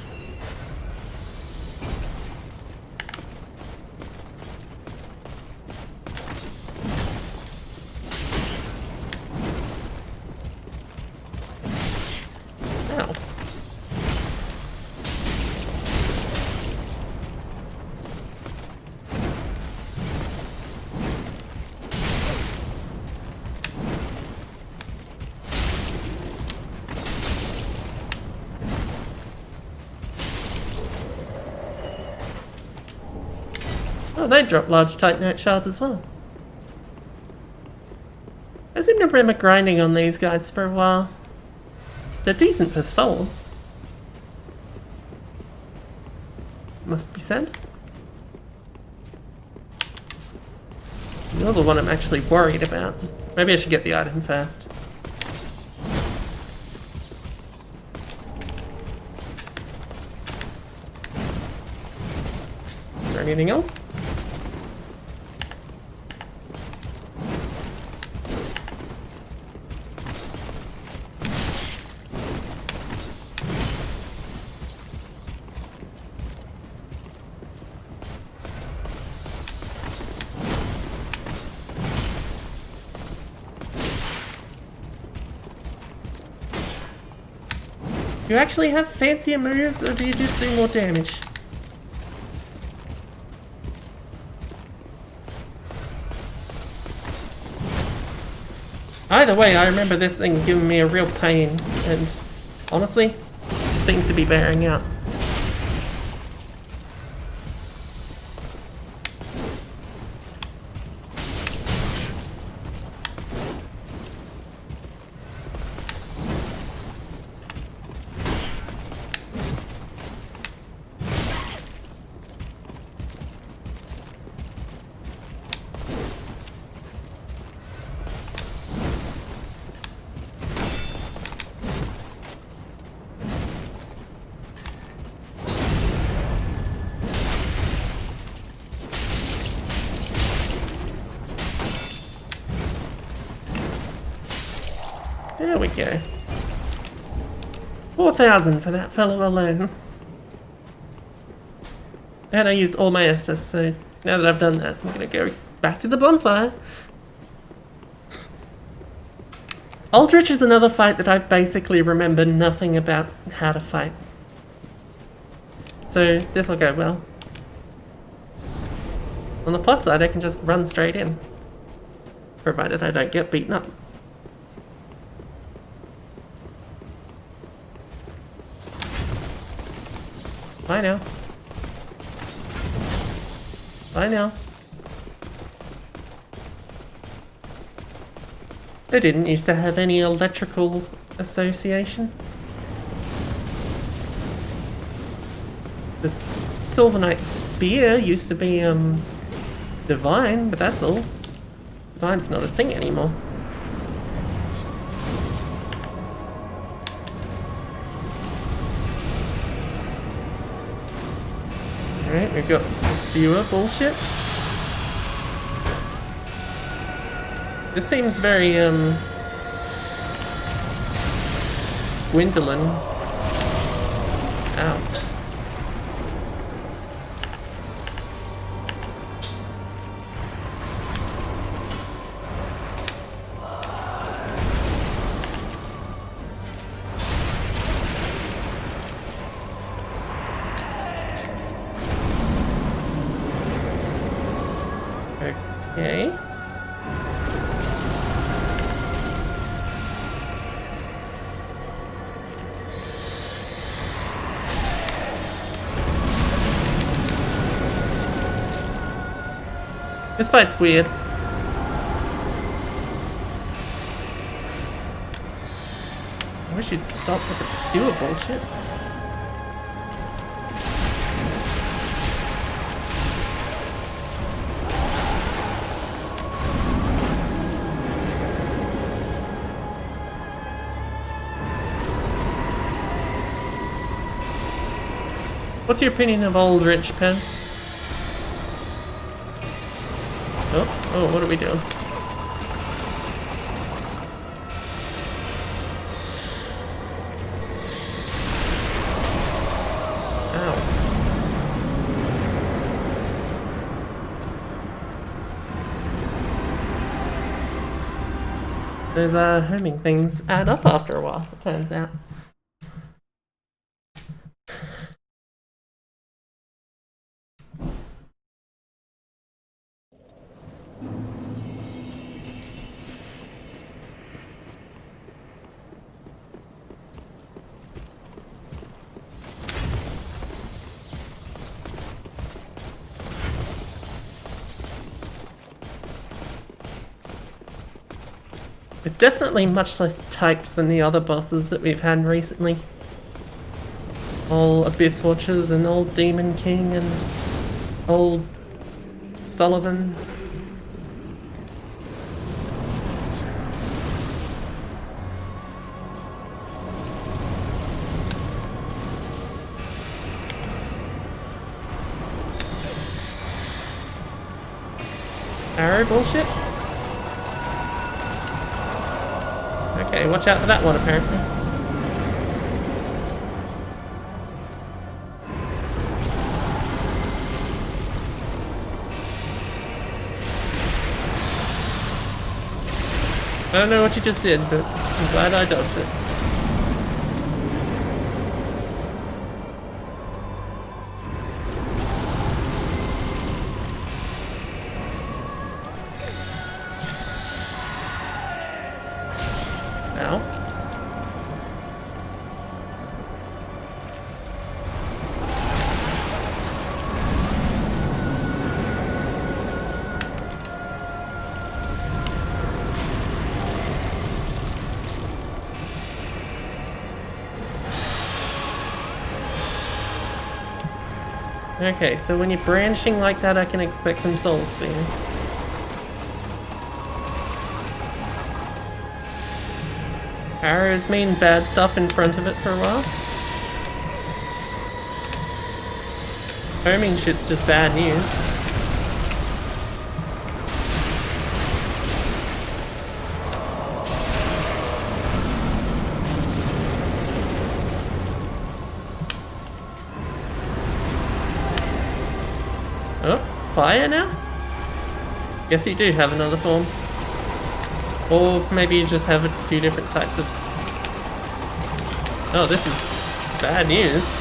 Ow. Oh, they drop large titanite shards as well. I seem to remember grinding on these guys for a while. They're decent for souls. Must be said. You're the one I'm actually worried about. Maybe I should get the item first. Is there anything else? Do you actually have fancier moves, or do you just do more damage? Either way, I remember this thing giving me a real pain, and honestly, seems to be bearing out. There we go. 4,000 for that fellow alone. And I used all my Estus, so now that I've done that, I'm gonna go back to the bonfire. Aldrich is another fight that I basically remember nothing about how to fight. So this will go well. On the plus side, I can just run straight in. Provided I don't get beaten up. Bye now. Bye now. They didn't used to have any electrical association. The Silver Knight spear used to be divine, but that's all. Divine's not a thing anymore. Alright, we've got the sewer bullshit. This seems very, Gwendolyn. Ow. Okay. This fight's weird. I wish you'd stop with the sewer bullshit. What's your opinion of Aldrich, Pence? Oh, what are we doing? Ow. Those homing things add up after a while, it turns out. It's definitely much less tight than the other bosses that we've had recently. Old Abyss Watchers and old Demon King and old Sullivan. Arrow bullshit? Okay, watch out for that one, apparently. I don't know what you just did, but I'm glad I dodged it. Okay, so when you're branching like that, I can expect some soul spears. Arrows mean bad stuff in front of it for a while. Homing shit's just bad news. Oh, fire now? Guess you do have another form. Or maybe you just have a few different types of... Oh, this is bad news.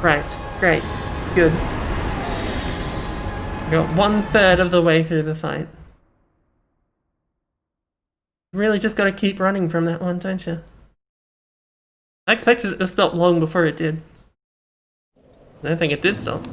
Right, great, good. Got 1/3 of the way through the fight. Really just gotta keep running from that one, don't you? I expected it to stop long before it did. I don't think it did stop.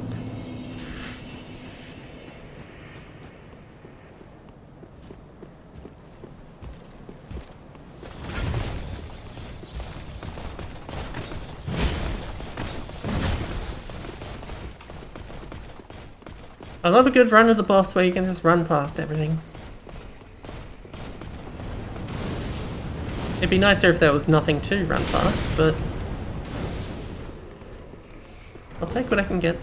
I love a good run of the boss where you can just run past everything. It'd be nicer if there was nothing to run past, but I'll take what I can get.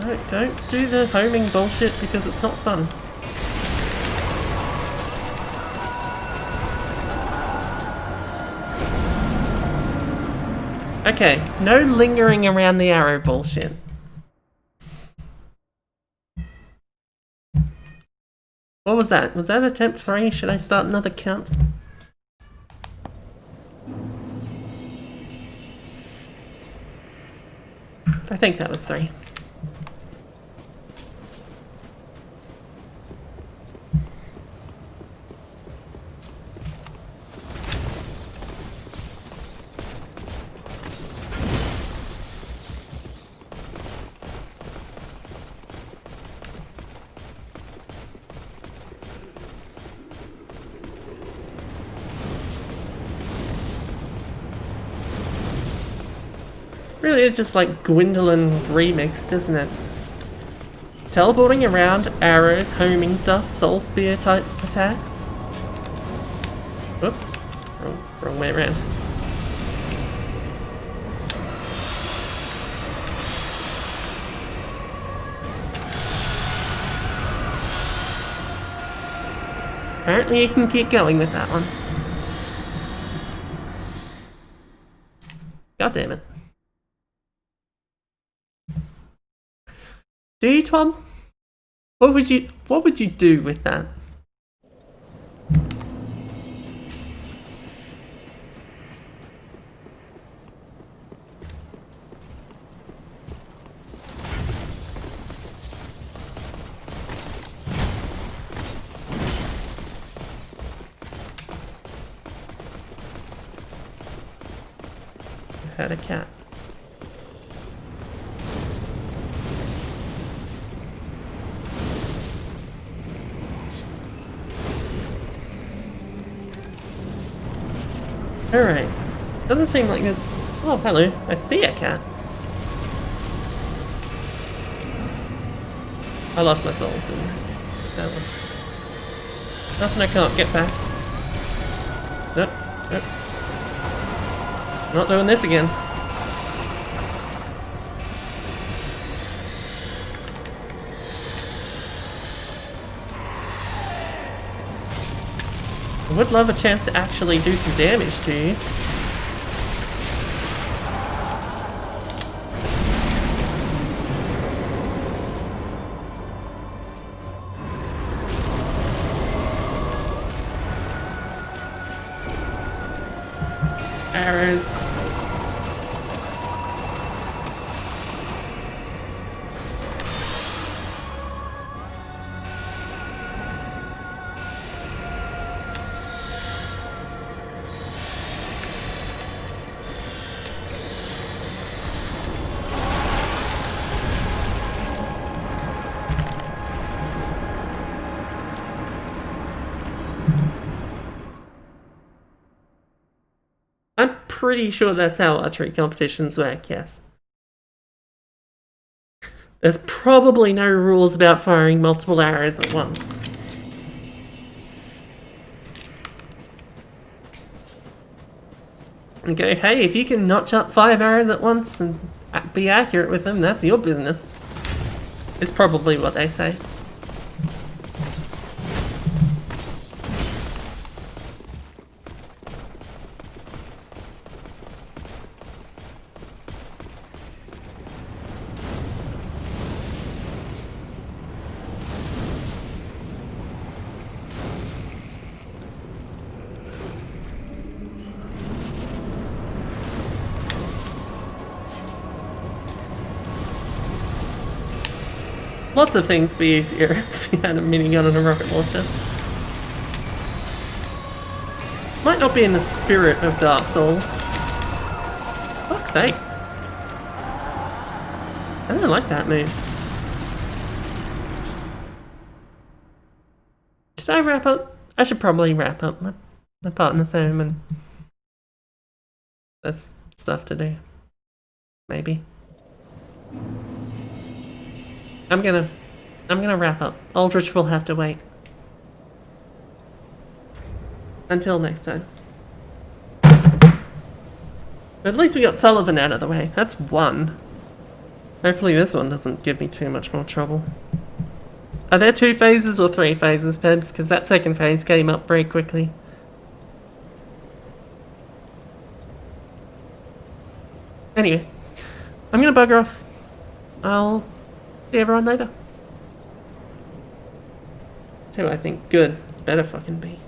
No, don't do the homing bullshit because it's not fun. Okay, no lingering around the arrow bullshit. What was that? Was that attempt 3? Should I start another count? I think that was 3. Really is just like Gwendolyn remixed, isn't it? Teleporting around, arrows, homing stuff, soul spear type attacks. Whoops. Wrong way around. Apparently you can keep going with that one. God damn it. Do you, Tom? What would you do with that? I had a cat. Alright. Doesn't seem like there's... Oh, hello. I see a cat. I lost my soul, didn't I? That one. Nothing I can't get back. Nope. Nope. Not doing this again. I would love a chance to actually do some damage to you. Arrows. I'm pretty sure that's how archery competitions work, yes. There's probably no rules about firing multiple arrows at once. And go, hey, if you can notch up 5 arrows at once and be accurate with them, that's your business. It's probably what they say. Lots of things would be easier if you had a minigun and a rocket launcher. Might not be in the spirit of Dark Souls. Fuck's sake. I don't like that move. Should I wrap up? I should probably wrap up. My partner's home and there's stuff to do. Maybe. I'm gonna wrap up. Aldrich will have to wait. Until next time. But at least we got Sullivan out of the way. That's one. Hopefully this one doesn't give me too much more trouble. Are there 2 phases or 3 phases, Pebs? Because that second phase came up very quickly. Anyway, I'm gonna bugger off. I'll see everyone later. 2, I think. Good. Better fucking be.